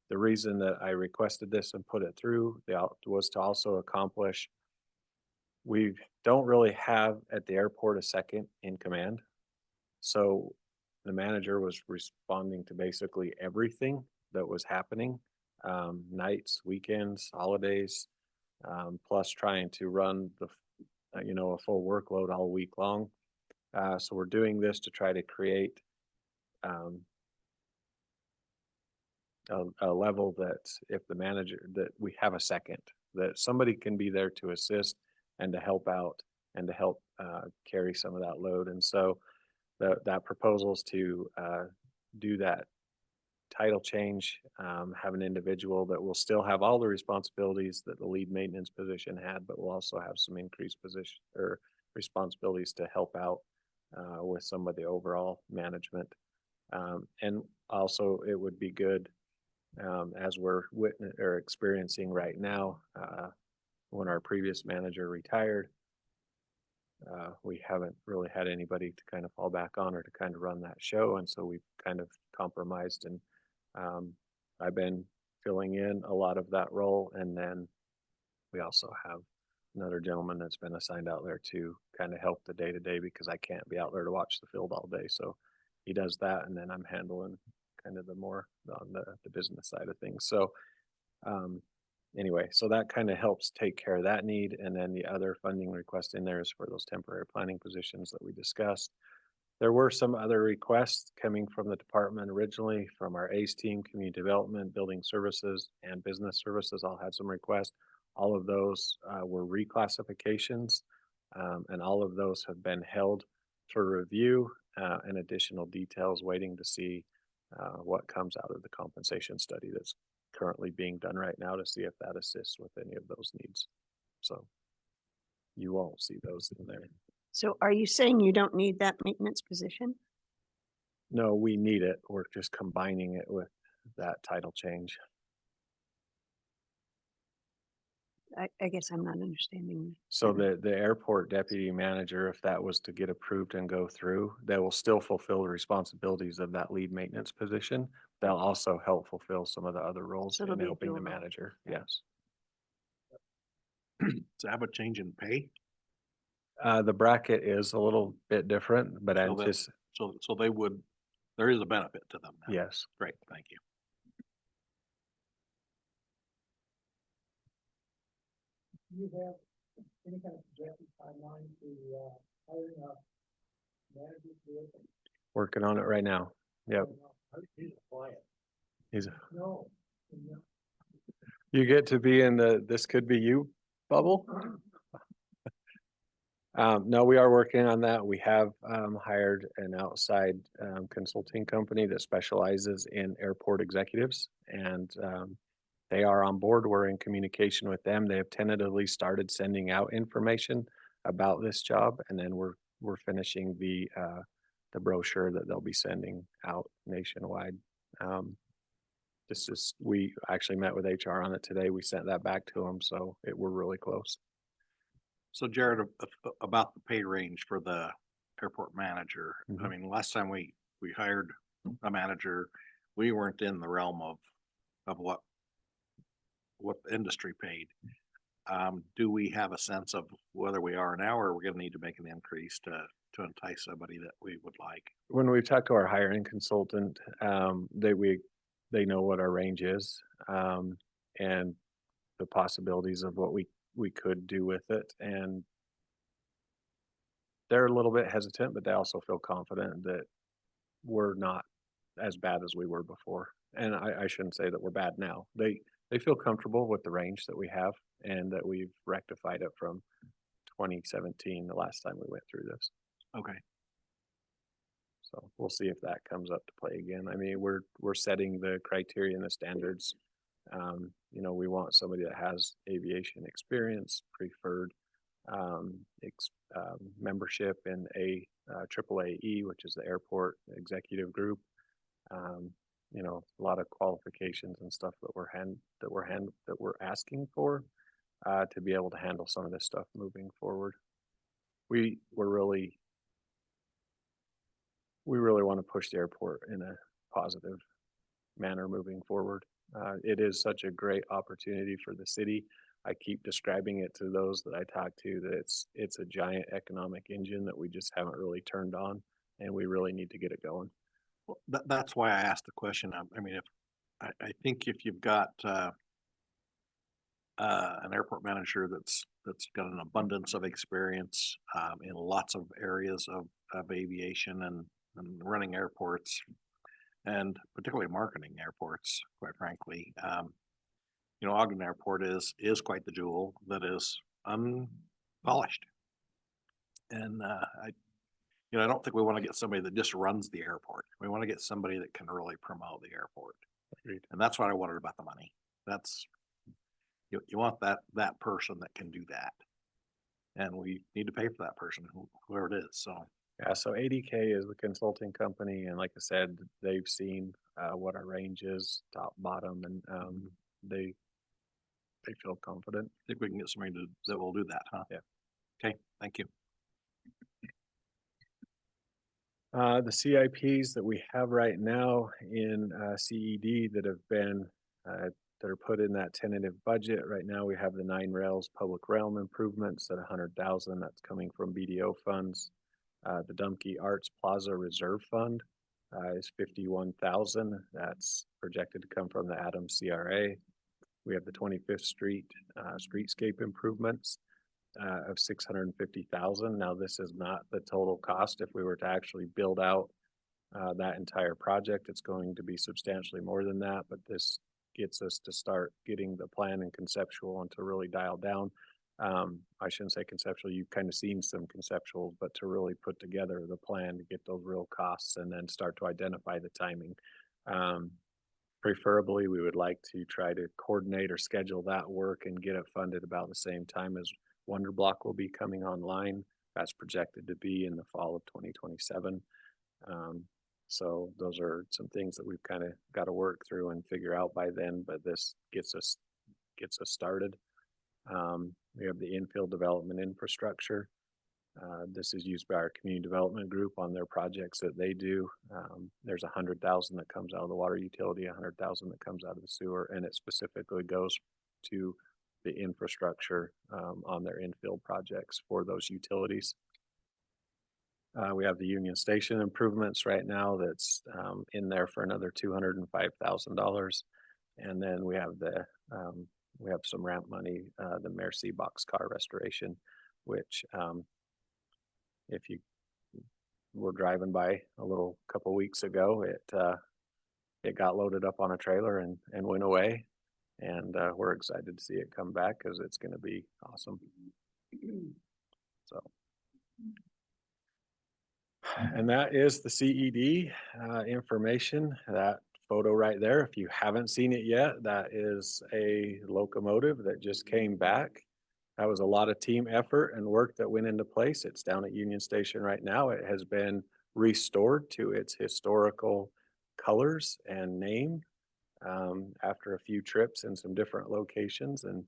The reason that I requested this and put it through was to also accomplish, we don't really have at the airport a second in command. So the manager was responding to basically everything that was happening, nights, weekends, holidays, plus trying to run the, a full workload all week long. So we're doing this to try to create a level that if the manager, that we have a second, that somebody can be there to assist and to help out and to help carry some of that load. And so that proposal is to do that title change, have an individual that will still have all the responsibilities that the lead maintenance position had, but will also have some increased position or responsibilities to help out with some of the overall management. And also it would be good as we're experiencing right now, when our previous manager retired, we haven't really had anybody to kind of fall back on or to kind of run that show. And so we've kind of compromised, and I've been filling in a lot of that role. And then we also have another gentleman that's been assigned out there to kind of help the day to day because I can't be out there to watch the field all day. So he does that. And then I'm handling kind of the more on the business side of things. So anyway, so that kind of helps take care of that need. And then the other funding request in there is for those temporary planning positions that we discussed. There were some other requests coming from the department originally from our ACE team, community development, building services, and business services. All had some requests. All of those were reclassifications, and all of those have been held for review and additional details waiting to see what comes out of the compensation study that's currently being done right now to see if that assists with any of those needs. So you won't see those in there. So are you saying you don't need that maintenance position? No, we need it. We're just combining it with that title change. I guess I'm not understanding. So the airport deputy manager, if that was to get approved and go through, they will still fulfill the responsibilities of that lead maintenance position. They'll also help fulfill some of the other roles So it'll in be a helping the dual role. manager. Yes. To have a change in pay, The bracket is a little bit different, but I So that- just, so they would, there is a benefit to them now. yes. Great, thank you. Do you have any kind of projected timeline to hiring a manager position? Working on it right now. Yep. He's quiet. He's, No. You get to be in the "this could be you" bubble. No, we are working on that. We have hired an outside consulting company that specializes in airport executives, and they are on board. We're in communication with them. They have tentatively started sending out information about this job, and then we're finishing the brochure that they'll be sending out nationwide. We actually met with HR on it today. We sent that back to them, so we're really close. So Jared, about the pay range for the airport manager, I mean, last time we hired a manager, we weren't in the realm of what the industry paid. Do we have a sense of whether we are now, or we're gonna need to make an increase to entice somebody that we would like? When we've talked to our hiring consultant, they know what our range is, and the possibilities of what we could do with it. And they're a little bit hesitant, but they also feel confident that we're not as bad as we were before. And I shouldn't say that we're bad now. They feel comfortable with the range that we have, and that we've rectified it from 2017, the last time we went through this. Okay. So we'll see if that comes up to play again. I mean, we're setting the criteria and the standards. We want somebody that has aviation experience, preferred membership in AAAE, which is the airport executive group. A lot of qualifications and stuff that we're asking for to be able to handle some of this stuff moving forward. We really want to push the airport in a positive manner moving forward. It is such a great opportunity for the city. I keep describing it to those that I talk to that it's a giant economic engine that we just haven't really turned on, and we really need to get it going. Well, that's why I asked the question. I mean, I think if you've got an airport manager that's got an abundance of experience in lots of areas of aviation and running airports, and particularly marketing airports, quite frankly. Ogden Airport is quite the jewel that is unpolished. And I don't think we want to get somebody that just runs the airport. We want to get somebody that can really promote the airport. Agreed. And that's what I wondered about the money. That's you want that person that can do that. And we need to pay for that person, whoever it is. So Yeah, so ADK is the consulting company, and like I said, they've seen what our range is, top, bottom, and they feel confident. I think we can get somebody that will do that, huh? Yeah. Okay, thank you. The CIPs that we have right now in CED that have been that are put in that tentative budget right now, we have the 9 rails public realm improvements at 100,000. That's coming from BDO funds. The Dumpke Arts Plaza Reserve Fund is 51,000. That's projected to come from the Adams CRA. We have the 25th Street streetscape improvements of 650,000. Now, this is not the total cost. If we were to actually build out that entire project, it's going to be substantially more than that, but this gets us to start getting the plan and conceptual and to really dial down. I shouldn't say conceptual, you've kind of seen some conceptual, but to really put together the plan to get those real costs and then start to identify the timing. Preferably, we would like to try to coordinate or schedule that work and get it funded about the same time as Wonder Block will be coming online. That's projected to be in the fall of 2027. So those are some things that we've kind of got to work through and figure out by then, but this gets us started. We have the infill development infrastructure. This is used by our community development group on their projects that they do. There's 100,000 that comes out of the water utility, 100,000 that comes out of the sewer, and it specifically goes to the infrastructure on their infill projects for those utilities. We have the Union Station improvements right now that's in there for another $205,000. And then we have we have some ramp money, the Merci boxcar restoration, which if you were driving by a little couple weeks ago, it got loaded up on a trailer and went away. And we're excited to see it come back because it's going to be awesome. So. And that is the CED information, that photo right there. If you haven't seen it yet, that is a locomotive that just came back. That was a lot of team effort and work that went into place. It's down at Union Station right now. It has been restored to its historical colors and name after a few trips in some different locations and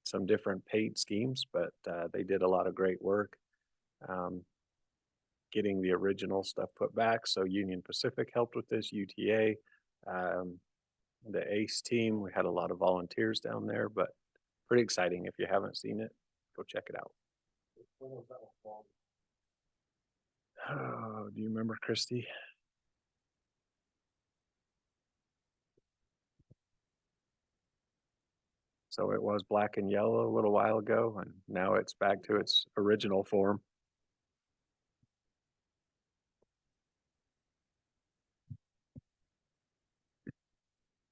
some different paint schemes, but they did a lot of great work getting the original stuff put back. So Union Pacific helped with this, UTA, the ACE team. We had a lot of volunteers down there, but pretty exciting. If you haven't seen it, go check it out. Oh, do you remember, Christy? So it was black and yellow a little while ago, and now it's back to its original form.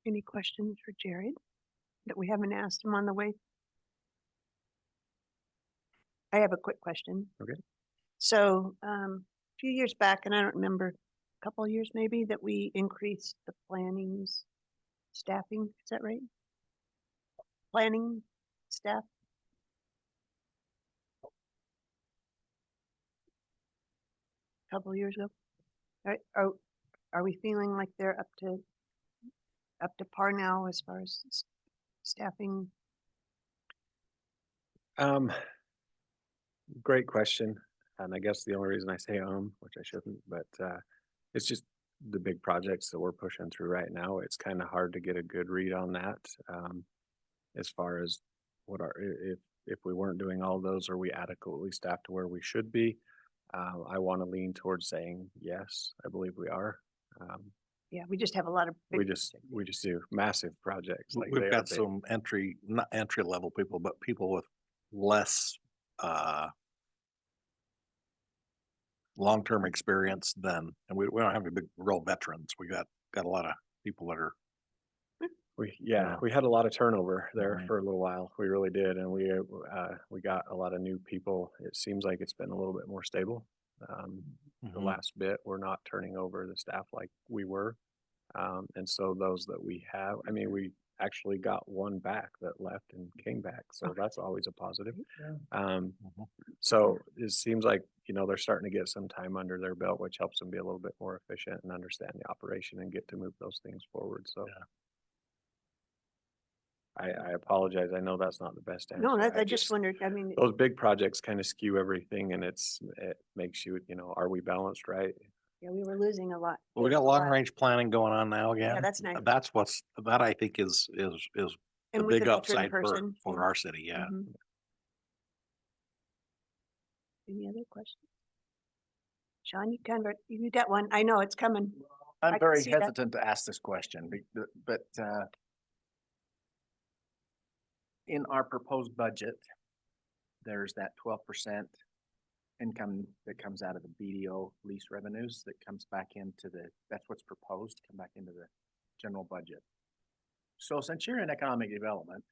Any questions for Jared that we haven't asked him on the way? I have a quick question. Okay. So, a few years back, and I don't remember, a couple of years maybe, that we increased the planning's staffing. Is that right? Planning staff? Couple of years ago. Are we feeling like they're up to par now as far as staffing? Great question. And I guess the only reason I say which I shouldn't, but it's just the big projects that we're pushing through right now. It's kind of hard to get a good read on that. As far as if we weren't doing all those, are we adequately staffed to where we should be? I want to lean towards saying yes, I believe we are. Yeah, we just have a lot of. We just do massive projects. Like We've got some not entry level people, but people with less long-term experience than, and we don't have any big real veterans. We got a lot of people that are. We had a lot of turnover there Right. for a little while. We really did, and we got a lot of new people. It seems like it's been a little bit more stable. The last bit, we're not turning over the staff like we were, and so those that we have, I mean, we actually got one back that left and came back, so that's always a positive. So it seems like they're starting to get some time under their belt, which helps them be a little bit more efficient and understand the operation and get to move those things forward. So. Yeah. I apologize. I know that's not the best answer. No, I just wondered. I mean, those big projects kind of skew everything, and it makes you, are we balanced right? Yeah, we were losing a lot. Well, we got long range planning going on now again. Yeah, that's nice. That I think is the And with big the veteran upside person, for our city. Yeah. Mhm. Any other questions? Sean, you got one. I know it's coming. I I'm can very see that. hesitant to ask this question, but in our proposed budget, there's that 12% income that comes out of the BDO lease revenues that comes back into that's what's proposed to come back into the general budget. So since you're in economic development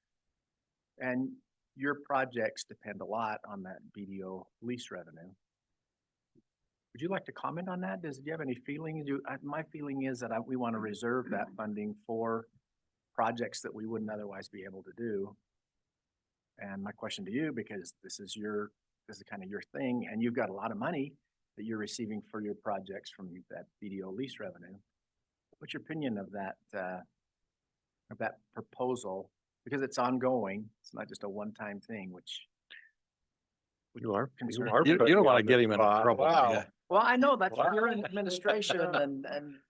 and your projects depend a lot on that BDO lease revenue, would you like to comment on that? Do you have any feelings? My feeling is that we want to reserve that funding for projects that we wouldn't otherwise be able to do. And my question to you, because this is kind of your thing, and you've got a lot of money that you're receiving for your projects from that BDO lease revenue. What's your opinion of that proposal? Because it's ongoing. It's not just a one-time thing, which You are. You don't want to get him in trouble. Wow. Yeah. Well, I know that's you're in administration, and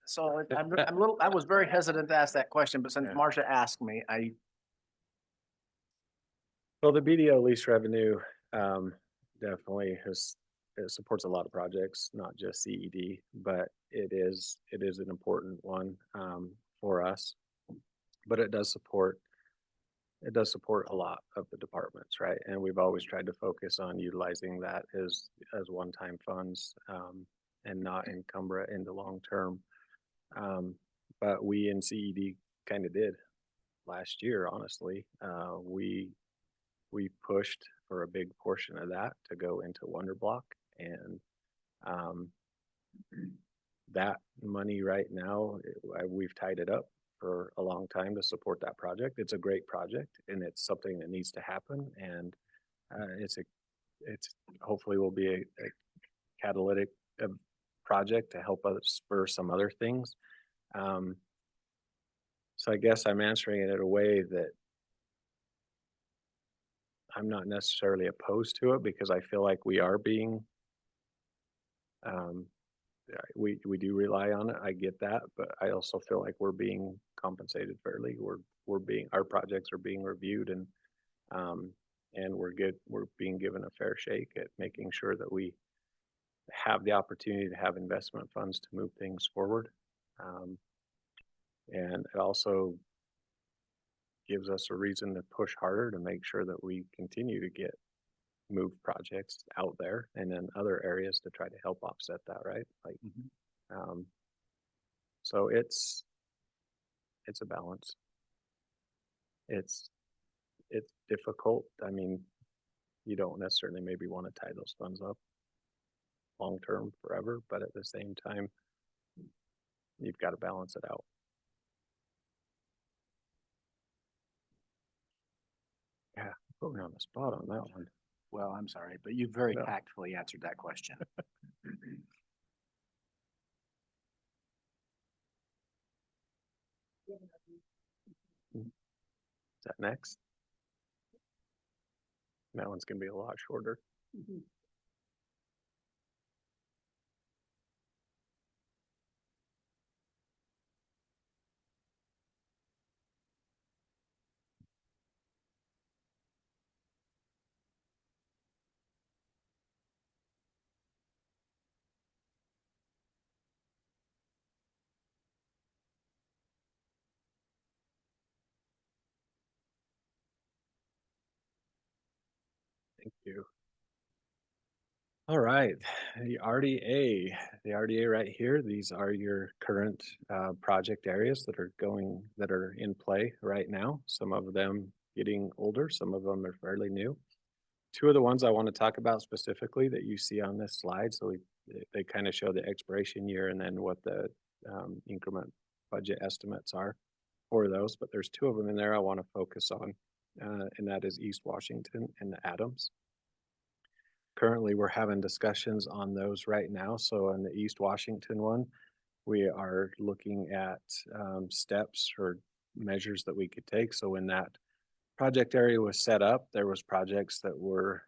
so I was very hesitant to ask that question, but since Marcia asked me, Well, the BDO lease revenue definitely it supports a lot of projects, not just CED, but it is an important one for us. But it does support a lot of the departments, right? And we've always tried to focus on utilizing that as one-time funds and not encumber it into long term. But we in CED kind of did. last year, honestly. We pushed for a big portion of that to go into Wonder Block, and that money right now, we've tied it up for a long time to support that project. It's a great project and it's something that needs to happen, and it's hopefully will be a catalytic project to help us spur some other things. So I guess I'm answering it in a way that I'm not necessarily opposed to it, because I feel like we are being, we do rely on it. I get that, but I also feel like we're being compensated fairly. Our projects are being reviewed, and we're being given a fair shake at making sure that we have the opportunity to have investment funds to move things forward. And it also gives us a reason to push harder to make sure that we continue to get move projects out there and in other areas to try to help offset that, right? Like, so it's a balance. It's difficult. I mean, you don't necessarily maybe want to tie those funds up long term forever, but at the same time, you've got to balance it out. Yeah, put me on the spot on that one. Well, I'm sorry, but you very No. tactfully answered that question. Is that next? That one's gonna be a lot shorter. Thank you. All right, the RDA right here, these are your current project areas that are in play right now. Some of them getting older, some of them are fairly new. Two of the ones I want to talk about specifically that you see on this slide, so they kind of show the expiration year and then what the increment budget estimates are for those, but there's two of them in there I want to focus on, and that is East Washington and the Adams. Currently, we're having discussions on those right now. So in the East Washington one, we are looking at steps or measures that we could take. So when that project area was set up, there was projects that were,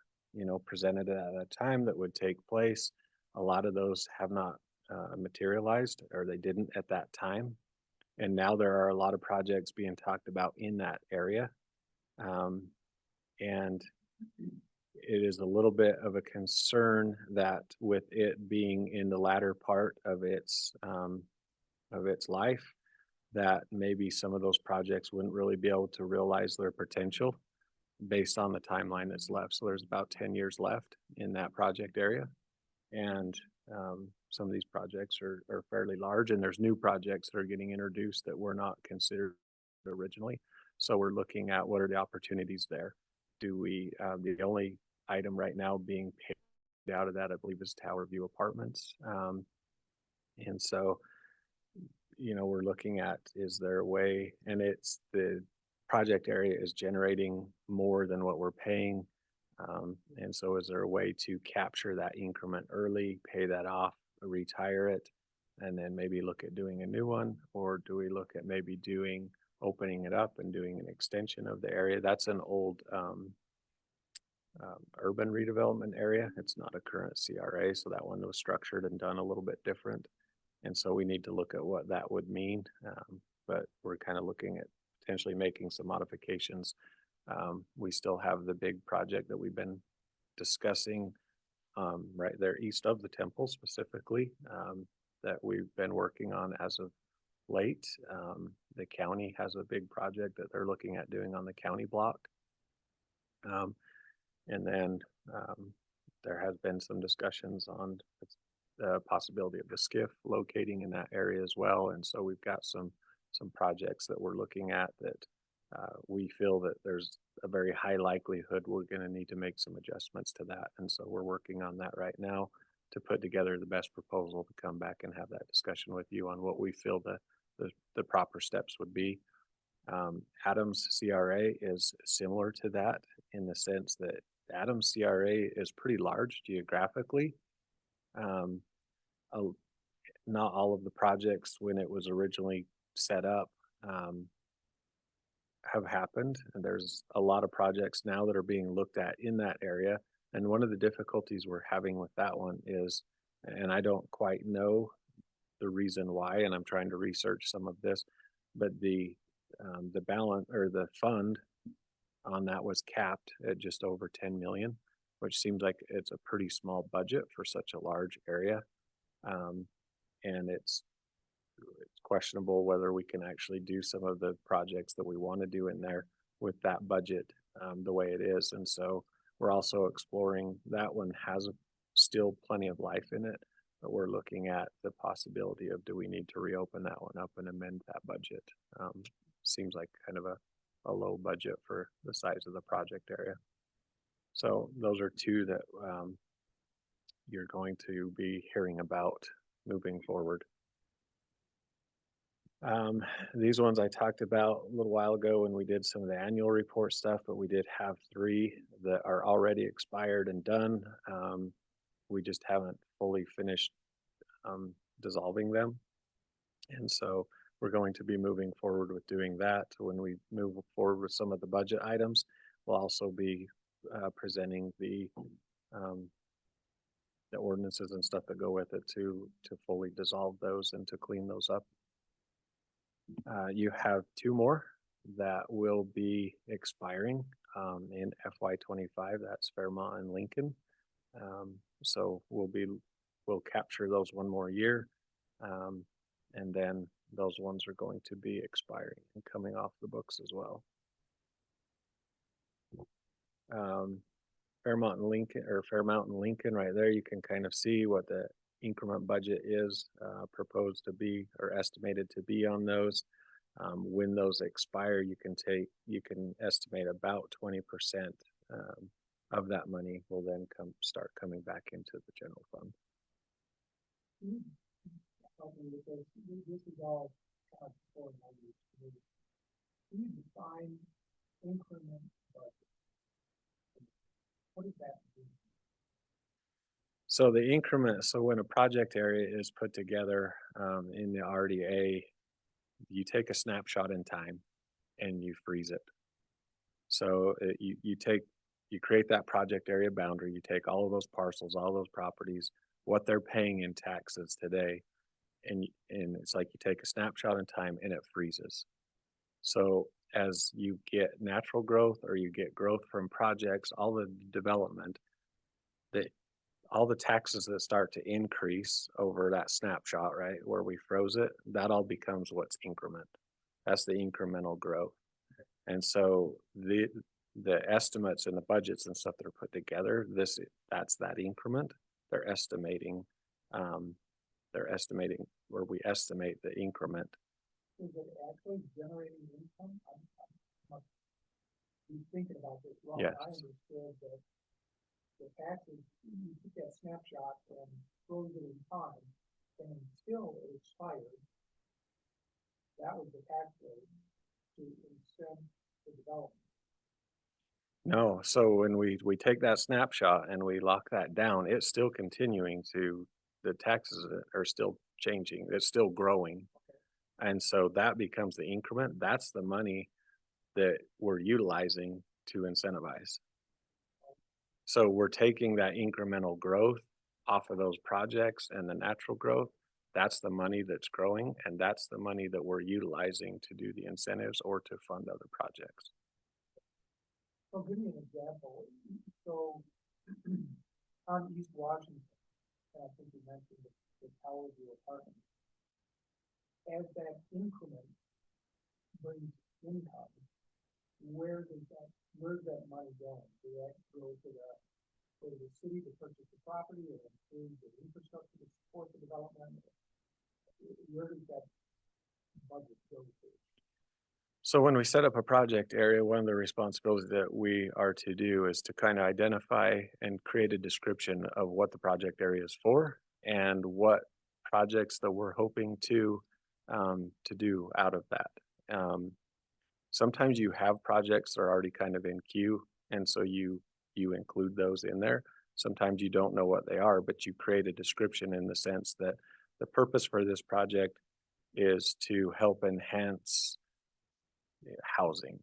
presented at a time that would take place. A lot of those have not materialized, or they didn't at that time. And now there are a lot of projects being talked about in that area. And it is a little bit of a concern that with it being in the latter part of its life, that maybe some of those projects wouldn't really be able to realize their potential based on the timeline that's left. So there's about 10 years left in that project area. And some of these projects are fairly large, and there's new projects that are getting introduced that were not considered originally. So we're looking at what are the opportunities there. Do we, the only item right now being paid out of that, I believe, is Tower View Apartments. And so, we're looking at, is there a way, and it's the project area is generating more than what we're paying. And so is there a way to capture that increment early, pay that off, retire it, and then maybe look at doing a new one? Or do we look at maybe opening it up and doing an extension of the area? That's an old urban redevelopment area. It's not a current CRA, so that one was structured and done a little bit different. And so we need to look at what that would mean. But we're kind of looking at potentially making some modifications. We still have the big project that we've been discussing right there east of the temple specifically, that we've been working on as of late. The county has a big project that they're looking at doing on the county block. And then there has been some discussions on the possibility of the SCIF locating in that area as well. And so we've got some projects that we're looking at that we feel that there's a very high likelihood we're going to need to make some adjustments to that. And so we're working on that right now to put together the best proposal to come back and have that discussion with you on what we feel the proper steps would be. Adams CRA is similar to that in the sense that Adams CRA is pretty large geographically. Not all of the projects when it was originally set up have happened, and there's a lot of projects now that are being looked at in that area. And one of the difficulties we're having with that one is, and I don't quite know the reason why, and I'm trying to research some of this, but the balance or the fund on that was capped at just over 10 million, which seems like it's a pretty small budget for such a large area. And it's questionable whether we can actually do some of the projects that we want to do in there with that budget the way it is. And so we're also exploring that one has still plenty of life in it, but we're looking at the possibility of do we need to reopen that one up and amend that budget. Seems like kind of a low budget for the size of the project area. So those are two that you're going to be hearing about moving forward. These ones I talked about a little while ago when we did some of the annual report stuff, but we did have 3 that are already expired and done. We just haven't fully finished dissolving them. And so we're going to be moving forward with doing that. When we move forward with some of the budget items, we'll also be presenting the ordinances and stuff that go with it to fully dissolve those and to clean those up. You have 2 more that will be expiring in FY25. That's Fairmont and Lincoln. So we'll capture those 1 more year, and then those ones are going to be expiring and coming off the books as well. Fairmont and Lincoln right there, you can kind of see what the increment budget is proposed to be or estimated to be on those. When those expire, you can estimate about 20% of that money will then start coming back into the general fund. This is all for numbers. Can you define increment budget? What does that mean? So the increment, so when a project area is put together in the RDA, you take a snapshot in time and you freeze it. So you create that project area boundary, you take all of those parcels, all those properties, what they're paying in taxes today, and it's like you take a snapshot in time and it freezes. So as you get natural growth or you get growth from projects, all the development, all the taxes that start to increase over that snapshot, right, where we froze it, that all becomes what's increment. That's the incremental growth. And so the estimates and the budgets and stuff that are put together, that's that increment. They're estimating where we estimate the increment. Is it actually generating income? I'm thinking about this wrong. Yes. I understood that the taxes, you took that snapshot and froze it in time, and until it expired, that was the tax rate to incent the development. No, so when we take that snapshot and we lock that down, it's still continuing the taxes are still changing, it's still growing. And so that becomes the increment. That's the money that we're utilizing to incentivize. So we're taking that incremental growth off of those projects and the natural growth. That's the money that's growing, and that's the money that we're utilizing to do the incentives or to fund other projects. So give me an example. So on East Washington, I think you mentioned the Tower View apartment. As that increment brings income, where's that money going? Do that go to the city to purchase the property or improve the infrastructure to support the development? Where does that budget go to? So when we set up a project area, one of the responsibilities that we are to do is to kind of identify and create a description of what the project area is for and what projects that we're hoping to do out of that. Sometimes you have projects that are already kind of in queue, and so you include those in there. Sometimes you don't know what they are, but you create a description in the sense that the purpose for this project is to help enhance housing,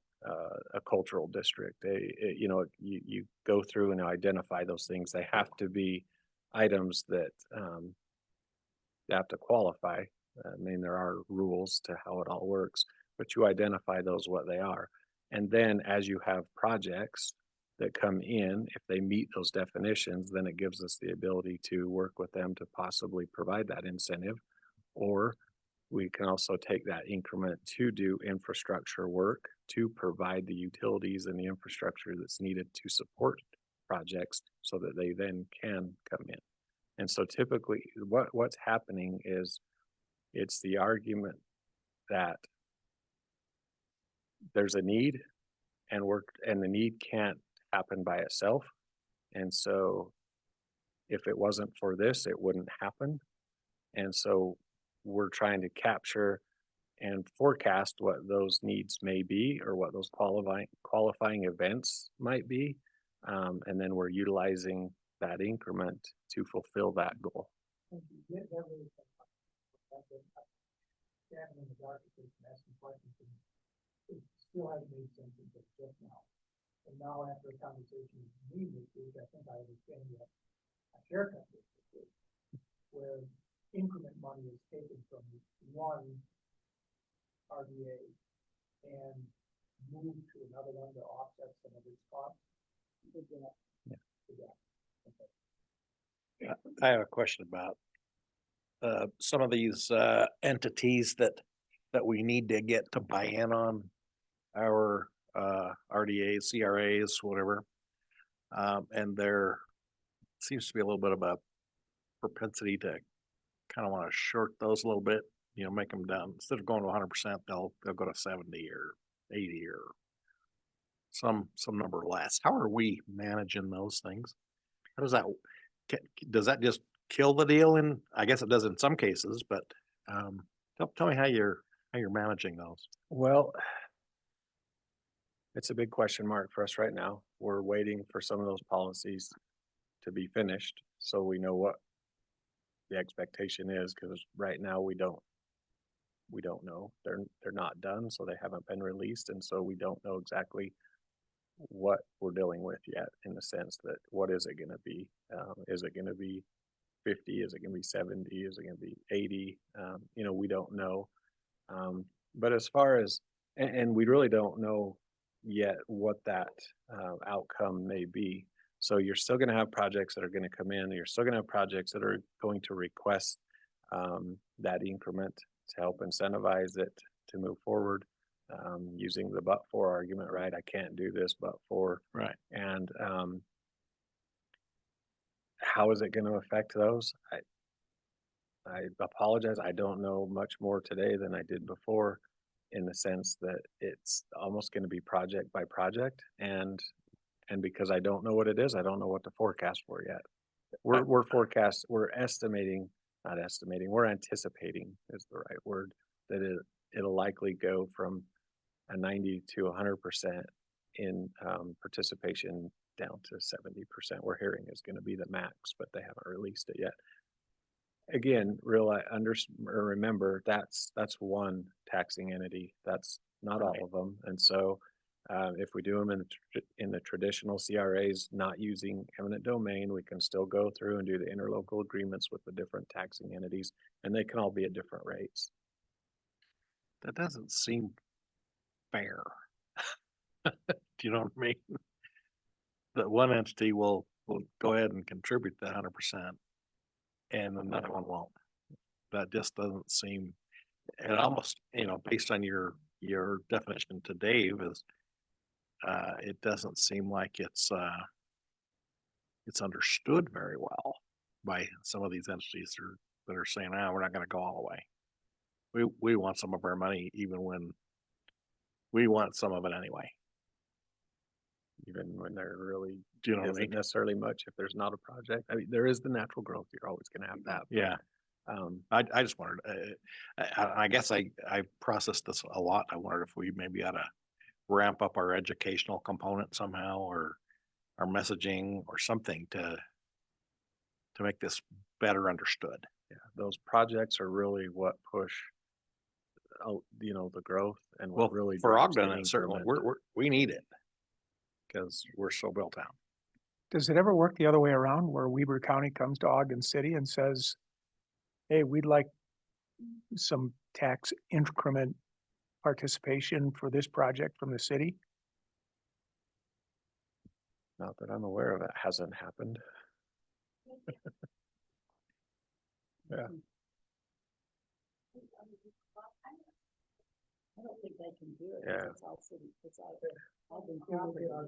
a cultural district. You go through and identify those things. They have to be items that you have to qualify. I mean, there are rules to how it all works, but you identify those what they are. And then as you have projects that come in, if they meet those definitions, then it gives us the ability to work with them to possibly provide that incentive. Or we can also take that increment to do infrastructure work to provide the utilities and the infrastructure that's needed to support projects so that they then can come in. And so typically what's happening is it's the argument that there's a need and the need can't happen by itself. And so if it wasn't for this, it wouldn't happen. And so we're trying to capture and forecast what those needs may be or what those qualifying events might be. And then we're utilizing that increment to fulfill that goal. Still hasn't made sense until just now. And now after a conversation with me this week, I think I understand that a haircut district where increment money is taken from one RDA and moved to another one to offset some of its costs. Yeah. I have a question about some of these entities that we need to get to buy in on our RDAs, CRAs, whatever. And there seems to be a little bit of a propensity to kind of want to short those a little bit, make them down. Instead of going to 100%, they'll go to 70 or 80 or some number less. How are we managing those things? How does that just kill the deal? And I guess it does in some cases, but tell me how you're managing those. Well, it's a big question mark for us right now. We're waiting for some of those policies to be finished so we know what the expectation is, because right now we don't know. They're not done, so they haven't been released, and so we don't know exactly what we're dealing with yet, in the sense that what is it going to be? Is it going to be 50? Is it going to be 70? Is it going to be 80? We don't know. But as far as, and we really don't know yet what that outcome may be. So you're still going to have projects that are going to come in. You're still going to have projects that are going to request that increment to help incentivize it to move forward, using the but for argument, right? I can't do this but for. Right. And how is it going to affect those? I apologize. I don't know much more today than I did before, in the sense that it's almost going to be project by project. And because I don't know what it is, I don't know what to forecast for yet. We're anticipating is the right word, that it'll likely go from a 90 to 100% in participation down to 70%. We're hearing is going to be the max, but they haven't released it yet. Again, remember that's one taxing entity. That's not all of them. And so if we do them in the traditional CRAs, not using eminent domain, we can still go through and do the interlocal agreements with the different taxing entities, and they can all be at different rates. That doesn't seem fair. Do you know what I mean? That one entity will go ahead and contribute the 100%, and another one won't. That just doesn't seem. And almost, based on your definition to Dave, is it doesn't seem like it's understood very well by some of these entities that are saying, we're not going to go all the way. We want some of our money, even when we want some of it anyway. Even when there really Do you know what I isn't mean? necessarily much, if there's not a project. I mean, there is the natural growth. You're always gonna have that. but, Yeah, I just wondered, I guess I processed this a lot. I wondered if we maybe ought to ramp up our educational component somehow, or our messaging or something to make this better understood. Yeah, those projects are really what push out, the growth and Well, what really for drives the Ogden, and certainly, increment. we need it because we're so built out. Does it ever work the other way around where Weber County comes to Ogden City and says, hey, we'd like some tax increment participation for this project from the city? Not that I'm aware of, it hasn't happened. I don't think they can do it. 'Cause Yeah. It's all city, it's all been property. Yeah.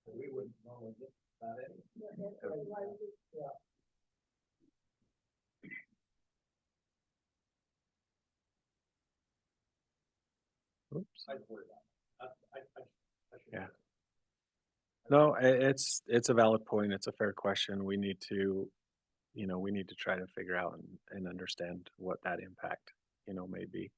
We wouldn't normally get that Oops. I worry about it. Yeah. No, it's a valid point. It's a fair question. We need to, try to figure out and understand what that impact, may be.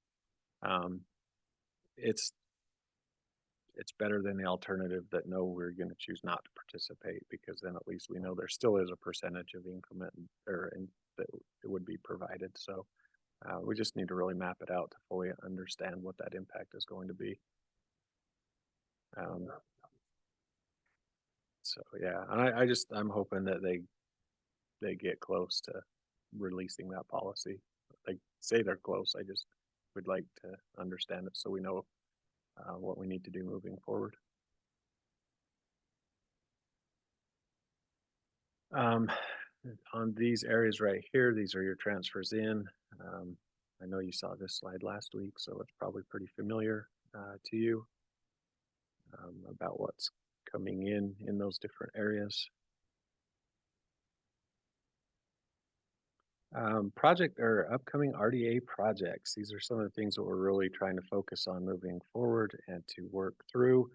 It's better than the alternative that no, we're gonna choose not to participate, because then at least we know there still is a percentage of increment that it would be provided. So we just need to really map it out to fully understand what that impact is going to be. So yeah, and I'm hoping that they get close to releasing that policy. They say they're close. I just would like to understand it so we know what we need to do moving forward. On these areas right here, these are your transfers in. I know you saw this slide last week, so it's probably pretty familiar to you about what's coming in those different areas. Project or upcoming RDA projects. These are some of the things that we're really trying to focus on moving forward and to work through.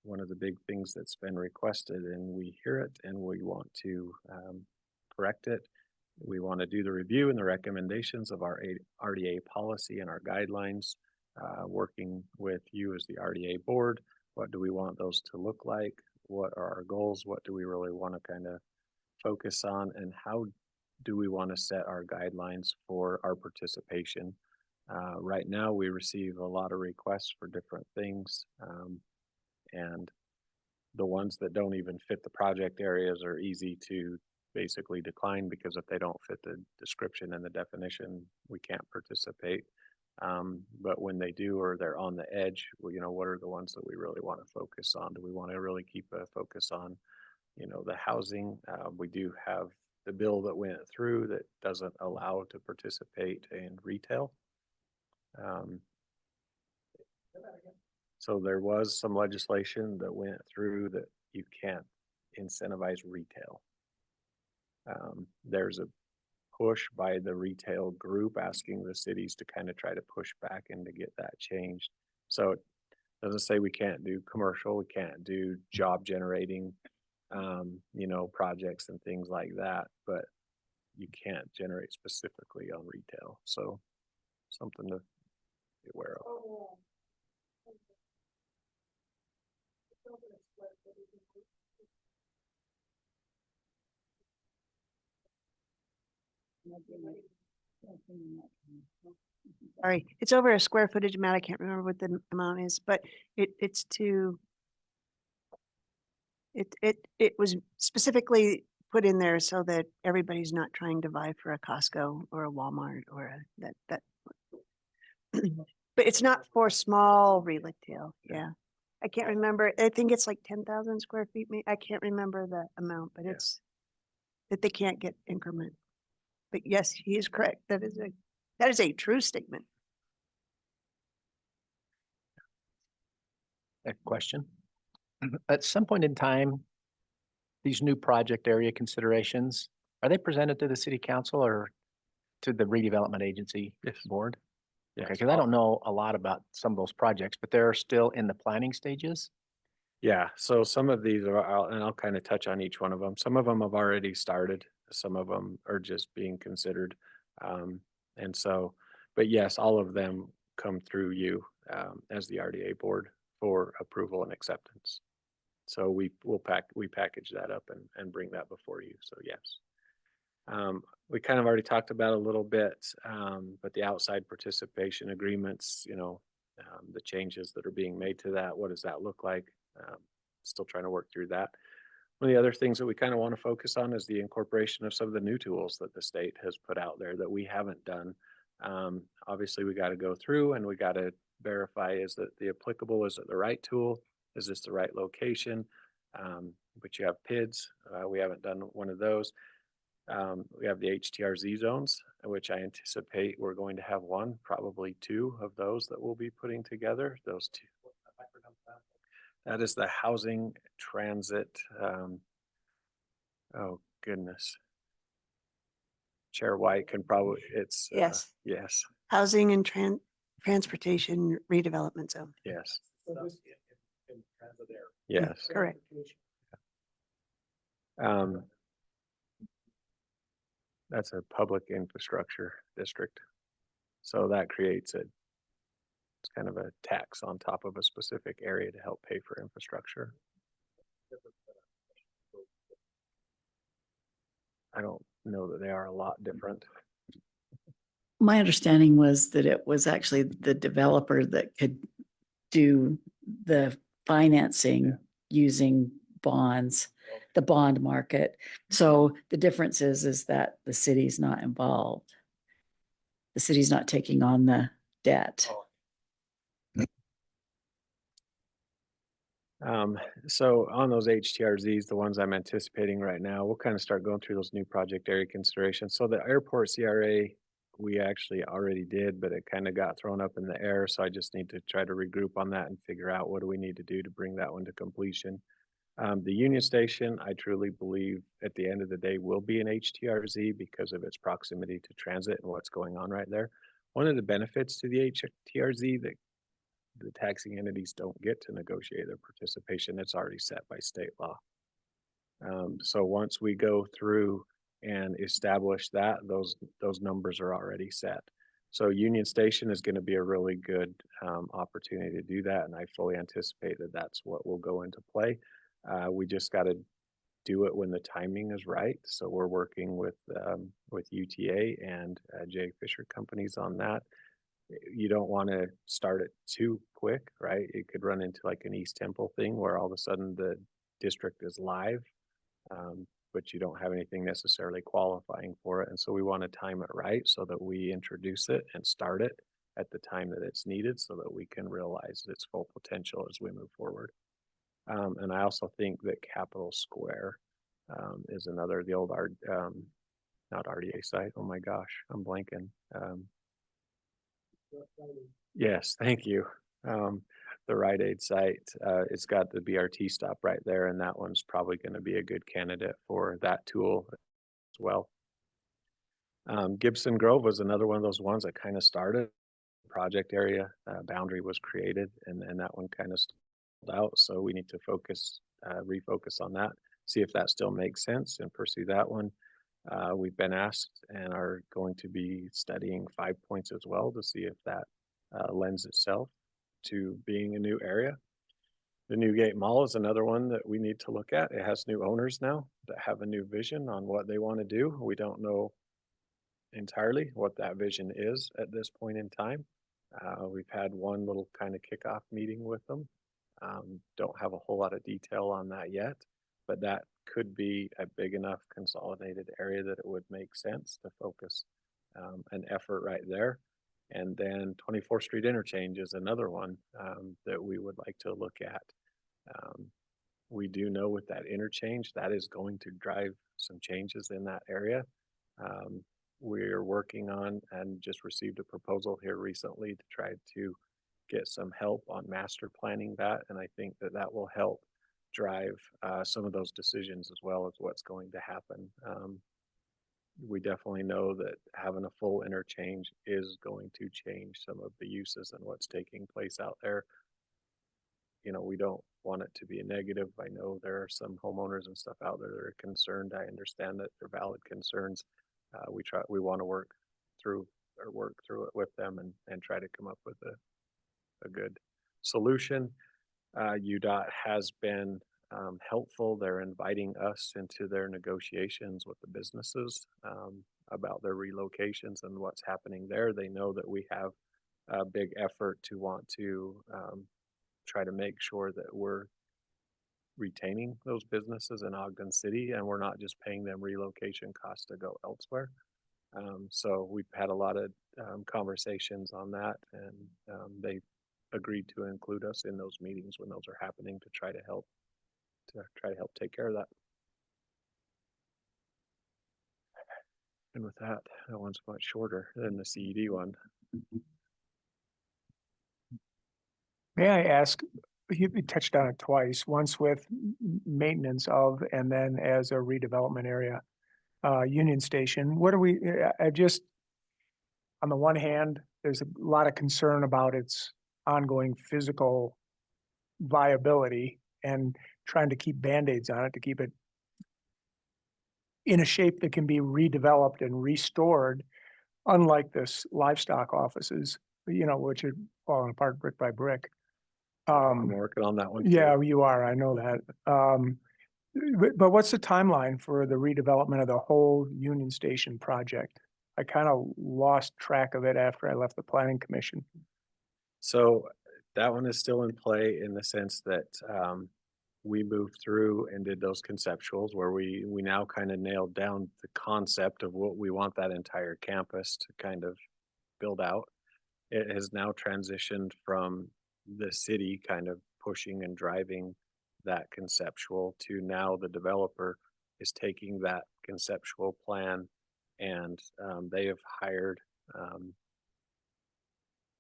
One of the big things that's been requested, and we hear it and we want to correct it. We want to do the review and the recommendations of our RDA policy and our guidelines, working with you as the RDA board. What do we want those to look like? What are our goals? What do we really want to kind of focus on? And how do we want to set our guidelines for our participation? Right now, we receive a lot of requests for different things. And the ones that don't even fit the project areas are easy to basically decline, because if they don't fit the description and the definition, we can't participate. But when they do, or they're on the edge, well, what are the ones that we really want to focus on? Do we want to really keep a focus on, the housing? We do have the bill that went through that doesn't allow to participate in retail. So there was some legislation that went through that you can't incentivize retail. There's a push by the retail group asking the cities to kind of try to push back and to get that changed. So it doesn't say we can't do commercial, we can't do job generating, projects and things like that, but you can't generate specifically on retail. So something to be aware of. Sorry, it's over a square footage amount. I can't remember what the amount is, but it's to. It was specifically put in there so that everybody's not trying to vie for a Costco or a Walmart or that. But it's not for small retail. Yeah. I can't remember. I think it's like 10,000 square feet. I can't remember the amount, but it's that they can't get increment. But yes, he is correct. That is a true statement. A question. At some point in time, these new project area considerations, are they presented to the city council, or to the redevelopment agency Yes. board? Yes. Okay, because I don't know a lot about some of those projects, but they're still in the planning stages. Yeah, so some of these are, I'll kind of touch on each one of them. Some of them have already started. Some of them are just being considered. And so, but yes, all of them come through you as the RDA board for approval and acceptance. So we package that up and bring that before you. So yes. We kind of already talked about a little bit, but the outside participation agreements, the changes that are being made to that, what does that look like? Still trying to work through that. One of the other things that we kind of want to focus on is the incorporation of some of the new tools that the state has put out there that we haven't done. Obviously, we got to go through and we got to verify, is that the applicable, is it the right tool? Is this the right location? But you have PIDs. We haven't done one of those. We have the HTRZ zones, which I anticipate we're going to have one, probably two of those that we'll be putting together. Those two. That is the housing transit. Oh goodness. Chair White can probably, it's. Yes. Yes, Housing and transportation redevelopment zone. yes. Yes. Correct. That's a public infrastructure district. So that creates it's kind of a tax on top of a specific area to help pay for infrastructure. I don't know that they are a lot different. My understanding was that it was actually the developer that could do the financing using bonds, the bond market. So the difference is that the city's not involved. The city's not taking on the debt. So on those HTRZs, the ones I'm anticipating right now, we'll kind of start going through those new project area considerations. So the airport CRA, we actually already did, but it kind of got thrown up in the air. So I just need to try to regroup on that and figure out what do we need to do to bring that one to completion. The Union Station, I truly believe at the end of the day will be an HTRZ because of its proximity to transit and what's going on right there. One of the benefits to the HTRZ that the taxing entities don't get to negotiate their participation, it's already set by state law. So once we go through and establish that, those numbers are already set. So Union Station is going to be a really good opportunity to do that, and I fully anticipate that that's what will go into play. We just got to do it when the timing is right. So we're working with UTA and J. Fisher companies on that. You don't want to start it too quick, right? It could run into like an East Temple thing where all of a sudden the district is live, but you don't have anything necessarily qualifying for it. And so we want to time it right so that we introduce it and start it at the time that it's needed so that we can realize its full potential as we move forward. And I also think that Capitol Square is another, the old not RDA site. Oh my gosh, I'm blanking. Yes, thank you. The Rite Aid site, it's got the BRT stop right there, and that one's probably going to be a good candidate for that tool as well. Gibson Grove was another one of those ones that kind of started. Project area boundary was created, and that one kind of stalled out. So we need to refocus on that, see if that still makes sense, and pursue that one. We've been asked and are going to be studying 5 Points as well to see if that lends itself to being a new area. The Newgate Mall is another one that we need to look at. It has new owners now that have a new vision on what they want to do. We don't know entirely what that vision is at this point in time. We've had one little kind of kickoff meeting with them. Don't have a whole lot of detail on that yet, but that could be a big enough consolidated area that it would make sense to focus an effort right there. And then 24th Street Interchange is another one that we would like to look at. We do know with that interchange, that is going to drive some changes in that area. We're working on and just received a proposal here recently to try to get some help on master planning that. And I think that that will help drive some of those decisions as well as what's going to happen. we definitely know that having a full interchange is going to change some of the uses and what's taking place out there. You know, we don't want it to be a negative. I know there are some homeowners and stuff out there that are concerned. I understand that they're valid concerns. We want to work through it with them and try to come up with a good solution. UDOT has been helpful. They're inviting us into their negotiations with the businesses about their relocations and what's happening there. They know that we have a big effort to want to try to make sure that we're retaining those businesses in Ogden City and we're not just paying them relocation costs to go elsewhere. So we've had a lot of conversations on that, and they agreed to include us in those meetings when those are happening to try to help take care of that. And with that one's much shorter than the CED one. May I ask, you touched on it twice, once with maintenance of, and then as a redevelopment area, Union Station. What are we, I just, on the one hand, there's a lot of concern about its ongoing physical viability and trying to keep Band-Aids on it to keep it in a shape that can be redeveloped and restored, unlike this livestock offices, you know, which are falling apart brick by brick. I'm working on that one. Yeah, you are. I know that. But what's the timeline for the redevelopment of the whole Union Station project? I kind of lost track of it after I left the planning commission. So that one is still in play in the sense that we moved through and did those conceptuals where we now kind of nailed down the concept of what we want that entire campus to kind of build out. It has now transitioned from the city kind of pushing and driving that conceptual to now the developer is taking that conceptual plan and they have hired,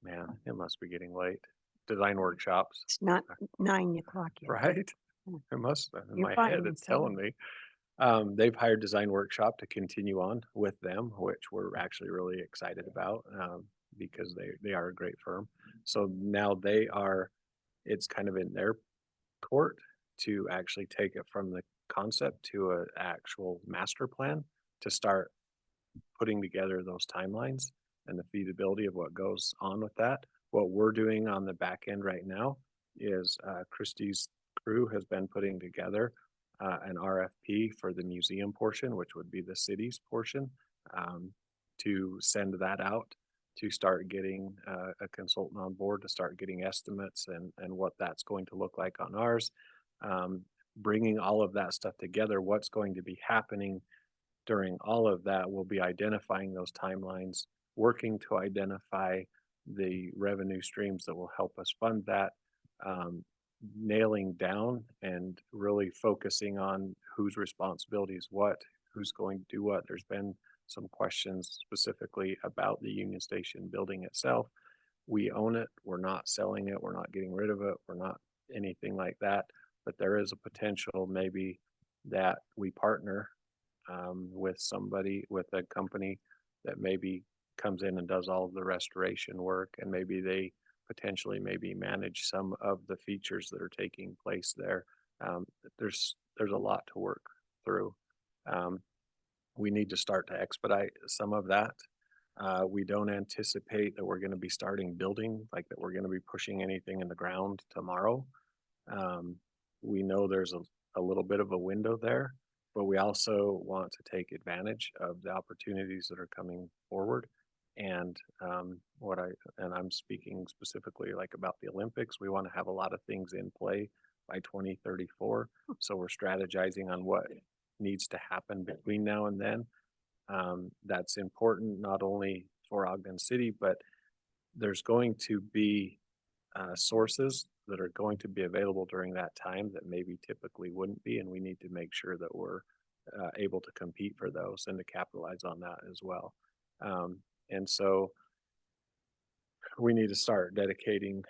man, it must be getting late, design workshops. It's not 9 o'clock yet. Right? It must, in You're my fine, head, I'm it's telling me. They've hired design workshop to continue on with them, which we're actually really excited about because they are a great firm. So now it's kind of in their court to actually take it from the concept to an actual master plan to start putting together those timelines and the feasibility of what goes on with that. What we're doing on the back end right now is Christie's crew has been putting together an RFP for the museum portion, which would be the city's portion, to send that out to start getting a consultant on board to start getting estimates and what that's going to look like on ours. Bringing all of that stuff together, what's going to be happening during all of that, we'll be identifying those timelines, working to identify the revenue streams that will help us fund that, nailing down and really focusing on whose responsibility is what, who's going to do what. There's been some questions specifically about the Union Station building itself. We own it. We're not selling it. We're not getting rid of it. We're not anything like that. But there is a potential maybe that we partner with somebody, with a company that maybe comes in and does all of the restoration work, and maybe they potentially maybe manage some of the features that are taking place there. There's a lot to work through. We need to start to expedite some of that. We don't anticipate that we're going to be starting building, like that we're going to be pushing anything in the ground tomorrow. We know there's a little bit of a window there, but we also want to take advantage of the opportunities that are coming forward. And I'm speaking specifically like about the Olympics. We want to have a lot of things in play by 2034. So we're strategizing on what needs to happen between now and then. That's important not only for Ogden City, but there's going to be sources that are going to be available during that time that maybe typically wouldn't be, and we need to make sure that we're able to compete for those and to capitalize on that as well. And so we need to start dedicating,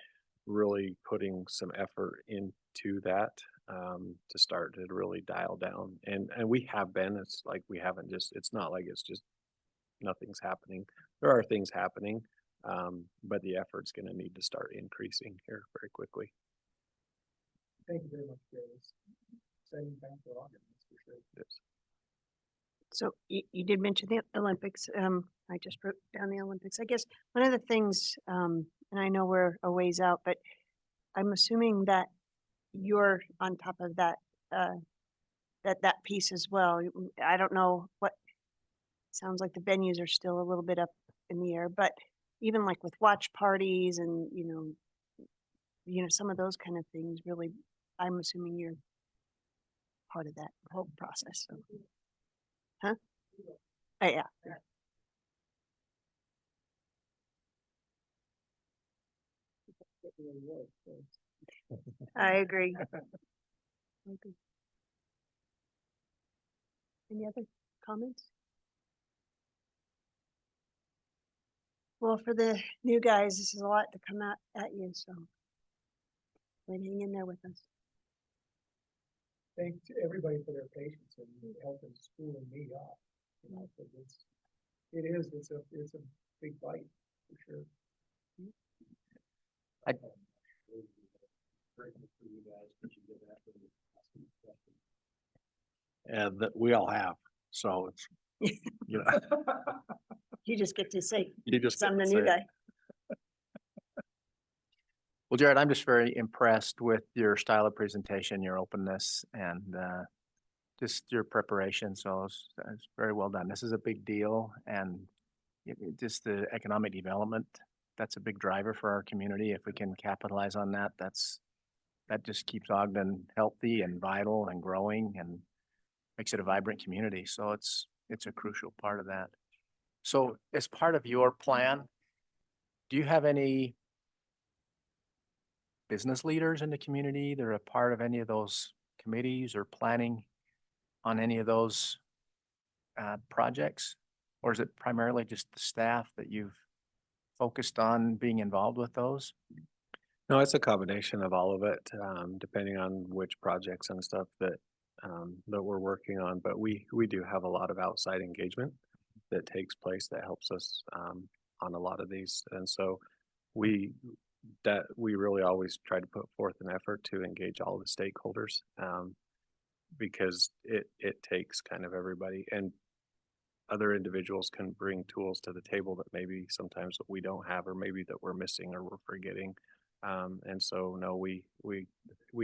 really putting some effort into that. to start to really dial down. And we have been, it's like we haven't just, it's not like it's just nothing's happening. There are things happening, but the effort's going to need to start increasing here very quickly. Thank you very much, Gary. Exciting time for Ogden, that's for sure. Yes. So you did mention the Olympics. I just wrote down the Olympics. I guess one of the things, and I know we're a ways out, but I'm assuming that you're on top of that, that piece as well. I don't know what, sounds like the venues are still a little bit up in the air, but even like with watch parties and, some of those kind of things, really, I'm assuming you're part of that whole process. So. Huh? Yeah. I agree. Okay. Any other comments? Well, for the new guys, this is a lot to come out at you, so hang in there with us. Thank to everybody for their patience and helping schooling me up. Because it's a big bite for sure. And that we all have, so it's, You just get to say, You just I'm the get to new say it. guy. Well, Jared, I'm just very impressed with your style of presentation, your openness, and just your preparation. So it's very well done. This is a big deal, and just the economic development, that's a big driver for our community. If we can capitalize on that, that just keeps Ogden healthy and vital and growing and makes it a vibrant community. So it's a crucial part of that. So as part of your plan, do you have any business leaders in the community that are a part of any of those committees or planning on any of those projects? Or is it primarily just the staff that you've focused on being involved with those? No, it's a combination of all of it, depending on which projects and stuff that we're working on. But we do have a lot of outside engagement that takes place that helps us on a lot of these. And so we really always try to put forth an effort to engage all the stakeholders, because it takes kind of everybody, and other individuals can bring tools to the table that maybe sometimes that we don't have, or maybe that we're missing or we're forgetting. And so no, we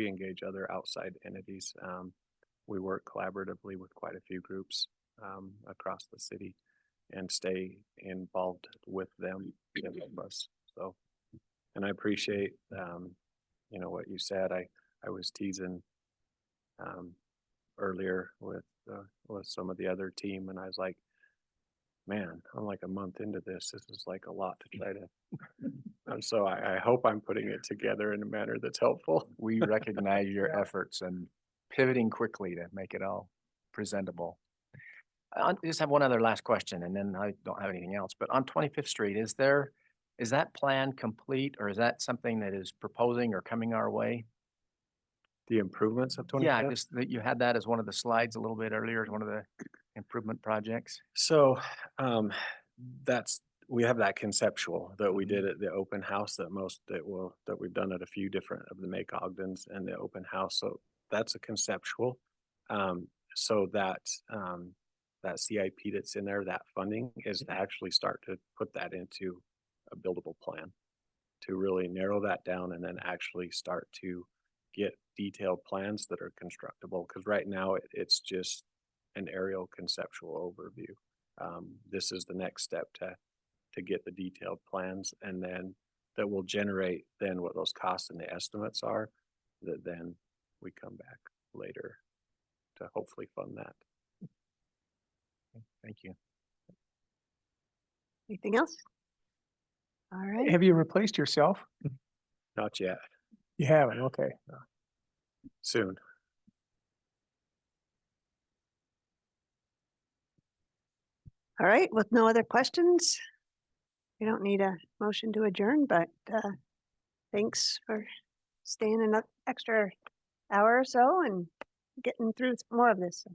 engage other outside entities. We work collaboratively with quite a few groups across the city and stay involved with them to help us. So, and I appreciate what you said. I was teasing earlier with some of the other team, and I was like, man, I'm like a month into this. This is like a lot to try to. And so I hope I'm putting it together in a manner that's helpful. We recognize your efforts and pivoting quickly to make it all presentable. I just have one other last question, and then I don't have anything else. But on 25th Street, is that plan complete, or is that something that is proposing or coming our way? The improvements of 25th? Yeah, just that you had that as one of the slides a little bit earlier as one of the improvement projects. So we have that conceptual that we did at the open house that we've done at a few different of the Make Ogdens and the open house. So that's a conceptual. So that CIP that's in there, that funding is to actually start to put that into a buildable plan to really narrow that down and then actually start to get detailed plans that are constructible. Because right now it's just an aerial conceptual overview. This is the next step to get the detailed plans, and then that will generate then what those costs and the estimates are, that then we come back later to hopefully fund that. Thank you. Anything else? All right. Have you replaced yourself? Not yet. You haven't, okay. Soon. All right. With no other questions, we don't need a motion to adjourn, but thanks for staying an extra hour or so and getting through more of this.